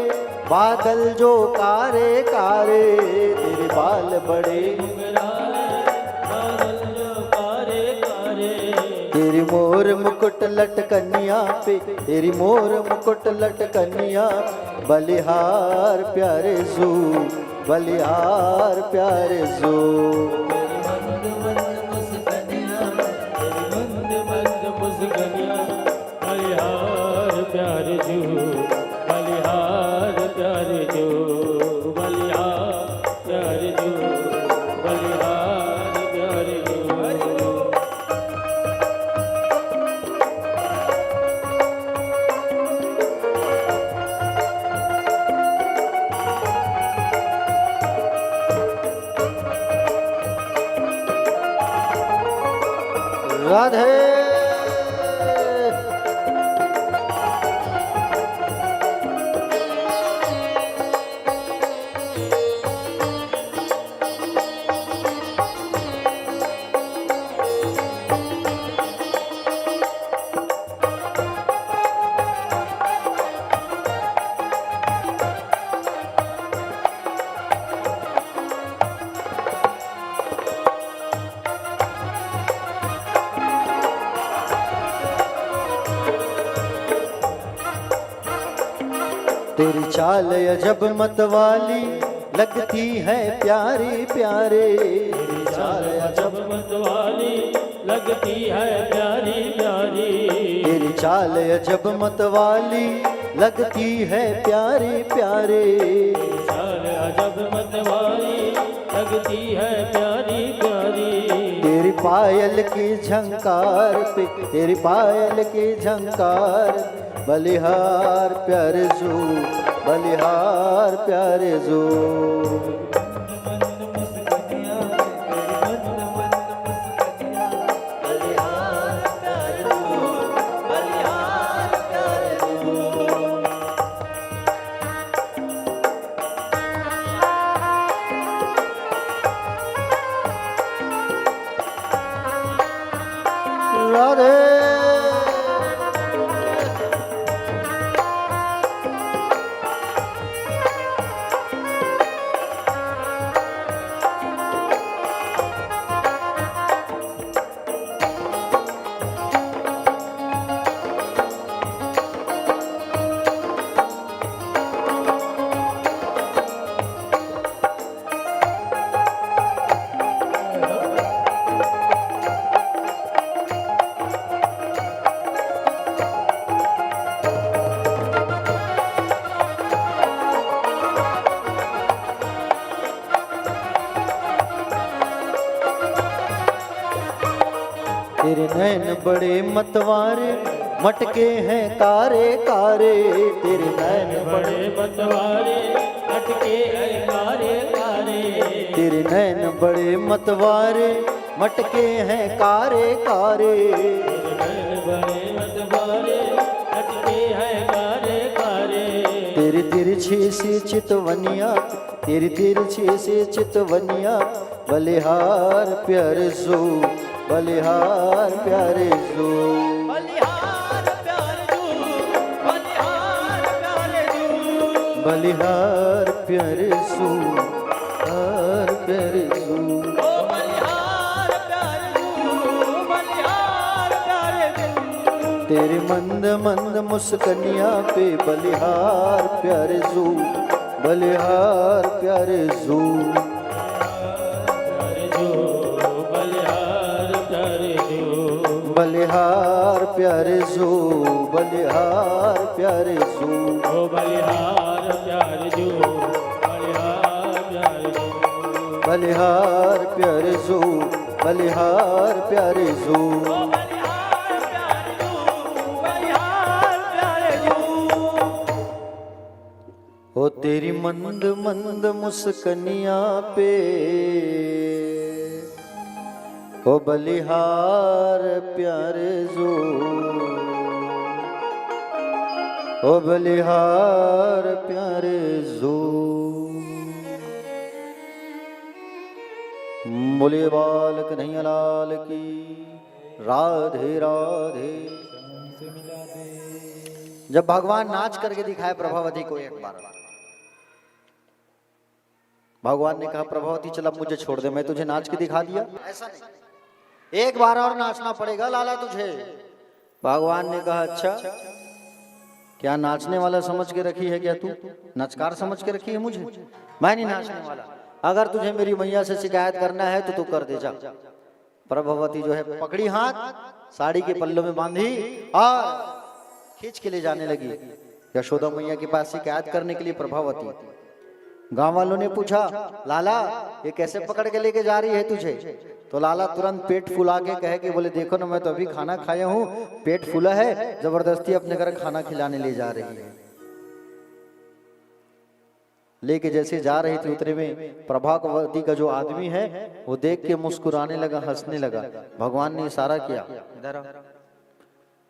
बादल जो कारे कारे, तेरे बाल बड़े तेरी मोर मुकुट लटकनिया पे, तेरी मोर मुकुट लटकनिया बलिहार प्यारे जो, बलिहार प्यारे जो, तेरी मंद मंद मुस्कनिया, तेरी मंद मंद मुस्कनिया बलिहार प्यारे जो, बलिहार प्यारे जो, बलिहार प्यारे जो, बलिहार प्यारे जो। राधे तेरी चाल अजब मतवाली लगती है प्यारी प्यारे, तेरी चाल अजब मतवाली लगती है प्यारी प्यारी, तेरी चाल अजब मतवाली लगती है प्यारी प्यारे, चाल अजब मतवाली लगती है प्यारी प्यारी, तेरी पायल की झंकार पे, तेरी पायल की झंकार बलिहार प्यारे जू, बलिहार प्यारे जू। राधे तेरे नैन बड़े मतवारे मटके हैं कारे कारे, तेरे नैन बड़े मतवारे अटके हैं कारे कारे, तेरे नैन बड़े मतवारे मटके हैं कारे कारे, बड़े मतवारे अटके हैं कारे कारे, तेरी तिरछी सी चितवनिया, तेरी तिरछी सी चितवनिया बलिहार प्यारे सो, बलिहार प्यारे सो, बलिहार प्यारे जू, बलिहार प्यारे जू, बलिहार प्यारे सो, हार प्यारे सो। ओ बलिहार प्यारे जू, बलिहार प्यारे जू, तेरी मंद मंद मुस्कनिया पे बलिहार प्यारे जू, बलिहार प्यारे जू। बलिहार प्यारे जू, बलिहार प्यारे जू, ओ बलिहार प्यारे जू, बलिहार प्यारे जू, बलिहार प्यारे जू, बलिहार प्यारे जू। बलिहार प्यारे जू, बलिहार प्यारे जू। ओ तेरी मंद मंद मुस्कनिया पे ओ बलिहार प्यारे जू, ओ बलिहार प्यारे जू। बोले बाल कन्हैया लाल की राधे राधे। जब भगवान नाच करके दिखाए प्रभावती को एक बार, भगवान ने कहा प्रभावती चल अब मुझे छोड़ दे, मैं तुझे नाच के दिखा दिया, ऐसा नहीं, एक बार और नाचना पड़ेगा लाला तुझे। भगवान ने कहा अच्छा क्या नाचने वाला समझ के रखी है क्या तू, नचकार समझ के रखी है मुझे, मैं नहीं नाचने वाला। अगर तुझे मेरी मैया से शिकायत करना है तो तू कर दे जा। प्रभावती जो है पकड़ी हाथ, साड़ी के पल्लों में बांधी और खींच के ले जाने लगी यशोदा मैया के पास शिकायत करने के लिए। प्रभावती, गांव वालों ने पूछा लाला ये कैसे पकड़ के लेके जा रही है तुझे, तो लाला तुरंत पेट फुला के कहे कि बोले देखो ना मैं तो अभी खाना खाया हूँ, पेट फूला है, जबरदस्ती अपने घर खाना खिलाने ले जा रही है। लेके जैसे जा रही थी उतरे में प्रभावती का जो आदमी है वो देख के मुस्कुराने लगा, हंसने लगा। भगवान ने इशारा किया, इधर आ,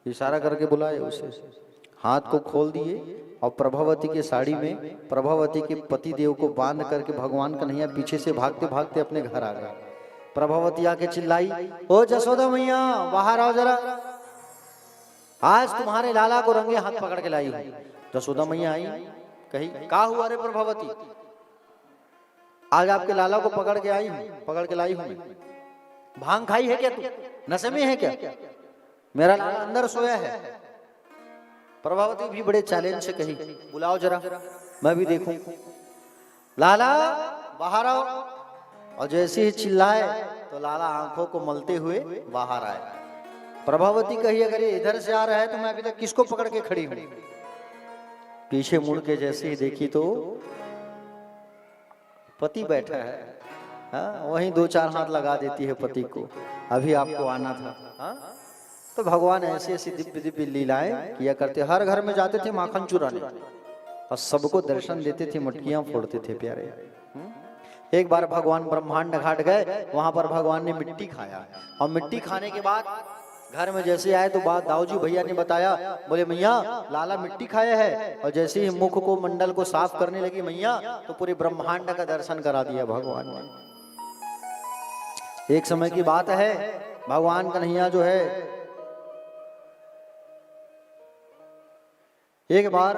इशारा करके बुलाए उसे, हाथ को खोल दिए और प्रभावती के साड़ी में प्रभावती के पति देव को बांध करके भगवान कन्हैया पीछे से भागते भागते अपने घर आ गए। प्रभावती आके चिल्लाई, ओ जसोदा मैया बाहर आओ जरा, आज तुम्हारे लाला को रंगे हाथ पकड़ के लाई हूं। जसोदा मैया आई, कही का हुआ रे प्रभावती, आज आपके लाला को पकड़ के आई हूं, पकड़ के लाई हूं मैं। भांग खाई है क्या तू, नशे में है क्या, मेरा लाला अंदर सोया है। प्रभावती भी बड़े चैलेंज से कही, बुलाओ जरा मैं भी देखूं। लाला बाहर आओ। और जैसे ही चिल्लाए तो लाला आंखों को मलते हुए बाहर आए। प्रभावती कही अगर ये इधर से आ रहा है तो मैं अभी तक किसको पकड़ के खड़ी हूं। पीछे मुड़ के जैसे ही देखी तो पति बैठा है। हाँ, वहीं दो चार हाथ लगा देती है पति को, अभी आपको आना था। हाँ? तो भगवान ऐसी ऐसी दिव्य दिव्य लीलाएं किया करते। हर घर में जाते थे माखन चुराने और सबको दर्शन देते थे, मटकियां फोड़ते थे प्यारे। एक बार भगवान ब्रह्मांड घाट गए, वहां पर भगवान ने मिट्टी खाया और मिट्टी खाने के बाद घर में जैसे आए तो बात दाऊजी भैया ने बताया, बोले मैया लाला मिट्टी खाया है। और जैसे ही मुख को मंडल को साफ करने लगी मैया तो पूरे ब्रह्मांड का दर्शन करा दिया भगवान ने। एक समय की बात है, भगवान कन्हैया जो है एक बार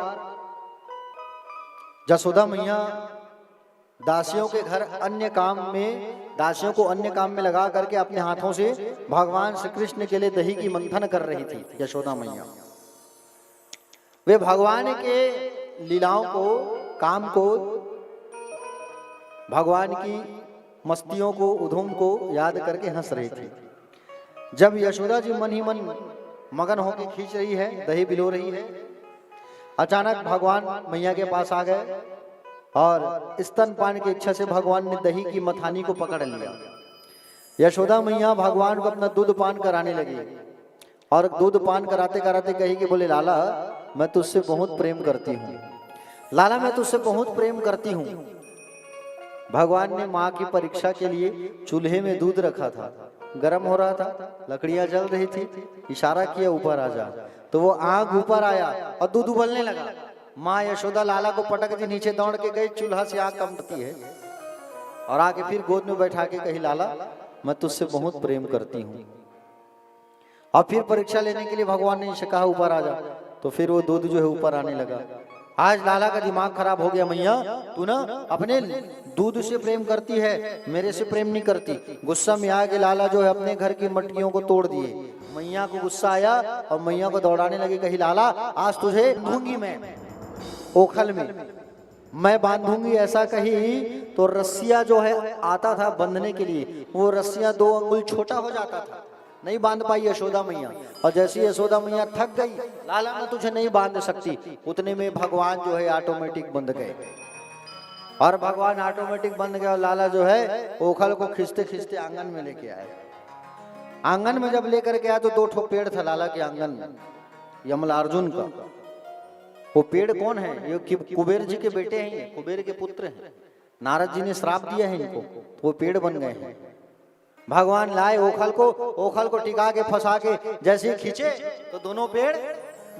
जसोदा मैया दासियों के घर अन्य काम में, दासियों को अन्य काम में लगा करके अपने हाथों से भगवान श्री कृष्ण के लिए दही की मंथन कर रही थी। यशोदा मैया वे भगवान के लीलाओं को, काम को, भगवान की मस्तियों को, उधम को याद करके हंस रही थी। जब यशोदा जी मन ही मन मगन होकर खींच रही है, दही बिलो रही है, अचानक भगवान मैया के पास आ गए और स्तनपान की इच्छा से भगवान ने दही की मथानी को पकड़ लिया। यशोदा मैया भगवान को अपना दूध पान कराने लगी और दूध पान कराते कराते कही कि बोले लाला मैं तुझसे बहुत प्रेम करती हूँ, लाला मैं तुझसे बहुत प्रेम करती हूँ। भगवान ने माँ की परीक्षा के लिए चूल्हे में दूध रखा था, गर्म हो रहा था, लकड़ियां जल रही थी, इशारा किया ऊपर आ जा, तो वो आग ऊपर आया और दूध उबलने लगा। माँ यशोदा लाला को पटक दी, नीचे दौड़ के गई, चूल्हा से आग कंपती है और आके फिर गोद में बैठा के कही लाला मैं तुझसे बहुत प्रेम करती हूँ। और फिर परीक्षा लेने के लिए भगवान ने कहा ऊपर आ जा, तो फिर वो दूध जो है ऊपर आने लगा। आज लाला का दिमाग खराब हो गया, मैया तू ना अपने दूध से प्रेम करती है, मेरे से प्रेम नहीं करती। गुस्सा में आके लाला जो है अपने घर की मटकियों को तोड़ दिए। मैया को गुस्सा आया और मैया को दौड़ाने लगी, कही लाला आज तुझे दूंगी मैं ओखल में, मैं बांधूंगी। ऐसा कही तो रस्सिया जो है आता था बंधने के लिए, वो रस्सियां 2 अंगुल छोटा हो जाता था, नहीं बांध पाई यशोदा मैया। और जैसी यशोदा मैया थक गई, लाला मैं तुझे नहीं बांध सकती, उतने में भगवान जो है ऑटोमेटिक बंध गए। और भगवान ऑटोमेटिक बंध गए और लाला जो है ओखल को खींचते खींचते आंगन में लेके आए। आंगन में जब लेकर के आया तो 2 ठो पेड़ था लाला के आंगन में, यमलार्जुन का। वो पेड़ कौन है? ये कुबेर जी के बेटे हैं, ये कुबेर के पुत्र हैं। नारद जी ने श्राप दिया है इनको, तो वो पेड़ बन गए हैं। भगवान लाए ओखल को टिका के फंसा के जैसे खींचे तो दोनों पेड़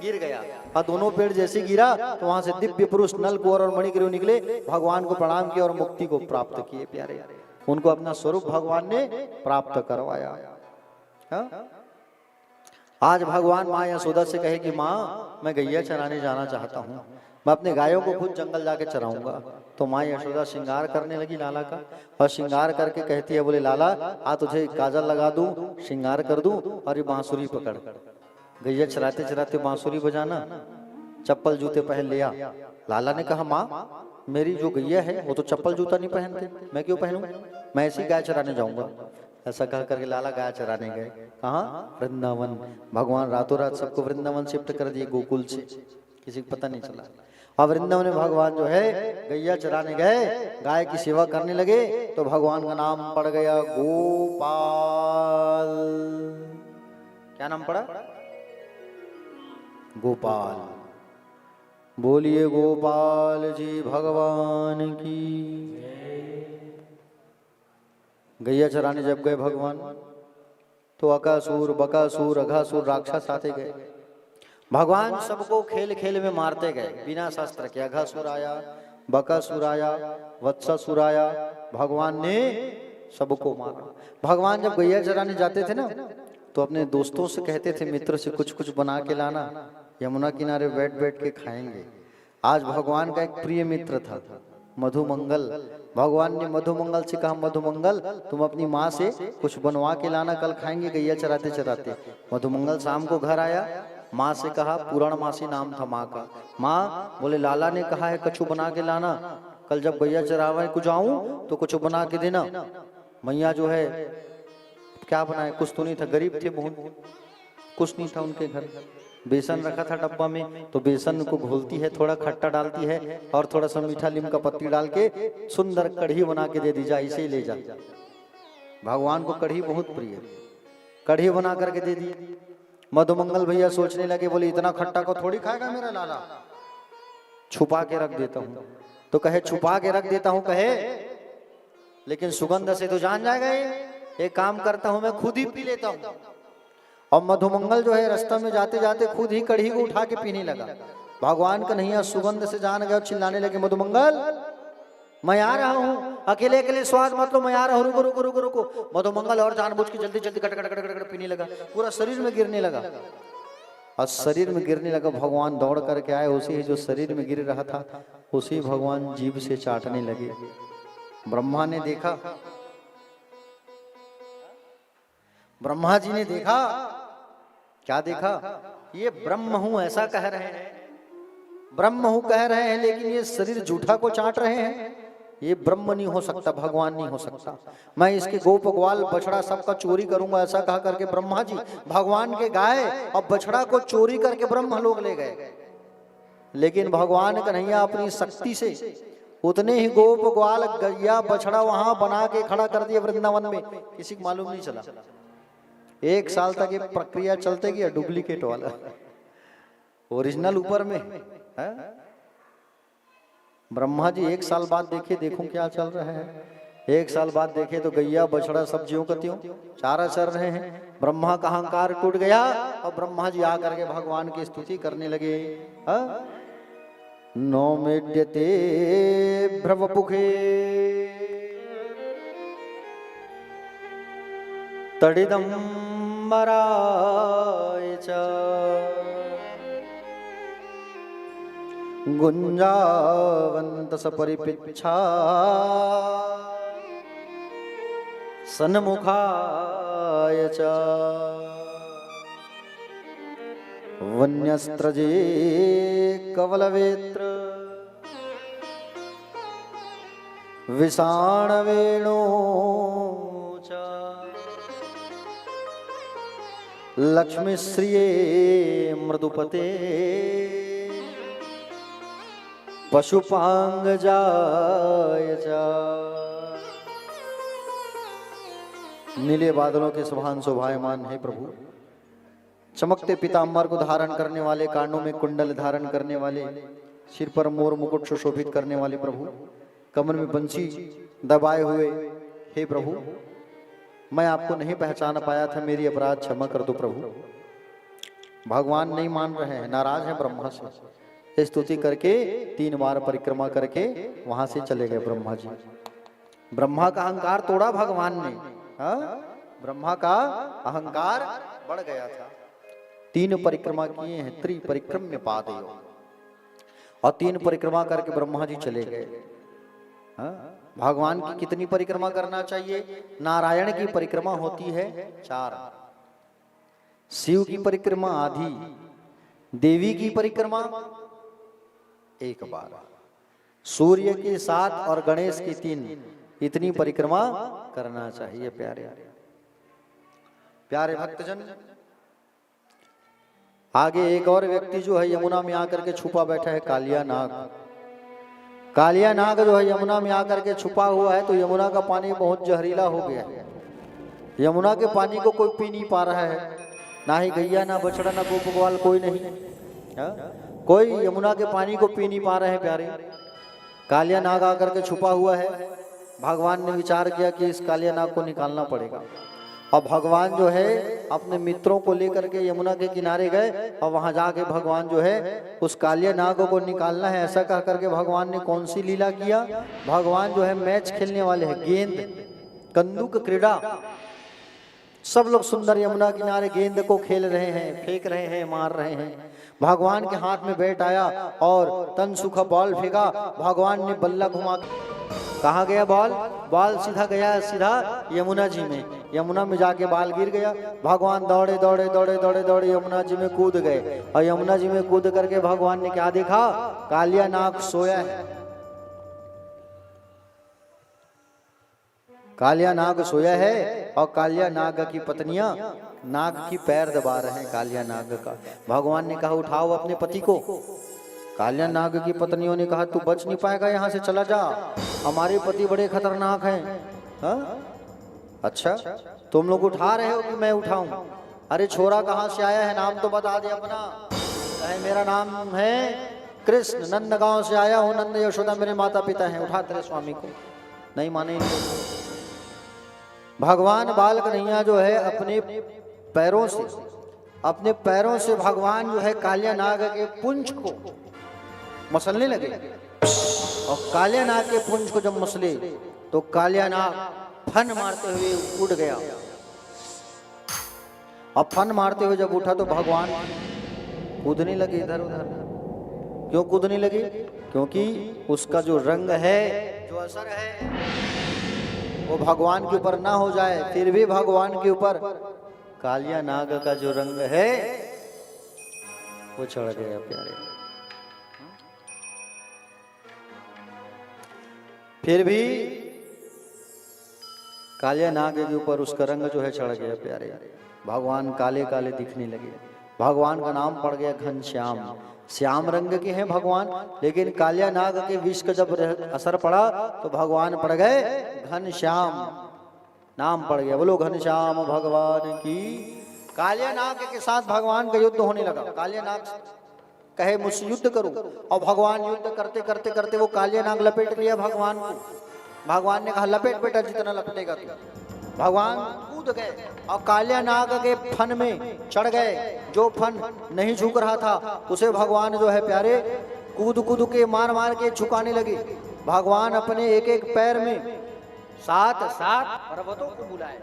गिर गया। और दोनों पेड़ जैसे गिरा तो वहां से दिव्य पुरुष नल कुंवर और मणिग्रीव निकले, भगवान को प्रणाम किया और मुक्ति को प्राप्त किए। प्यारे उनको अपना स्वरूप भगवान ने प्राप्त करवाया। हाँ? आज भगवान माँ यशोदा से कहे कि माँ मैं गैया चराने जाना चाहता हूँ, मैं अपने गायों को खुद जंगल जाके चराऊंगा। तो माँ यशोदा श्रृंगार करने लगी लाला का, और श्रृंगार करके कहती है बोले लाला आ तुझे काजल लगा दूं, श्रृंगार कर दूं, और ये बांसुरी पकड़। गैया चराते चराते बांसुरी बजाना, चप्पल जूते पहन लिया। लाला ने कहा माँ मेरी जो गैया है वो तो चप्पल जूता नहीं पहनते, मैं क्यों पहनूं, मैं ऐसी गाय चराने जाऊंगा। ऐसा कह करके लाला गाय चराने गए। कहाँ? वृंदावन। भगवान रातों रात सबको वृंदावन शिफ्ट कर दिए, गोकुल से, किसी को पता नहीं चला। और वृंदावन में भगवान जो है गैया चराने गए, गाय की सेवा करने लगे, तो भगवान का नाम पड़ गया गोपाल। क्या नाम पड़ा? गोपाल। बोलिए गोपाल जी भगवान की। गैया चराने जब गए भगवान तो अकासुर, बकासुर, अघासुर राक्षस आते गए। भगवान सबको खेल खेल में मारते गए बिना शस्त्र के। अघासुर आया, बकासुर आया, वत्सासुर आया, भगवान ने सबको मारा। भगवान जब गैया चराने जाते थे ना तो अपने दोस्तों से कहते थे मित्र से कुछ कुछ बना के लाना, यमुना किनारे बैठ बैठ के खाएंगे। आज भगवान का एक प्रिय मित्र था मधुमंगल। भगवान ने मधुमंगल से कहा मधुमंगल तुम अपनी माँ से कुछ बनवा के लाना, कल खाएंगे गैया चराते चराते। मधुमंगल शाम को घर आया, माँ से कहा, पूर्णमासी नाम था माँ का। माँ बोले लाला ने कहा है कछु बना के लाना, कल जब गैया चरावे को जाऊं तो कुछ बना के देना। मैया जो है क्या बनाए, कुछ तो नहीं था, गरीब थे बहुत, कुछ नहीं था उनके घर। बेसन रखा था डब्बा में, तो बेसन को घोलती है, थोड़ा खट्टा डालती है और थोड़ा सा मीठा नीम का पत्ती डाल के सुंदर कढ़ी बना के दे दी, जा इसे ही ले जा। भगवान को कढ़ी बहुत प्रिय, कढ़ी बना करके दे दी। मधुमंगल भैया सोचने लगे, बोले इतना खट्टा को थोड़ी खाएगा मेरा लाला, छुपा के रख देता हूँ। तो कहे छुपा के रख देता हूँ कहे, लेकिन सुगंध से तो जान जाएगा ये, एक काम करता हूँ मैं खुद ही पी लेता हूँ। और मधुमंगल जो है रास्ता में जाते जाते खुद ही कढ़ी को उठा के पीने लगा। भगवान कन्हैया सुगंध से जान गए, चिल्लाने लगे, मधुमंगल मैं आ रहा हूँ, अकेले अकेले स्वाद मत लो, मैं आ रहा हूँ, रुको रुको रुको रुको। मधुमंगल और जानबूझ के जल्दी जल्दी कट कट कट कट पीने लगा, पूरा शरीर में गिरने लगा। और शरीर में गिरने लगा, भगवान दौड़ करके आए, उसी जो शरीर में गिर रहा था उसी भगवान जीभ से चाटने लगे। ब्रह्मा ने देखा, ब्रह्मा जी ने देखा, क्या देखा, ये ब्रह्म हूं ऐसा कह रहे हैं, ब्रह्म हूं कह रहे हैं, लेकिन ये शरीर जूठा को चाट रहे हैं, ये ब्रह्म नहीं हो सकता, भगवान नहीं हो सकता। मैं इसके गोप ग्वाल बछड़ा सबका चोरी करूंगा, ऐसा कहा करके ब्रह्मा जी भगवान के गाय और बछड़ा को चोरी करके ब्रह्म लोग ले गए। लेकिन भगवान कन्हैया अपनी शक्ति से उतने ही गोप ग्वाल गैया बछड़ा वहां बना के खड़ा कर दिया वृंदावन में, किसी को मालूम नहीं चला। 1 साल तक ये प्रक्रिया चलते गया, डुप्लीकेट वाला, ओरिजिनल ऊपर में है। ब्रह्मा जी 1 साल बाद देखे, देखो क्या चल रहा है। 1 साल बाद देखे तो गैया बछड़ा सब ज्यों का त्यों चारा चर रहे हैं। ब्रह्मा का अहंकार टूट गया और ब्रह्मा जी आकर के भगवान की स्तुति करने लगे। नौमेड्यते भ्रवपुखे तडिदम्बराय च गुंजावंत सपरिपिच्छा सन्मुखाय च वन्यस्त्रजे कवलवेत्र विषाणवेणो च लक्ष्मीश्रिये मृदुपते पशुपांगजाय च। नीले बादलों के सभान शोभायमान है प्रभु, चमकते पीताम्बर को धारण करने वाले, कानों में कुंडल धारण करने वाले, सिर पर मोर मुकुट सुशोभित करने वाले प्रभु, कमर में बंसी दबाए हुए, हे प्रभु मैं आपको नहीं पहचान पाया था, मेरी अपराध क्षमा कर दो प्रभु। भगवान नहीं मान रहे हैं, नाराज है ब्रह्मा से। स्तुति करके 3 बार परिक्रमा करके वहां से चले गए ब्रह्मा जी। ब्रह्मा का अहंकार तोड़ा भगवान ने, ब्रह्मा का अहंकार बढ़ गया था। 3 परिक्रमा किए हैं, त्रिपरिक्रम्य पादयो, और 3 परिक्रमा करके ब्रह्मा जी चले गए। भगवान की कितनी परिक्रमा करना चाहिए? नारायण की परिक्रमा होती है 4, शिव की परिक्रमा आधी, देवी की परिक्रमा 1 बार, सूर्य की 7 और गणेश की 3, इतनी परिक्रमा करना चाहिए। प्यारे प्यारे भक्तजन, आगे एक और व्यक्ति जो है यमुना में आकर के छुपा बैठा है, कालिया नाग। कालिया नाग जो है यमुना में आकर के छुपा हुआ है, तो यमुना का पानी बहुत जहरीला हो गया है। यमुना के पानी को कोई पी नहीं पा रहा है, ना ही गैया, ना बछड़ा, ना गोप ग्वाल, कोई नहीं, कोई यमुना के पानी को पी नहीं पा रहे हैं। प्यारे, कालिया नाग आकर के छुपा हुआ है। भगवान ने विचार किया कि इस कालिया नाग को निकालना पड़ेगा, और भगवान जो है अपने मित्रों को लेकर के यमुना के किनारे गए, और वहां जाके भगवान जो है उस कालिया नाग को निकालना है, ऐसा कह करके भगवान ने कौन सी लीला किया? भगवान जो है मैच खेलने वाले हैं, गेंद कंदुक क्रीड़ा, सब लोग सुंदर यमुना किनारे गेंद को खेल रहे हैं, फेंक रहे हैं, मार रहे हैं। भगवान के हाथ में बैट आया और तन सुखा बॉल फेंका, भगवान ने बल्ला घुमा कहाँ गया बाल? बाल सीधा गया सीधा यमुना जी में। यमुना में जाके बाल गिर गया। भगवान दौड़े दौड़े दौड़े दौड़े दौड़े यमुना जी में कूद गए। और यमुना जी में कूद करके भगवान ने क्या देखा? कालिया नाग सोया है। कालिया नाग सोया है और कालिया नाग की पत्नियां नाग की पैर दबा रहे हैं कालिया नाग का। भगवान ने कहा उठाओ अपने पति को। कालिया नाग की पत्नियों ने कहा तू बच नहीं पाएगा, यहाँ से चला जा, हमारे पति बड़े खतरनाक हैं। हाँ? अच्छा तुम लोग उठा रहे हो कि मैं उठाऊं? अरे छोरा कहाँ से आया है, नाम तो बता दे अपना। कहे मेरा नाम है कृष्ण, नंद गांव से आया हूँ, नंद यशोदा मेरे माता पिता हैं, उठा तेरे स्वामी को। नहीं माने। भगवान बाल कन्हैया जो है अपने पैरों से भगवान जो है कालिया नाग के पुंछ को मसलने लगे। और कालिया नाग के पुंछ को जब मसले तो कालिया नाग फन मारते हुए उड़ गया। और फन मारते हुए जब उठा तो भगवान कूदने लगे इधर उधर। क्यों कूदने लगे? क्योंकि उसका जो रंग है, जो असर है, वो भगवान के ऊपर ना हो जाए। फिर भी भगवान के ऊपर कालिया नाग का जो रंग है वो चढ़ गया प्यारे। फिर भी कालिया नाग के ऊपर उसका रंग जो है चढ़ गया प्यारे। भगवान काले काले दिखने लगे। भगवान का नाम पड़ गया घनश्याम। श्याम रंग के हैं भगवान, लेकिन कालिया नाग के विष का जब असर पड़ा तो भगवान पड़ गए घनश्याम, नाम पड़ गया। बोलो घनश्याम भगवान की। कालिया नाग के साथ भगवान का युद्ध होने लगा। कालिया नाग कहे मुझसे युद्ध करो, और भगवान युद्ध करते करते करते वो कालिया नाग लपेट लिया भगवान को। भगवान ने कहा लपेट बेटा, जितना लपेटेगा तू। भगवान कूद गए और कालिया नाग के फन में चढ़ गए। जो फन नहीं झुक रहा था उसे भगवान जो है प्यारे कूद कूद के मार मार के झुकाने लगे। भगवान अपने एक एक पैर में 7-7 पर्वतों को बुलाए।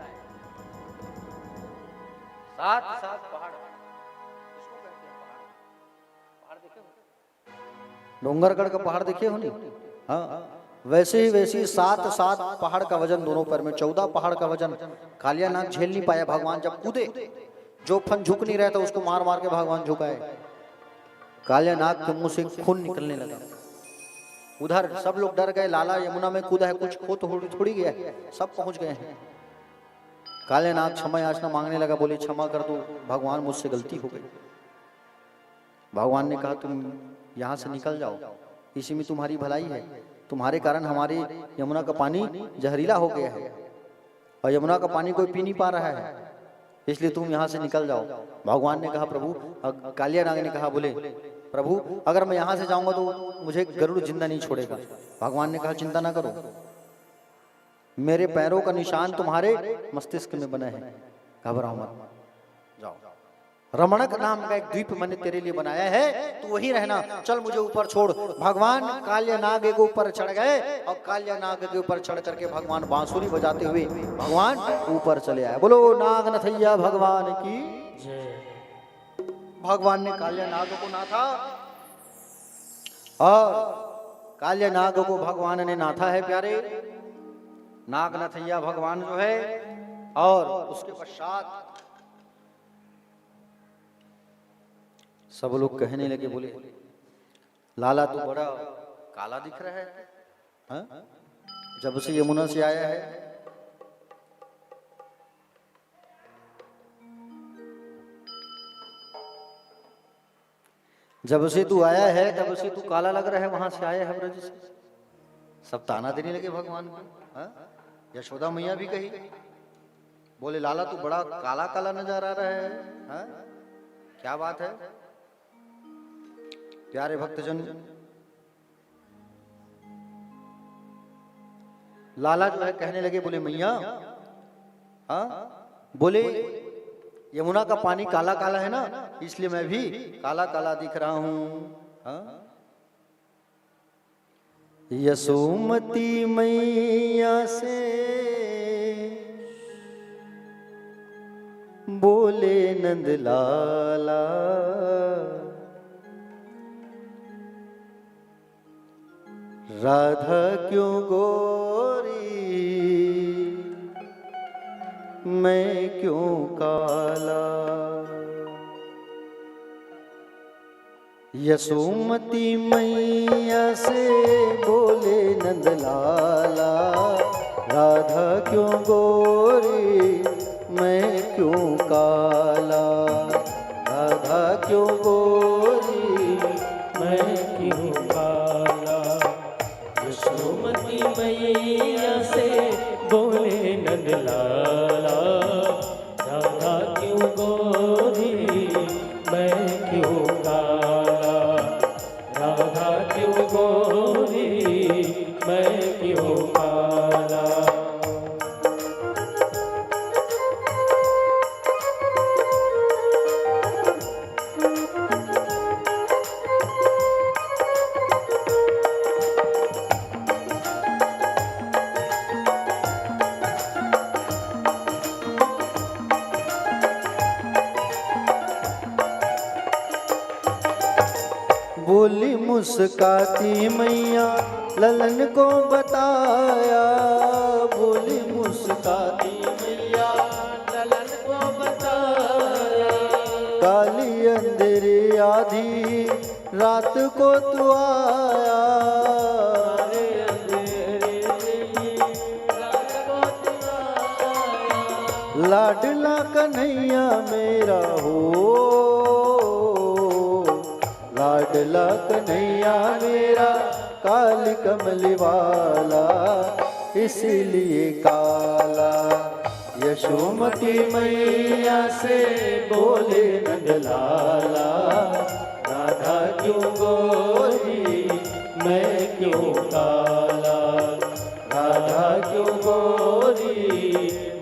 7-7 पहाड़। इसको कहते हैं पहाड़। पहाड़ देखे हो? डोंगरगढ़ का पहाड़ देखे हो नहीं? हाँ, वैसे ही 7-7 पहाड़ का वजन दोनों पैर में, 14 पहाड़ का वजन कालिया नाग झेल नहीं पाया। भगवान जब कूदे, जो फन झुक नहीं रहा था उसको मार मार के भगवान झुकाए। कालिया नाग के मुंह से खून निकलने लगा। उधर सब लोग डर गए। लाला यमुना में कूदा है, कुछ खो तो थोड़ी गया, सब पहुंच गए हैं। कालिया नाग क्षमा याचना मांगने लगा, बोले क्षमा कर दो भगवान, मुझसे गलती हो गई। भगवान ने कहा तुम यहाँ से निकल जाओ, इसी में तुम्हारी भलाई है। तुम्हारे कारण हमारे यमुना का पानी जहरीला हो गया है और यमुना का पानी कोई पी नहीं पा रहा है, इसलिए तुम यहाँ से निकल जाओ। भगवान ने कहा प्रभु, कालिया नाग ने कहा बोले प्रभु अगर मैं यहाँ से जाऊंगा तो मुझे गरुड़ जिंदा नहीं छोड़ेगा। भगवान ने कहा चिंता ना करो, मेरे पैरों का निशान तुम्हारे मस्तिष्क में बना है, घबराओ मत, जाओ। रमणक नाम का एक द्वीप मैंने तेरे लिए बनाया है, तू वही रहना, चल मुझे ऊपर छोड़। भगवान कालिया नाग के ऊपर चढ़ गए और कालिया नाग के ऊपर चढ़ करके भगवान बांसुरी बजाते हुए भगवान ऊपर चले आए। बोलो नागनथैया भगवान की जय। भगवान ने कालिया नाग को नाथा और कालिया नाग को भगवान ने नाथा है प्यारे। नागनथैया भगवान जो है, और उसके पश्चात सब लोग कहने लगे, बोले लाला तो बड़ा काला दिख रहा है, हा? जब से यमुना से आया है। जब से तू आया है तब से तू काला लग रहा है, वहां से आया है ब्रज से। सब ताना देने लगे भगवान को। हा? यशोदा मैया भी कही, बोले लाला तू बड़ा काला काला नजर आ रहा है, हा? क्या बात है? प्यारे भक्तजन, लाला जो है कहने लगे, बोले मैया, हाँ बोले यमुना का पानी काला काला है ना, इसलिए मैं भी काला काला दिख रहा हूं। हाँ? यशोमती मैया से बोले नंद लाला, राधा क्यों गो मैं क्यों काला। यशोमती मैया से बोले नंदलाला, राधा क्यों गोरी मैं क्यों काला, राधा क्यों गोरी मैं क्यों काला। यशोमती मैया से बोले नंदलाला, राधा क्यों गोरी मैं क्यों काला, राधा क्यों गोरी मैं क्यों काला। बोली मुस्काती मैया ललन को बताया, बोली मुस्काती मैया ललन को बताया, काली अंधेरी आधी रात को तू आया, लाडला कन्हैया मेरा हो, लाडला कन्हैया मेरा काली कमली वाला इसीलिए काला। यशोमती मैया से बोले नंदलाला, राधा क्यों गोरी मैं क्यों काला, राधा क्यों गोरी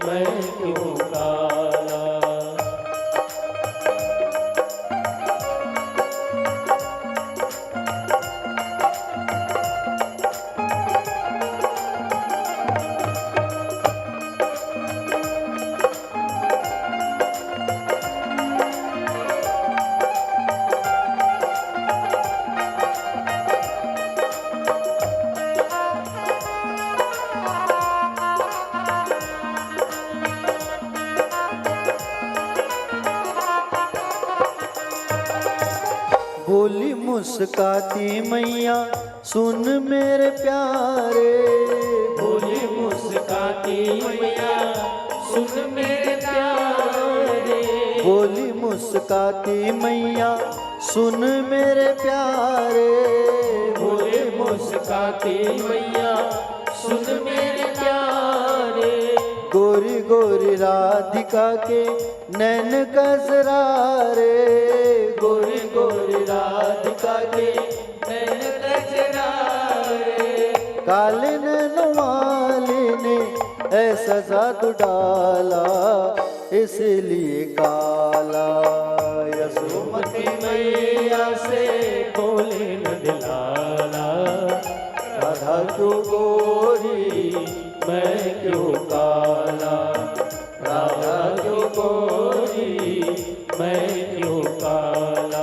मैं क्यों काला। बोली मुस्काती मैया सुन मेरे प्यारे, बोली मुस्काती मैया सुन मेरे प्यारे, बोली मुस्काती मैया सुन मेरे प्यारे, बोली मुस्काती मैया सुन मेरे प्यारे। गोरी गोरी राधिका के नैन कजरारे, गोरी गोरी राधिका के नैन कजरारे, काले नैन वाले ने ऐसा जादू डाला इसलिए काला। यशोमती मैया से बोले नंदलाला, राधा क्यों गोरी मैं क्यों काला, राधा क्यों गोरी मैं क्यों काला।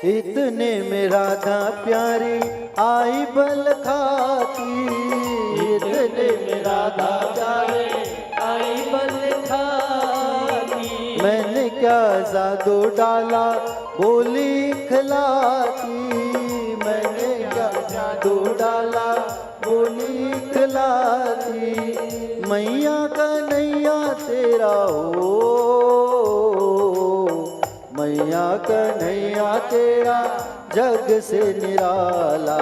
इतने में राधा प्यारी आई बल खाती, इतने में राधा प्यारी आई बल खाती, मैंने क्या जादू डाला बोली खिलाती, मैंने क्या जादू डाला बोली खिलाती। मैया कन्हैया तेरा हो, मैया कन्हैया तेरा जग से निराला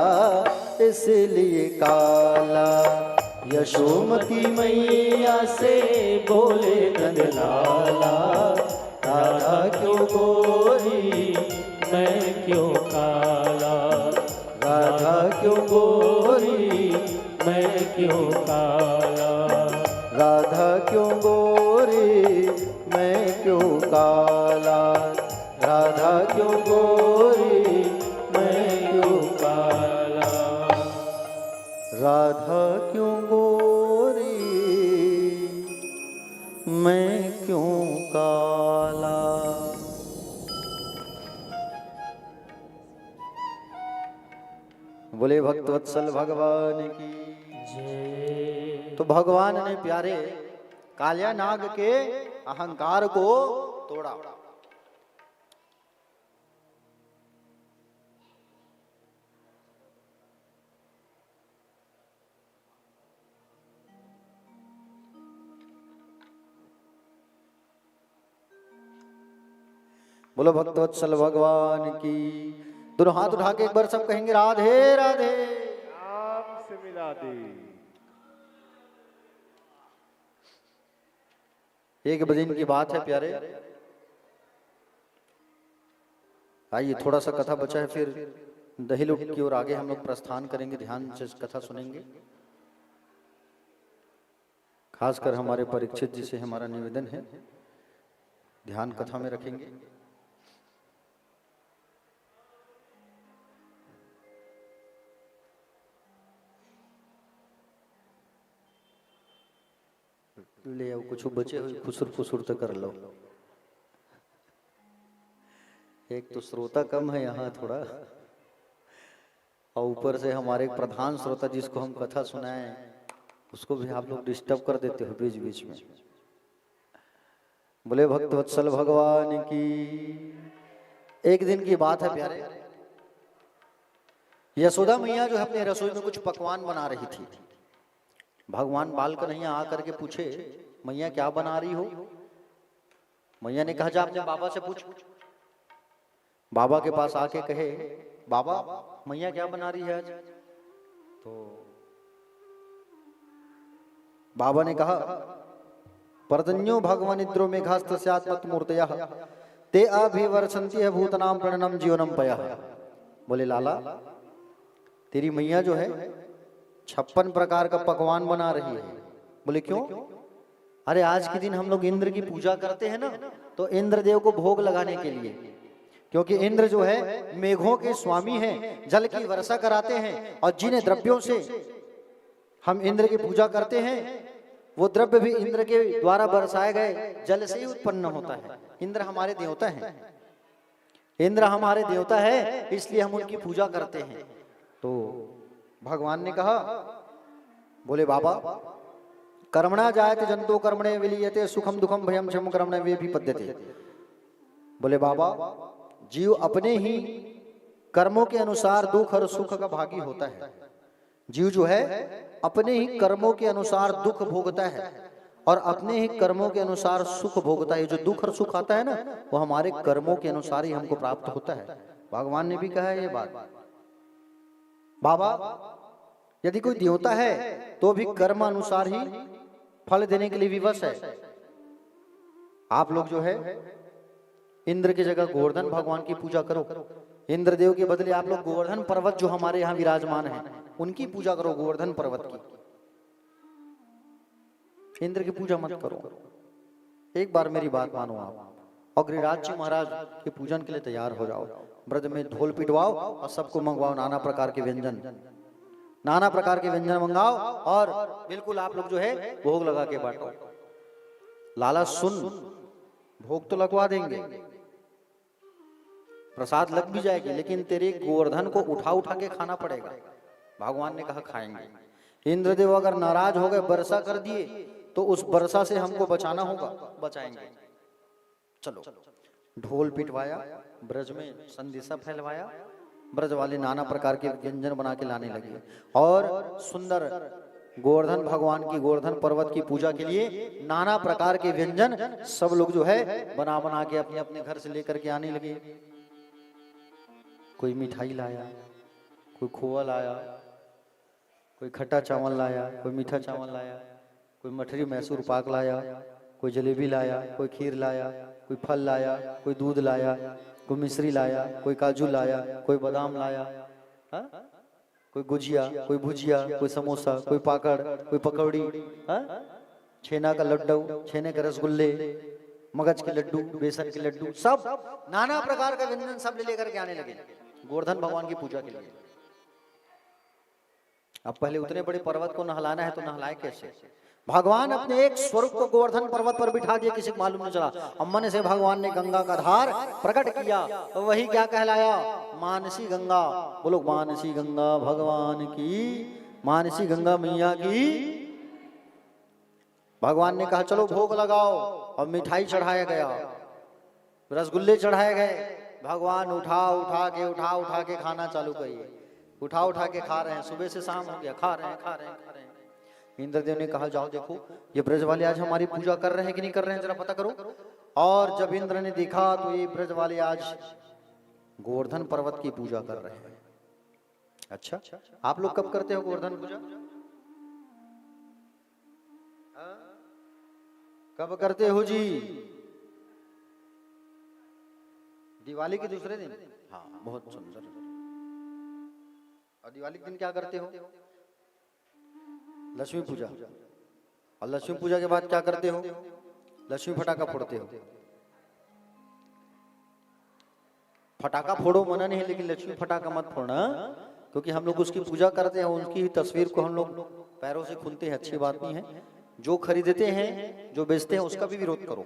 इसलिए काला। यशोमती मैया से बोले नंदलाला, राधा क्यों गोरी मैं क्यों काला, राधा क्यों गोरी मैं क्यों काला। राधा क्यों गोरी मैं क्यों काला, राधा क्यों गोरी मैं क्यों काला। राधा क्यों गोरी मैं क्यों काला। बोले भक्तवत्सल भगवान की। जय। तो भगवान ने प्यारे कालिया नाग के अहंकार को तोड़ा। बोलो भक्तवत्सल भगवान की। दोनों हाथ उठा के एक बार सब कहेंगे राधे राधे। आपसे मिला दे। एक बजे की बात है प्यारे। आइए थोड़ा सा कथा बचा है, फिर दहीलुट की ओर आगे हम लोग प्रस्थान करेंगे। ध्यान से कथा सुनेंगे। खासकर हमारे परीक्षित जी से हमारा निवेदन है, ध्यान कथा में रखेंगे। ले आओ कुछ बचे हुए खुसुर फुसुर तो कर लो। एक तो श्रोता कम है यहाँ थोड़ा, और ऊपर से हमारे एक प्रधान श्रोता जिसको हम कथा सुनाएं उसको भी आप लोग डिस्टर्ब कर देते हो बीच बीच में। बोले भक्तवत्सल भगवान की। एक दिन की बात है प्यारे, यशोदा मैया जो है अपने रसोई में कुछ पकवान बना रही थी। भगवान बाल कन्हैया आकर के पूछे, मैया क्या बना रही हो? मैया ने कहा जा अपने बाबा से पूछ। बाबा के पास आके कहे, बाबा मैया क्या बना रही है आज? तो बाबा ने कहा, पर्जन्यो भगवानिद्रो मेघास्तस्यात्मत मूर्तयः ते अभिवर्षन्ति है भूतनाम प्रणनम जीवनम पयः। बोले लाला तेरी मैया जो है 56 प्रकार का पकवान बना रही है। बोले क्यों? अरे आज के दिन हम लोग इंद्र की पूजा करते हैं ना, तो इंद्र देव को भोग लगाने के लिए, क्योंकि इंद्र जो है मेघों के स्वामी हैं, जल की वर्षा कराते हैं, और जिन द्रव्यों से हम इंद्र की पूजा करते हैं वो द्रव्य भी इंद्र के द्वारा बरसाए गए जल से ही उत्पन्न होता है। इंद्र हमारे देवता हैं, इंद्र हमारे देवता है, इसलिए हम उनकी पूजा करते हैं। तो भगवान ने कहा, बोले बाबा कर्मणा जायते जंतो कर्मणे विलीयते सुखम दुखम भयम क्षम कर्मणे वे भी पद्यते। बोले बाबा जीव अपने ही कर्मों के अनुसार दुख और सुख का भागी होता है। जीव जो है अपने ही कर्मों के अनुसार दुख भोगता है और अपने ही कर्मों के अनुसार सुख भोगता है। जो दुख और सुख आता है ना, वो हमारे कर्मों के अनुसार ही हमको प्राप्त होता है। भगवान ने भी कहा है ये बात। बाबा यदि कोई देवता है तो भी कर्म अनुसार ही फल देने के लिए विवश है। आप लोग जो है इंद्र की जगह गोवर्धन भगवान की पूजा करो। इंद्र देव के बदले आप लोग गोवर्धन पर्वत जो हमारे यहाँ विराजमान है उनकी पूजा करो, गोवर्धन पर्वत की। इंद्र की पूजा मत करो। एक बार मेरी बात मानो आप, और गिरिराज जी महाराज के पूजन के लिए तैयार हो जाओ। ब्रज में ढोल पिटवाओ और सबको मंगवाओ नाना प्रकार के व्यंजन, नाना प्रकार के व्यंजन मंगाओ और बिल्कुल आप लोग जो है भोग लगा के बांटो। लाला सुन, भोग तो लगवा देंगे, प्रसाद लग भी जाएगी, लेकिन तेरे गोवर्धन को उठा उठा के खाना पड़ेगा। भगवान ने कहा खाएंगे। इंद्रदेव अगर नाराज हो गए, वर्षा कर दिए, तो उस वर्षा से हमको बचाना होगा, बचाएंगे। चलो ढोल पिटवाया, ब्रज में संदेशा फैलवाया, ब्रज वाले नाना प्रकार के व्यंजन बना के लाने लगे और सुंदर गोवर्धन भगवान की गोवर्धन पर्वत की पूजा के लिए नाना प्रकार के व्यंजन सब लोग जो है बना बना के अपने अपने घर से लेकर के आने लगे। कोई मिठाई लाया, कोई खोआ लाया, कोई खट्टा चावल लाया, कोई मीठा चावल लाया, कोई मठरी मैसूर पाक लाया, कोई जलेबी लाया, कोई खीर लाया, कोई फल लाया, कोई दूध लाया, कोई मिश्री लाया, कोई काजू लाया, कोई बादाम लाया, कोई गुजिया, कोई भुजिया, कोई समोसा, कोई पाकड़, कोई पकौड़ी, हाँ? छेना का लड्डू, छेने के रसगुल्ले, मगज के लड्डू, बेसन के लड्डू, सब नाना प्रकार का व्यंजन सब ले लेकर के आने लगे गोवर्धन भगवान की पूजा के लिए। अब पहले उतने बड़े पर्वत को नहलाना है तो नहलाए कैसे? भगवान अपने एक स्वरूप को गोवर्धन पर्वत पर बिठा दिया, किसी को मालूम नहीं चला। अम्मन से भगवान ने गंगा का धार प्रकट किया तो वही क्या कहलाया? मानसी गंगा। बोलो मानसी गंगा भगवान की, मानसी गंगा मैया की। भगवान ने कहा चलो भोग लगाओ, और मिठाई चढ़ाया गया, रसगुल्ले चढ़ाए गए। भगवान उठा के खाना चालू करिए, उठा के खा रहे हैं। सुबह से शाम हो गया, खा रहे हैं। इंद्रदेव ने कहा जाओ देखो ये ब्रज वाले आज हमारी पूजा कर रहे हैं कि नहीं कर रहे हैं, जरा पता करो। और जब इंद्र ने देखा तो ये ब्रज वाले आज गोवर्धन पर्वत की पूजा कर रहे हैं। अच्छा, आप लोग कब करते हो गोवर्धन पूजा? कब करते हो जी? दिवाली के दूसरे दिन? हाँ, बहुत सुंदर। और दिवाली के दिन क्या करते हो? लक्ष्मी पूजा। और लक्ष्मी पूजा के बाद क्या करते हो? लक्ष्मी फटाका फोड़ते हो। फटाका फोड़ो मना नहीं है, लेकिन लक्ष्मी फटाका मत फोड़ना, क्योंकि हम लोग उसकी पूजा करते हैं, उनकी तस्वीर को हम लोग पैरों से खूनते हैं, अच्छी बात नहीं है। जो खरीदते हैं, जो बेचते हैं, उसका भी विरोध करो।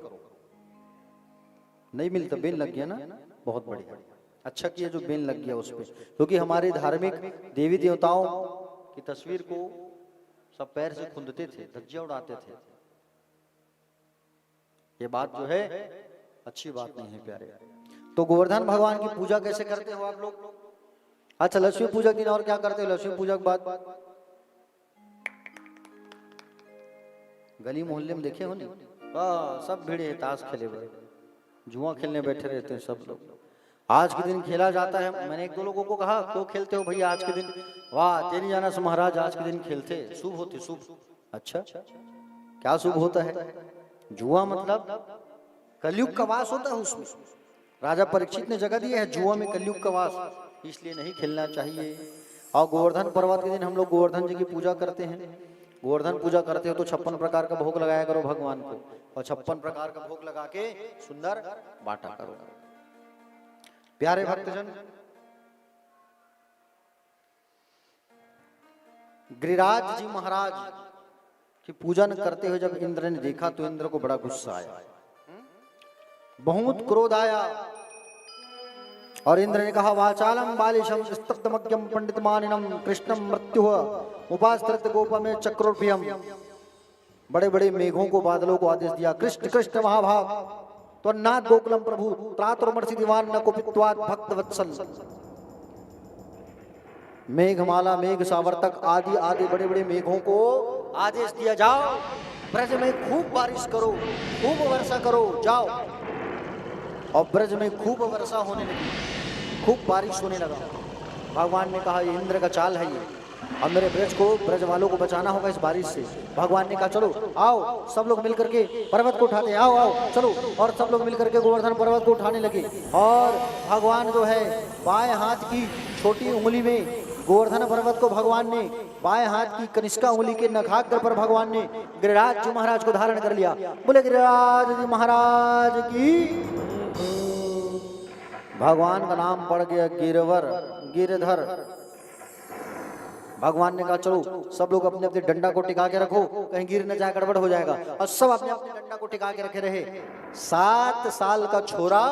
नहीं मिलता, बेन लग गया ना, बहुत बढ़िया, अच्छा किया जो बेन लग गया उस पे, क्योंकि हमारे धार्मिक देवी देवताओं की तस्वीर को सब पैर से खुंदते थे, धज्जियां उड़ाते थे। ये बात जो है अच्छी बात नहीं है प्यारे। तो गोवर्धन भगवान की पूजा कैसे करते हो आप लोग? अच्छा, लक्ष्मी पूजा के दिन और क्या करते हो? लक्ष्मी पूजा के बाद गली मोहल्ले में देखे हो नहीं, सब भीड़ है, ताश खेले हुए, जुआ खेलने बैठे रहते हैं सब लोग। आज के दिन खेला जाता है। मैंने एक दो लोगों को कहा क्यों खेलते हो भैया आज के दिन? वाह तेरी जाना से महाराज, आज के दिन खेलते, शुभ होते, शुभ। अच्छा, क्या शुभ होता है? जुआ मतलब कलयुग का वास होता है उसमें। राजा परीक्षित ने जगह दी है जुआ में कलयुग का वास, इसलिए नहीं खेलना चाहिए। और गोवर्धन पर्वत के दिन हम लोग गोवर्धन जी की पूजा करते हैं। गोवर्धन पूजा करते हो तो 56 प्रकार का भोग लगाया करो भगवान को, और 56 प्रकार का भोग लगा के सुंदर बांटा करो। प्यारे भक्तजन, गिरिराज जी महाराज की पूजन करते हुए जब इंद्र ने देखा तो इंद्र को बड़ा गुस्सा आया, बहुत क्रोध आया। और इंद्र ने कहा वाचालम बालिशम स्तब्धमग्यम पंडित मानिनम कृष्णम मृत्यु उपास्त्रित गोपमे चक्रोर्भ्यम। बड़े बड़े मेघों को, बादलों को आदेश दिया, कृष्ण कृष्ण महाभाग त्वन्नाथ गोकुलम प्रभु त्रातुर्मर्षि दीवान न कुपित्वात् भक्त वत्सल। मेघमाला, मेघ सावर्तक आदि आदि बड़े बड़े मेघों को आदेश दिया, जाओ ब्रज में खूब बारिश करो, खूब वर्षा करो, जाओ। और ब्रज में खूब वर्षा होने लगी, खूब बारिश होने लगा। भगवान ने कहा ये इंद्र का चाल है ये, और मेरे ब्रज को, ब्रज वालों को बचाना होगा इस बारिश से। भगवान ने कहा चलो आओ सब लोग मिलकर के पर्वत को उठाते, आओ आओ चलो। और सब लोग मिलकर के गोवर्धन पर्वत को उठाने लगे। और भगवान जो है बाएं हाथ की छोटी उंगली में गोवर्धन पर्वत को भगवान ने, बाएं हाथ की कनिष्का उंगली के नखाग्र पर भगवान ने गिरिराज जी महाराज को धारण कर लिया। बोले गिरिराज जी महाराज की। भगवान का नाम पड़ गया गिरवर, गिरधर। भगवान ने कहा चलो सब लोग अपने अपने डंडा को टिका के रखो, कहीं गिर न जाए, गड़बड़ हो जाएगा। और सब अपने अपने डंडा को टिका के रखे रहे। 7 साल का छोरा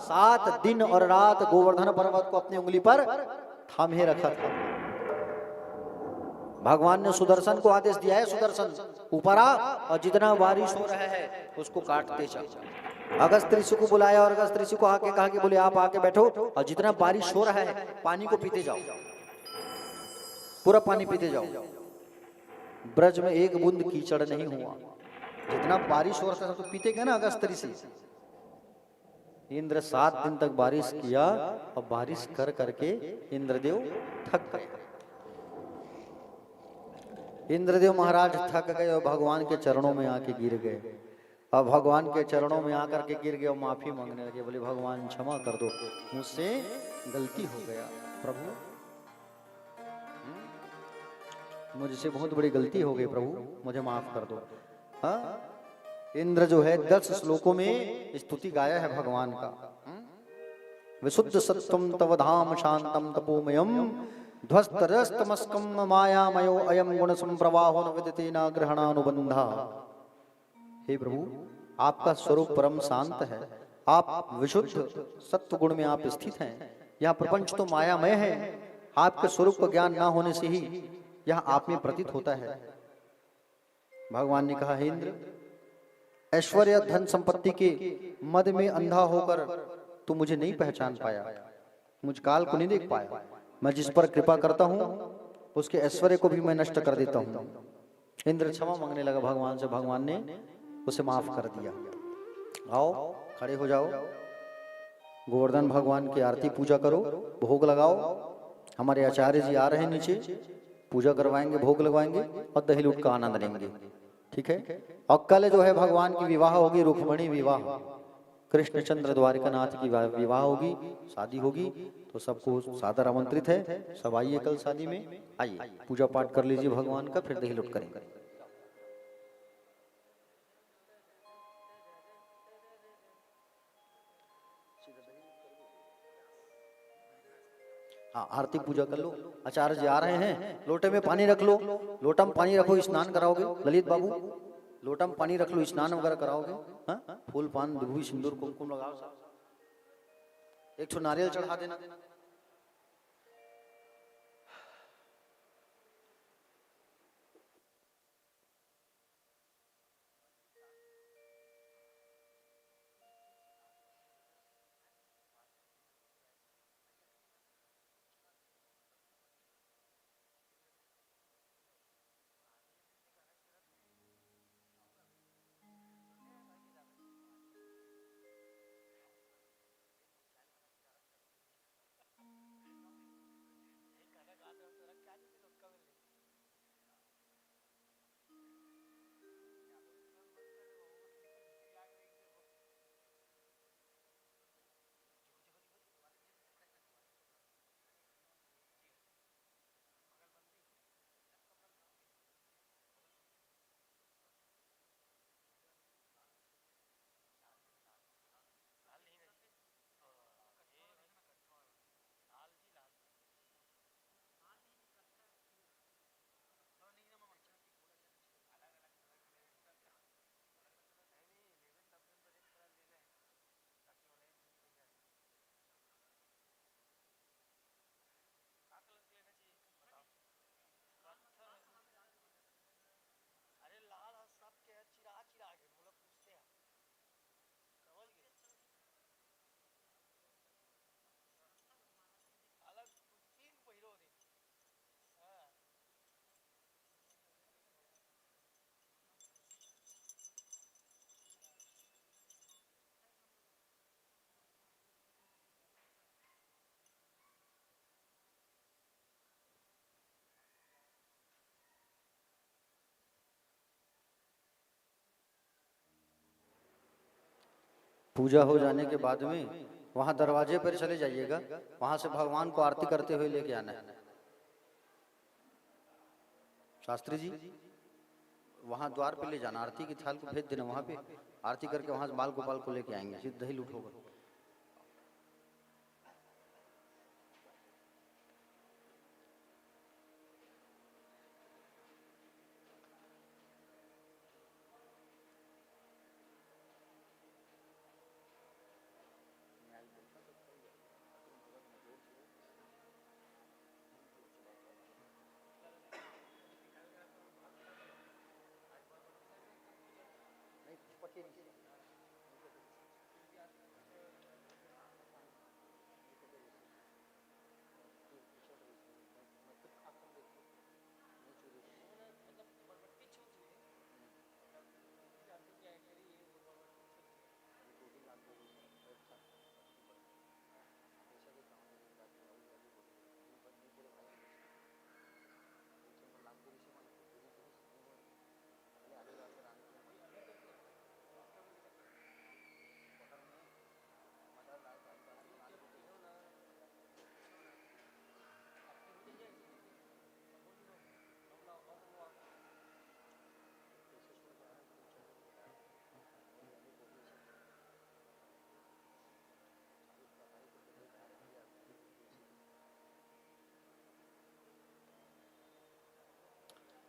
7 दिन और रात गोवर्धन पर्वत को अपनी उंगली पर थामे रखा था। भगवान ने सुदर्शन को आदेश दिया है, सुदर्शन ऊपर आ और जितना बारिश हो रहा है उसको काटते चल। अगस्त ऋषि को बुलाया और अगस्त ऋषि को आके कहा कि बोले आप आके बैठो और जितना बारिश हो रहा है पानी को पीते जाओ, पूरा पानी पीते जाओ। ब्रज में एक बूंद कीचड़ नहीं हुआ, जितना बारिश हो रहा था तो पीते गए ना अगस्त ऋषि। इंद्र 7 दिन तक बारिश किया और बारिश कर करके इंद्रदेव थक गए। इंद्रदेव महाराज थक गए और भगवान के चरणों में आके गिर गए। और भगवान के चरणों में आकर के गिर गए और माफी मांगने लगे। बोले भगवान क्षमा कर दो, मुझसे गलती हो गया प्रभु। मुझसे बहुत बड़ी गलती हो गई प्रभु, मुझे माफ कर दो। हाँ, इंद्र जो है 10 श्लोकों में स्तुति गाया है भगवान का। विशुद्ध सत्वम तव धाम शांतम तपोमयम ध्वस्तरस्तमस्कम मायामयो अयम गुण संप्रवाहो न विदिते न ग्रहणानुबंधा। हे प्रभु, आपका स्वरूप परम शांत है, आप विशुद्ध सत्व गुण में आप स्थित हैं। यह प्रपंच तो मायामय है, आपके स्वरूप का ज्ञान ना होने से ही यह आप में प्रतीत होता है। भगवान ने कहा, हे इंद्र, ऐश्वर्य धन संपत्ति के मद में अंधा होकर तू मुझे नहीं पहचान पाया, मुझ काल को नहीं देख पाया। मैं जिस पर कृपा करता हूं उसके ऐश्वर्य को भी मैं नष्ट कर देता हूं। इंद्र क्षमा मांगने लगा भगवान से, भगवान ने उसे माफ कर दिया। आओ खड़े हो जाओ, गोवर्धन भगवान की आरती पूजा करो, भोग लगाओ। हमारे आचार्य जी आ रहे हैं नीचे, पूजा करवाएंगे, भोग लगवाएंगे और दही लूट का आनंद लेंगे। ठीक है। और कल जो है भगवान की विवाह होगी, रुक्मणी विवाह, कृष्णचंद्र द्वारिकानाथ की विवाह होगी, शादी होगी। तो सबको सादर आमंत्रित है, सब आइए कल शादी में। आइए पूजा पाठ कर लीजिए भगवान का, फिर दही लूट करेंगे। हाँ, आरती पूजा कर लो। आचार्य जी आ रहे हैं, लोटे में पानी रख लो, लोटा में पानी रखो, स्नान कराओगे। ललित बाबू, लोटा में पानी रख लो, स्नान वगैरह कराओगे। हाँ, फूल पान विभूति सिंदूर कुमकुम लगाओ, एक छो नारियल चढ़ा देना। पूजा हो जाने के बाद में वहां दरवाजे पर चले जाइएगा, वहां से भगवान को आरती करते हुए लेके आना है। शास्त्री जी, वहां द्वार पे ले जाना, आरती की थाल को भेज देना वहां पे, आरती करके वहां से बाल गोपाल को लेके आएंगे, फिर दही लूट होगा।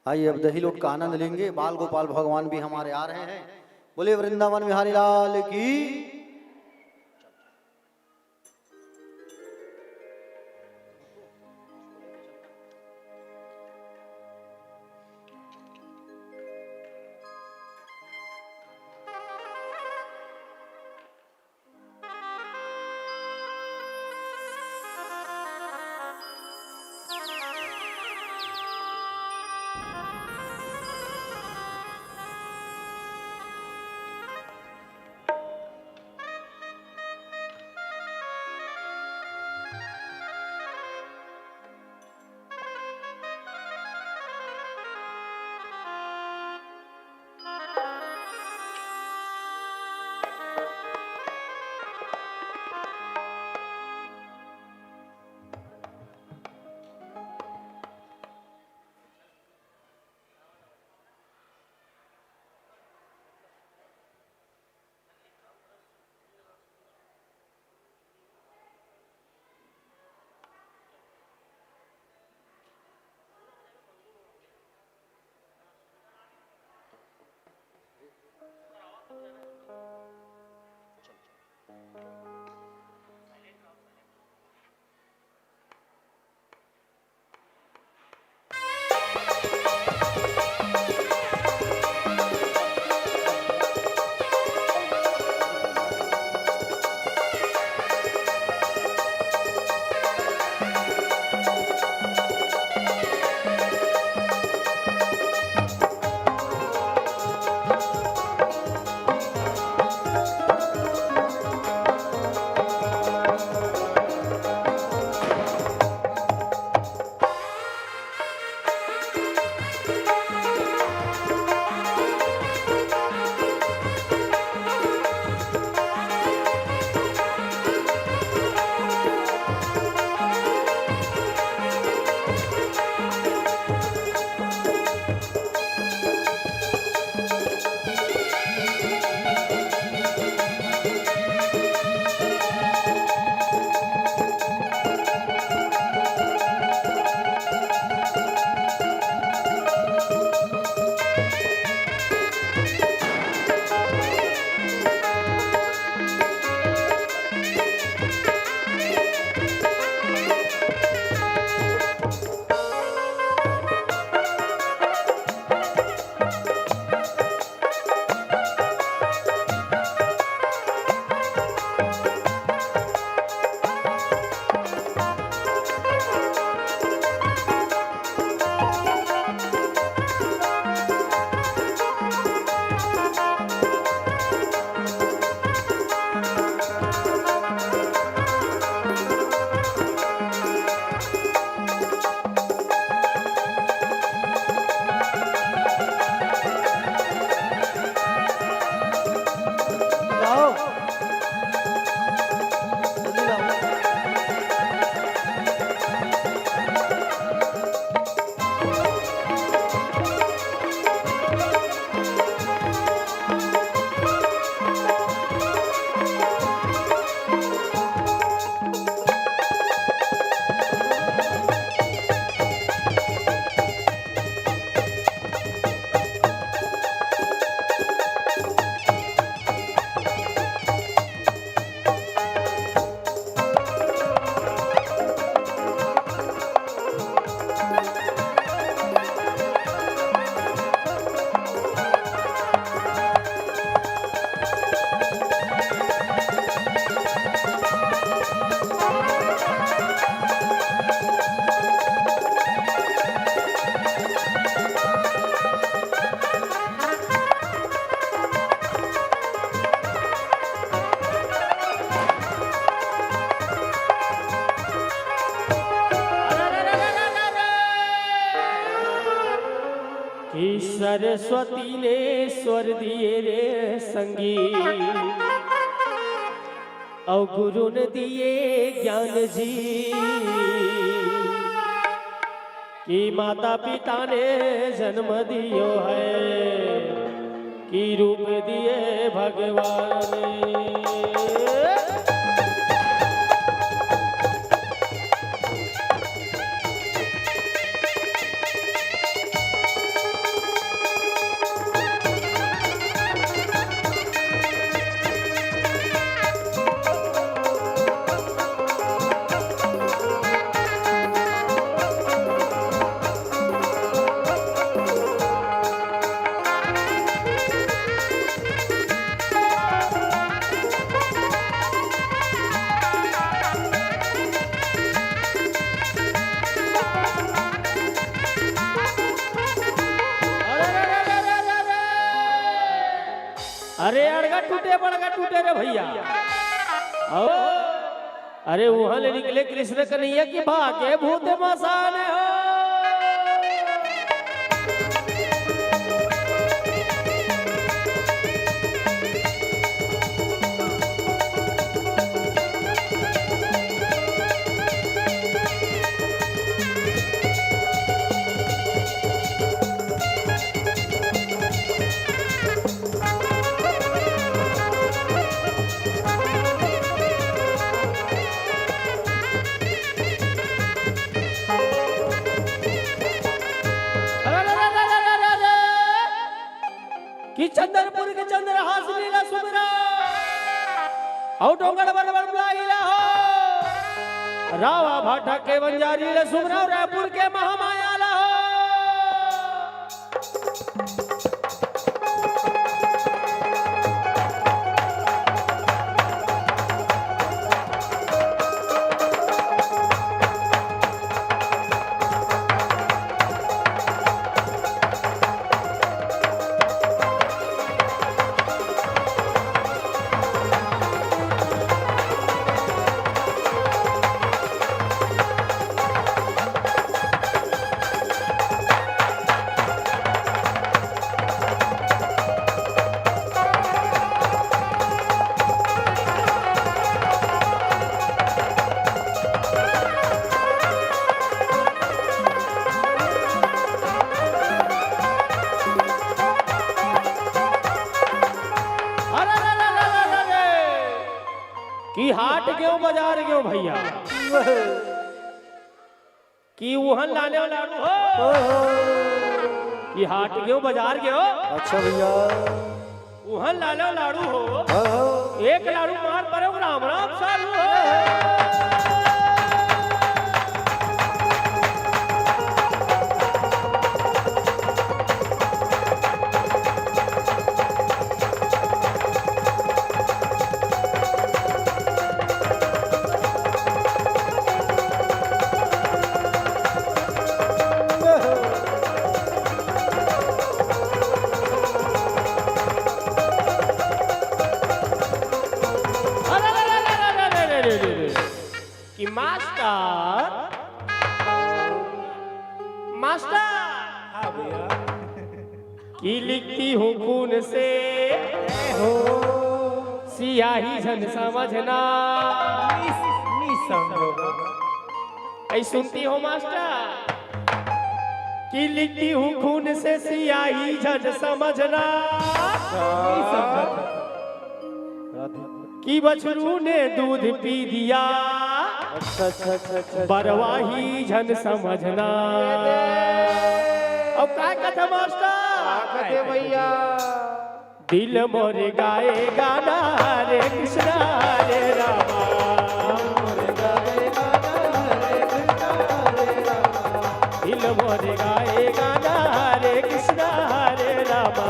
आइए अब दही लूट का आनंद लेंगे। बाल गोपाल भगवान भी हमारे आ रहे हैं। बोले वृंदावन बिहारी लाल की। कि सरस्वती ने स्वर दिए रे संगी और गुरु ने दिए ज्ञान जी कि माता पिता ने जन्म दियो है कि रूप दिए भगवान ने। अरे अड़गा टूटे बड़गा टूटे रे भैया। आओ अरे वहां ले निकले कृष्ण कन्हैया की भागे भूत मसान हो। कि चंद्रपुर के चंद्रहास लीला सुमरा औ डोंगर बरबर बुलाइला हो। रावा भाटा के बंजारी ला सुमरा रायपुर के महामाया ला हो। कि हाट गयो बाजार गयो भैया कि वहन लाने वाला हो। कि हाट गयो बाजार गयो। अच्छा भैया वहन लाने लाड़ू हो। एक लाड़ू मार पड़े राम राम सालू हो। कि मास्टर मास्टर कि लिखती हूँ खून से हो सियाही झन समझना। ऐ सुनती हो मास्टर कि लिखती हूँ खून से सियाही झन समझना। कि बछरू ने दूध पी दिया बरवाही झन समझना। अब क्या कहते मास्टर भैया दिल मोरे गाए गाना हरे कृष्णा हरे रामा। दिल मोरे गाए गाना हरे कृष्णा हरे रामा।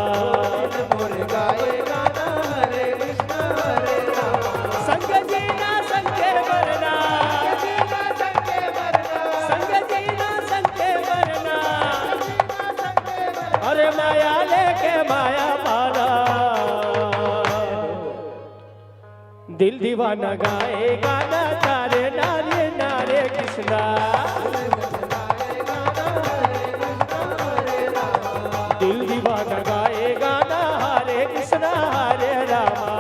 संग जीना संगे मरना संग जीना संगे मरना। अरे माया लेके माया पाना दिल दीवाना गाए गाना नारे नारे नारे कृष्णा। दिल दीवाना गाए गाना हरे कृष्णा हरे रामा।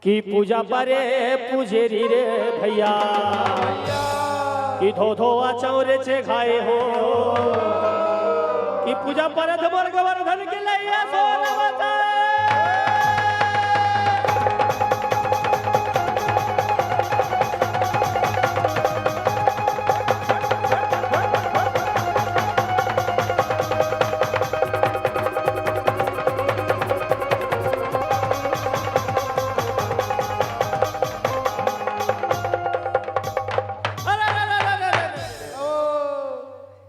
कि पूजा परे पूजेरी रे भैया कि धो धो चौरे छे खाए हो। कि पूजा पर वर्ग वर्धन के लैया सोना बता।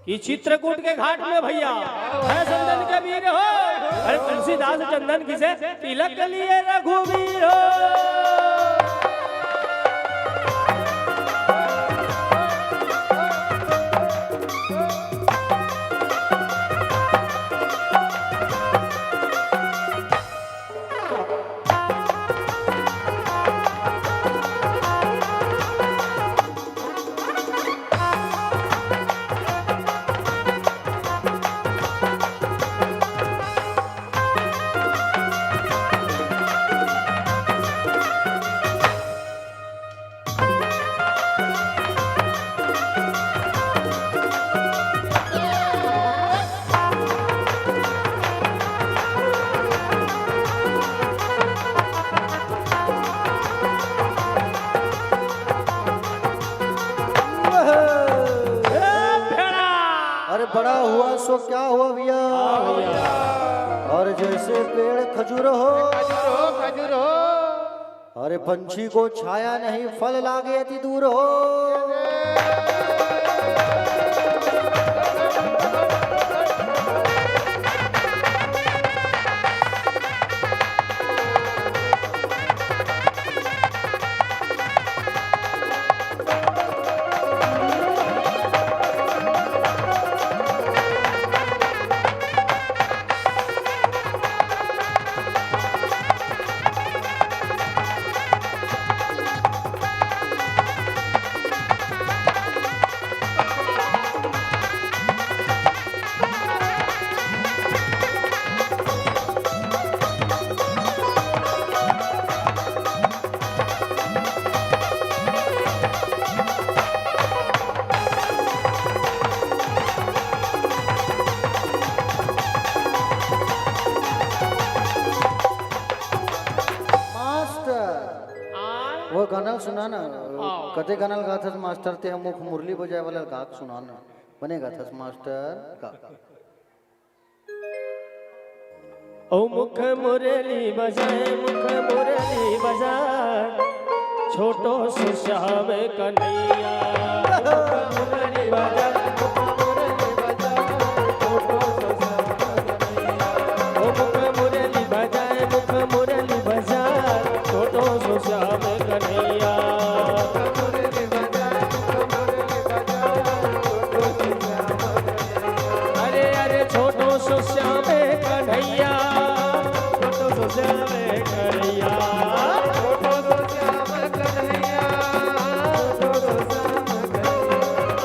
कि चित्रकूट के घाट में भैया है चंदन के वीर हो। अरे तुलसीदास चंदन किसे तिलक लिए रघुवीर हो। बड़ा हुआ सो क्या हुआ भैया, और जैसे पेड़ खजूर हो, खजूर हो। अरे पंछी को छाया नहीं फल लागे अति दूर हो। वो गाना सुना ना, कते गाना गाथा मास्टर ते मुख मुरली बजाए वाला गाक सुनाना बनेगा था मास्टर का। ओ मुख मुरली बजाए, मुख मुरली बजाए, छोटो सो श्याम कन्हैया। मुख मुरली बजाए, मुख मुरली बजाए, छोटो सो श्याम कन्हैया। ओ मुख मुरली बजाए, मुख मुरली बजाए, छोटो सो श्याम कन्हैया। अरे अरे छोटो सो श्याम कन्हैया, छोटो सो श्याम कन्हैया, छोटो सो श्याम कन्हैया, छोटो सो श्याम कन्हैया।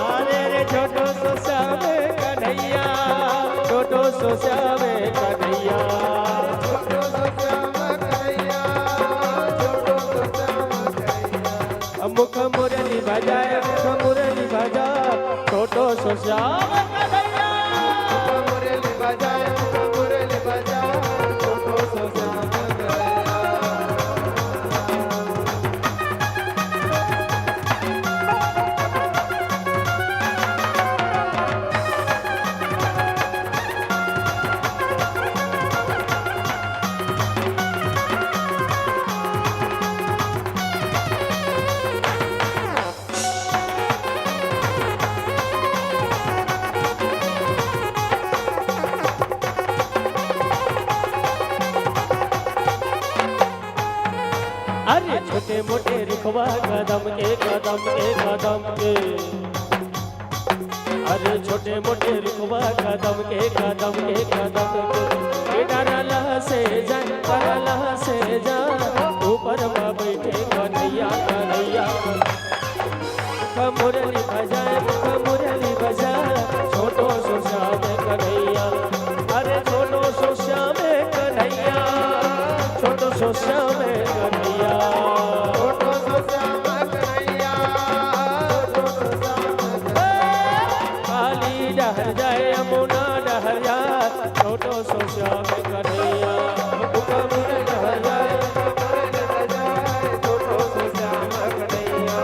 अरे अरे छोटो सो श्याम कन्हैया, छोटो सो श्याम कन्हैया, छोटो सो श्याम कन्हैया, छोटो सो श्याम कन्हैया। मुख मुरली बजाए, मुख मुरली बजाए, छोटो सो श्याम कन्हैया। मुख मुरली बजाए, मुख मुरली बजाए, छोटो सो श्याम कन्हैया। अरे छोटे मोटे रुखवा कदम के कदम के कदम के, अरे छोटे मोटे रुखवा कदम के कदम के कदम के। डरला से जा, डरला से जा, ऊपर में बैठे कन्हैया कन्हैया। मुख मुरली बजाए, मुख मुरली बजाए, छोटो सो श्याम कन्हैया। अरे छोटो सो श्याम कन्हैया, छोटो सो श्याम कन्हैया, छोटो सो श्याम कन्हैया, छोटो सो श्याम कन्हैया। काली डहर जाए, यमुना डहर जाए, छोटो सो श्याम कन्हैया। मुख मुरली डहर जाए, छोटो सो श्याम कन्हैया।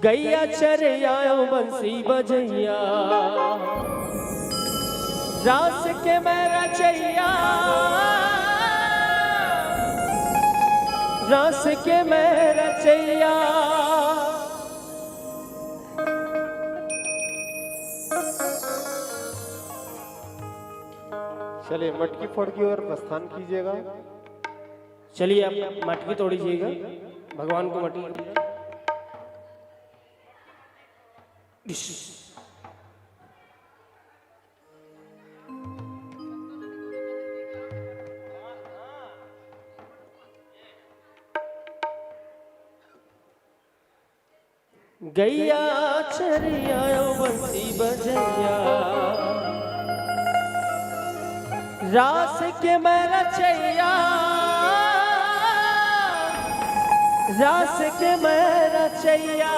गैया चरे आयो बंसी बजैया, रास के मैं रचैया, रास के मैं रचैया। चलिए मटकी फोड़ की ओर प्रस्थान कीजिएगा। चलिए आप मटकी तोड़ीजिएगा, भगवान को मटकी। गैया चरिया बंसी बजैया, रास के मैं रचैया, रास के मैं रचैया।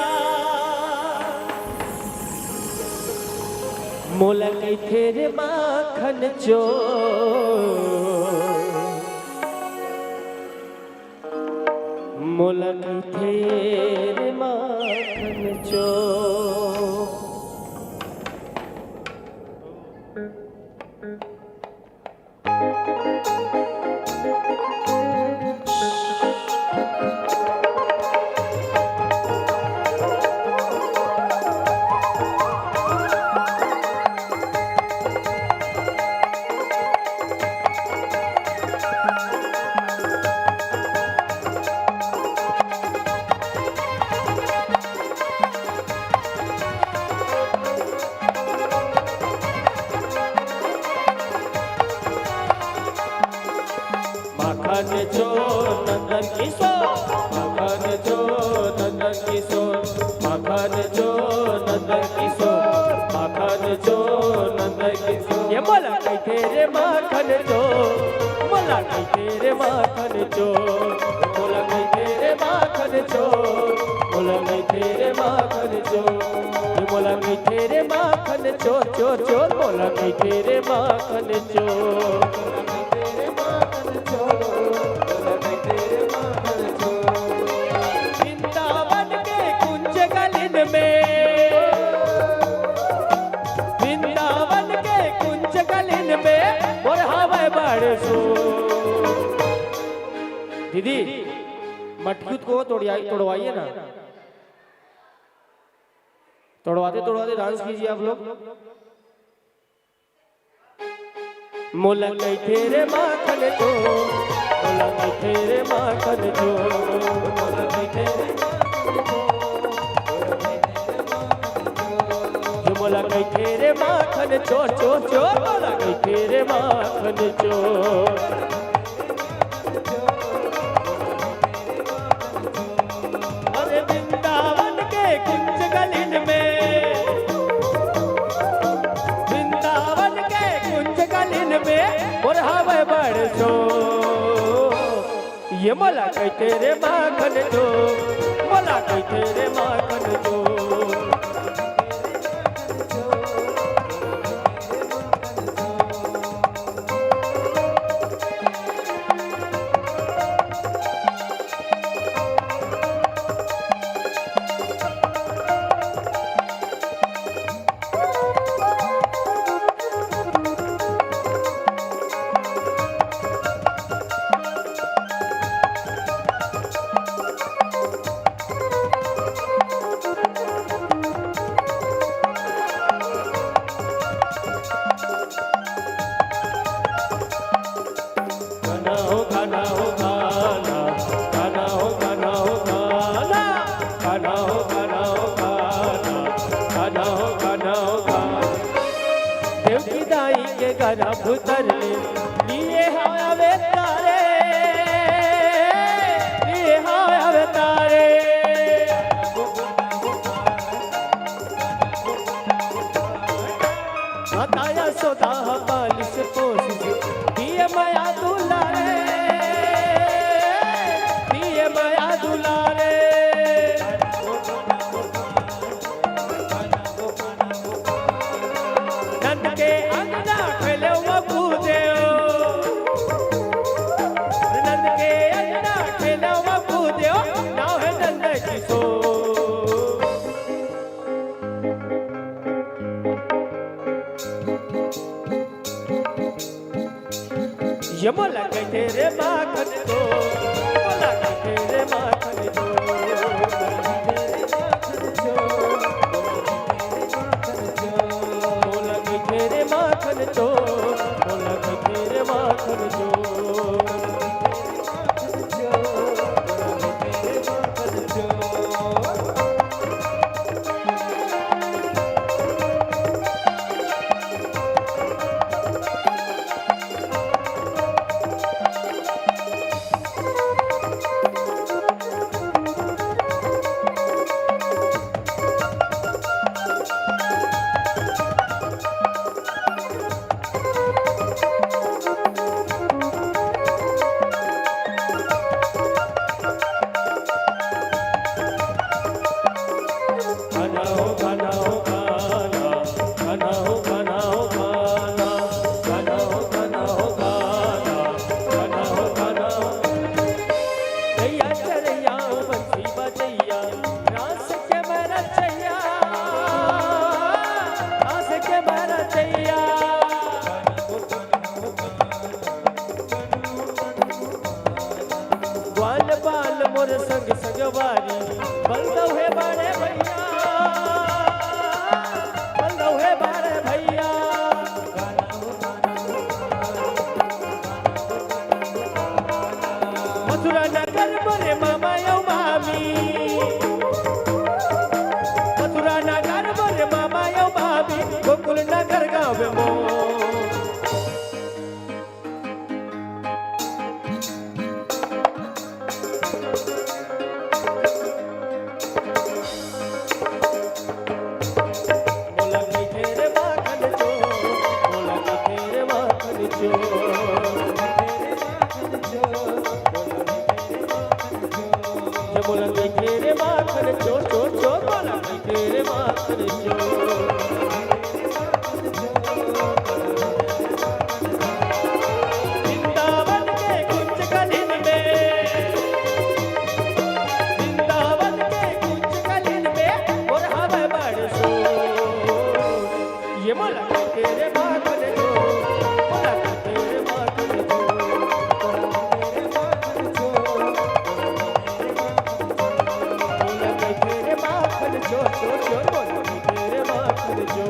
मोला कई तेरे माखन चोर, मोला कई तेरे माखन चोर। माखन चोर नंदन किशोर, माखन चोर नंदन किशोर, माखन चोर नंदन किशोर, माखन चोर नंदन किशोर। ये बोला कई तेरे माखन चोर, बोला कई तेरे माखन चोर, बोला कई तेरे माखन चोर, बोला कई तेरे माखन चोर। ये बोला कई तेरे माखन चोर चोर चोर, बोला कई तेरे माखन चोर। वृंदावन के कुंज गलिन में, वृंदावन के कुंज गलिन में मोरहावे बरसो। दीदी मटकी को तोड़वाइए ना, तोड़वाते तोड़वाते डांस कीजिए आप लोग। मोला कई तेरे माखन चो, मोला कई तेरे माखन चो, मोला कई तेरे जो मोला कई तेरे माखन चो चो चो, मोला कई तेरे माखन चो। अरे वृंदावन के कुंज गलिन में, वृंदावन के कुंज गलिन में मोरहावे बरसो। ये मोला कई तेरे माखन चो, मोला कई तेरे माखन चो। गर्भ उतर लिए हावे तारे, लिए हावे तारे। बताया सोदा बालिश पोस दिए माया दुलारे, दिए माया दुलारे। नंद के अंगना खेले बबूदेव, नंद के अंगना खेले बबूदेव, नाव है नंद किशोर। ये मोला कई तेरे माखन चो, मोला कई तेरे माखन चो, मोला कई तेरे माखन चो, मोला कई तेरे वृंदावन के कुंज कलिन में, वृंदावन के कुंज कलिन में और हमें बरसो ये मोला तेरे माखन जो, मोला तेरे माखन जो, मोला तेरे माखन जो, मोला तेरे माखन जो।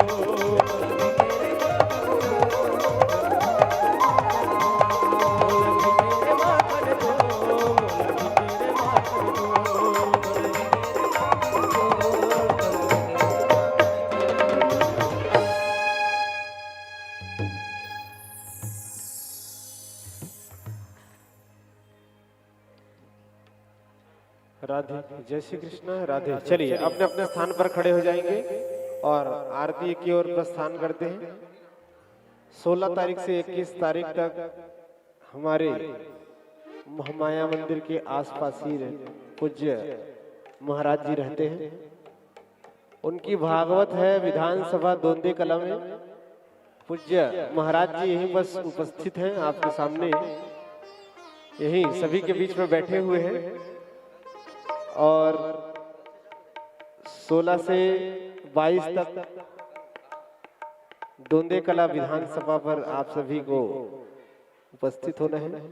राधे, जय श्री कृष्ण। राधे। चलिए अपने अपने स्थान पर खड़े हो जाएंगे और आरती की ओर प्रस्थान करते हैं। 16 तारीख से 21 तारीख तक हमारे महामाया मंदिर के आसपास ही पूज्य महाराज जी रहते हैं। उनकी भागवत है विधानसभा दोंदे कला में। पूज्य महाराज जी यहीं बस उपस्थित हैं आपके सामने, यहीं सभी के बीच में बैठे हुए हैं। और 16 से 22 तक दोंदे कला विधानसभा पर आप सभी को उपस्थित होना है।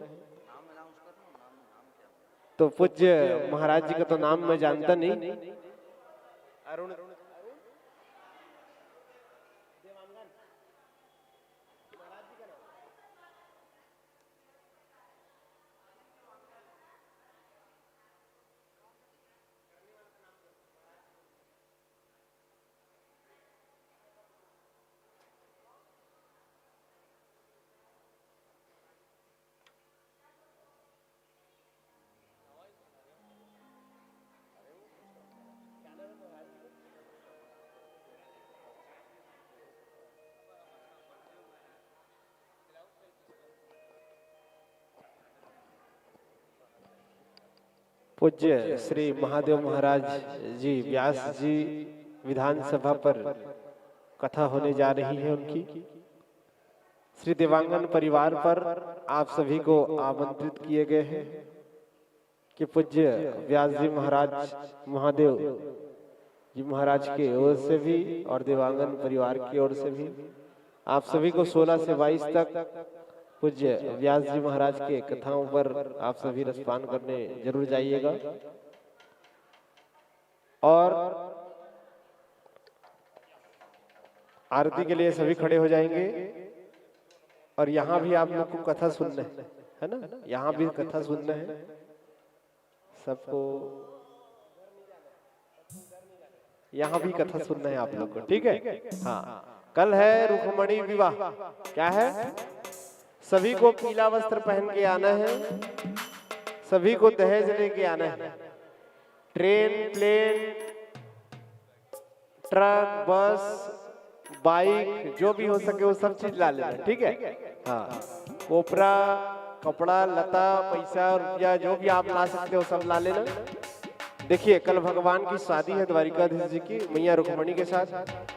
तो पूज्य महाराज जी का तो नाम मैं जानता नहीं। अरुण पूज्य श्री महादेव महाराज जी व्यास जी विधानसभा पर कथा होने जा रही है उनकी। श्री देवांगन परिवार पर आप सभी को आमंत्रित किए गए हैं कि पूज्य व्यास जी महाराज महादेव जी महाराज के ओर से भी और देवांगन परिवार की ओर से भी आप सभी को 16 से 22 तक पूज्य व्यास जी महाराज के कथाओं पर आप सभी रसपान करने जरूर जाइएगा। और आरती के लिए सभी खड़े हो जाएंगे। और यहाँ भी आप लोग को कथा सुनना है ना, यहाँ भी कथा सुनना है सबको, यहाँ भी कथा सुनना है आप लोग को, ठीक है। हाँ, कल है रुक्मणी विवाह। क्या है? सभी को पीला वस्त्र पहन के आना है, सभी को दहेज लेके आना है। ट्रेन, प्लेन, ट्रक, बस, बाइक जो भी हो सके वो सब चीज ला लेना, ठीक है। हाँ, कोपरा, कपड़ा लता, पैसा, रुपया जो भी आप ला सकते हो सब ला लेना। देखिए कल भगवान की शादी है द्वारिकाधीश जी की मैया रुक्मणी के साथ।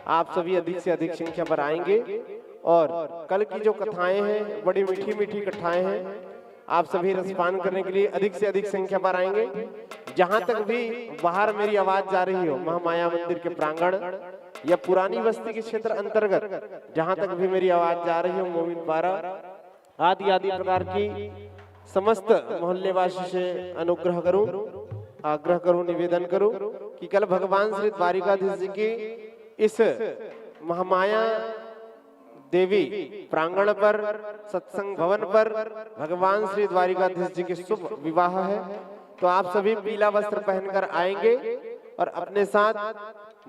आप सभी अधिक से अधिक संख्या पर आएंगे। और कल की जो कथाएं हैं बड़ी मीठी मीठी कथाएं हैं, आप सभी रसपान करने के लिए अधिक से अधिक संख्या पर आएंगे। जहां तक भी बाहर मेरी आवाज जा रही हो, महामाया मंदिर के प्रांगण या पुरानी बस्ती के क्षेत्र अंतर्गत जहां तक भी मेरी आवाज जा रही हो, मोमिनपारा आदि आदि प्रकार की समस्त मोहल्लेवासी से अनुग्रह करूं, आग्रह करूं, निवेदन करूं कि कल भगवान श्री द्वारिकाधीश जी की इस महामाया देवी प्रांगण पर सत्संग भवन पर भगवान श्री द्वारिकाधीश जी के शुभ विवाह है। तो आप सभी पीला वस्त्र पहनकर आएंगे और अपने साथ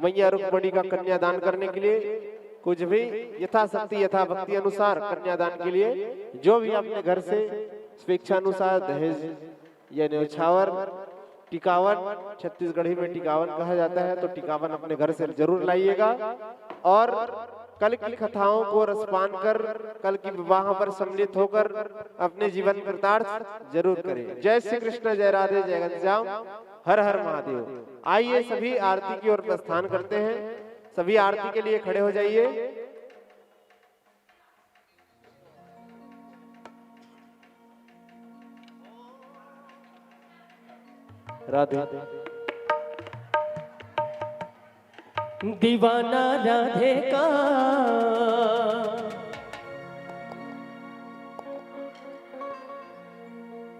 मैया रुक्मणी का कन्यादान करने के लिए कुछ भी यथाशक्ति यथा भक्ति अनुसार कन्यादान के लिए जो भी अपने घर से स्वेच्छा अनुसार दहेज या न्यौछावर, टिकावन, छत्तीसगढ़ी में टिकावन कहा जाता है, तो टिकावन अपने घर से जरूर लाइएगा। और कल की कथाओं को रसपान कर कल की विवाह पर सम्मिलित होकर अपने जीवन कृतार्थ जरूर करें। जय श्री कृष्ण, जय राधे, जय घनश्याम, हर हर महादेव। आइए सभी आरती की ओर प्रस्थान करते हैं। सभी आरती के लिए खड़े हो जाइए। राधे दीवाना राधे का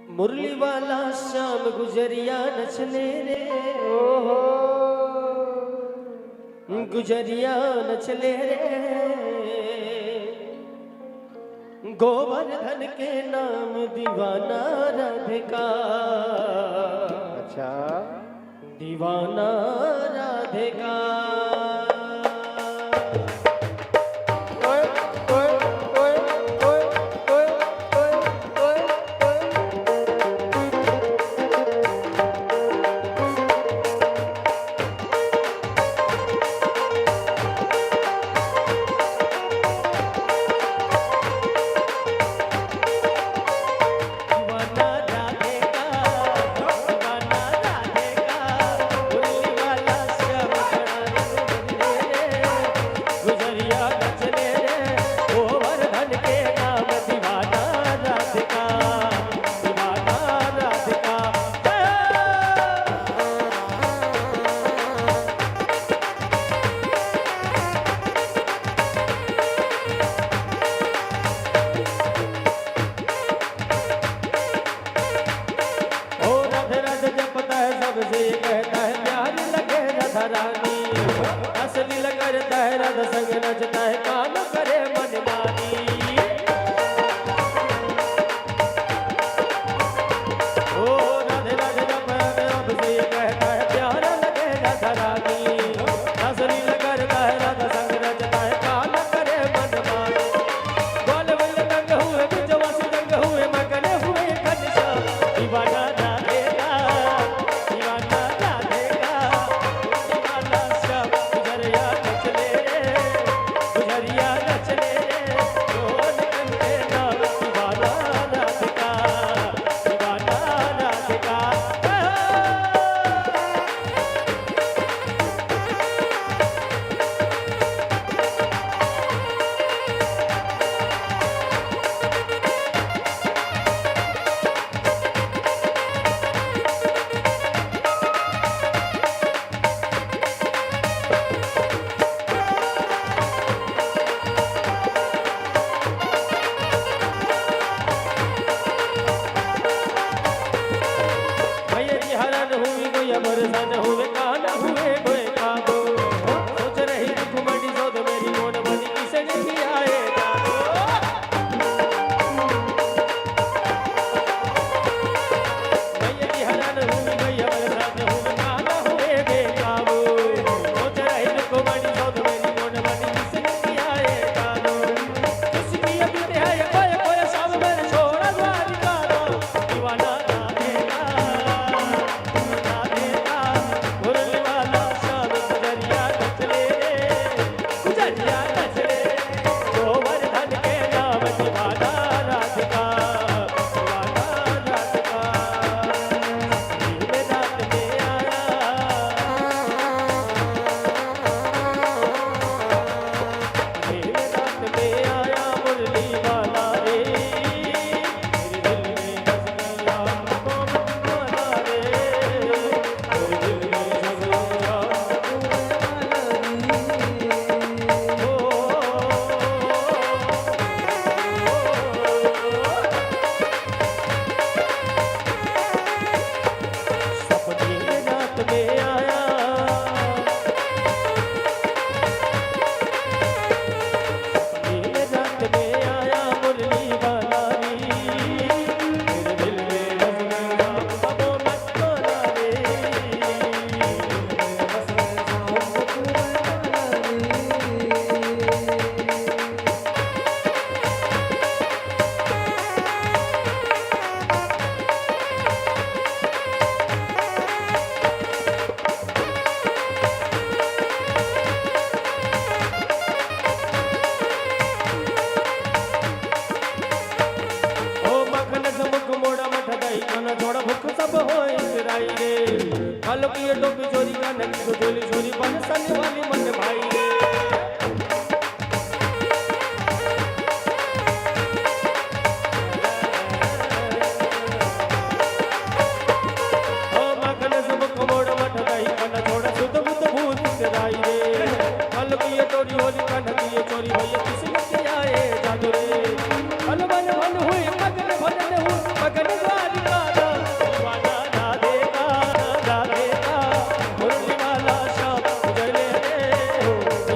मुरली वाला श्याम गुजरिया नचले रे, ओहो गुजरिया नचले रे, गोवर्धन के नाम दीवाना राधे का। अच्छा दीवाना राधे का। ओए ओए ओए ओए ओए ओए ओए दीवाना राधे का, दीवाना राधे का, मुरली वाला श्याम गुजरिया नचले रे, गोवर्धन के नाम दीवाना राधे का, दीवाना राधे का। ओ राधे राधे जपता है सबसे कहता है प्यार लगे राधा रानी, असली करता है राधा संग नचता है काम करे मन मानी। ओ राधे राधे जपता है सबसे कहता है प्यार लगे राधा रानी, असली करता है राधा संग नचता है काम करे मन मानी। ग्वाल वल दंग हुए बिजवा से दंग हुए मगन हुए घनश्याम, दीवाना राधे का, दीवाना राधे का, दीवाना श्याम गुजरिया नचले रे, गुजरिया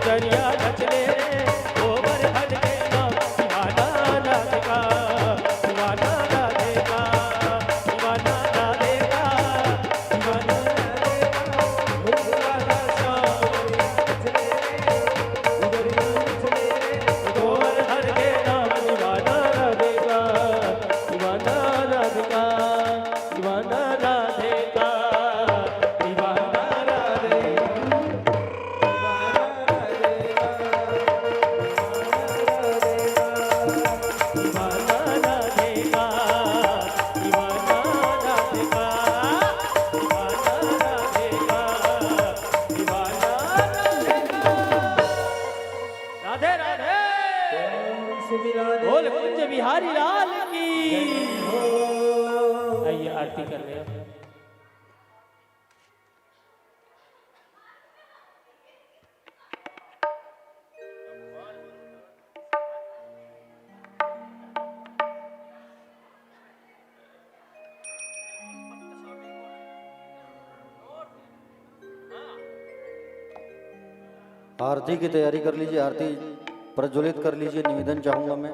उतरिया नचले रे गोवर्धन के नाम दीवाना राधे का दीवाना राधे का दीवाना राधे का दीवाना गोवर्धन के नाम दीवाना राधे का दीवाना राधे का दीवाना राधे का दीवाना राधे दीवाना राधे का दीवाना राधे का दीवाना राधे का दीवाना राधे राधे बोल कुंज बिहारी लाल की आइए आरती कर रहे हैं। आरती की तैयारी कर लीजिए, आरती प्रज्वलित कर लीजिए, निवेदन चाहूंगा मैं।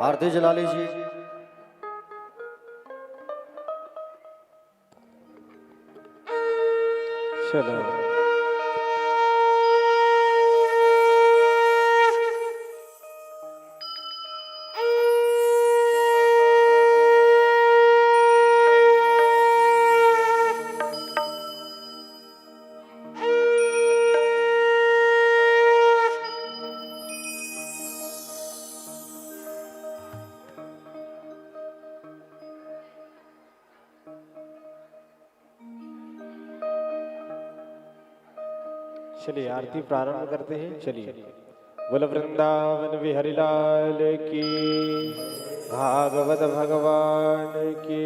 आरती जला लीजिए। चलो चलिए आरती प्रारंभ करते हैं। चलिए बोल वृंदावन बिहारी लाल की, भागवत भगवान की।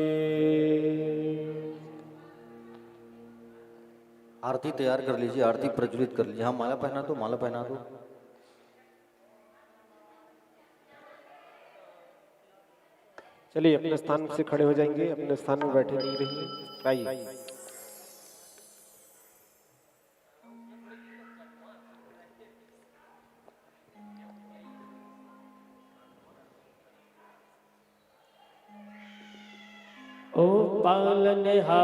आरती तैयार कर लीजिए, आरती प्रज्वलित कर लीजिए। हाँ, माला पहना दो, माला पहना दो। चलिए अपने स्थान से खड़े हो जाएंगे, अपने स्थान में बैठे नहीं रहिए। आइए ओ पालनहारे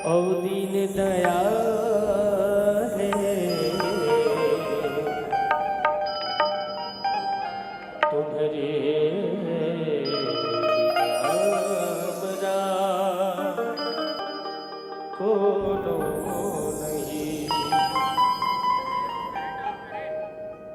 ओ दीन दयाल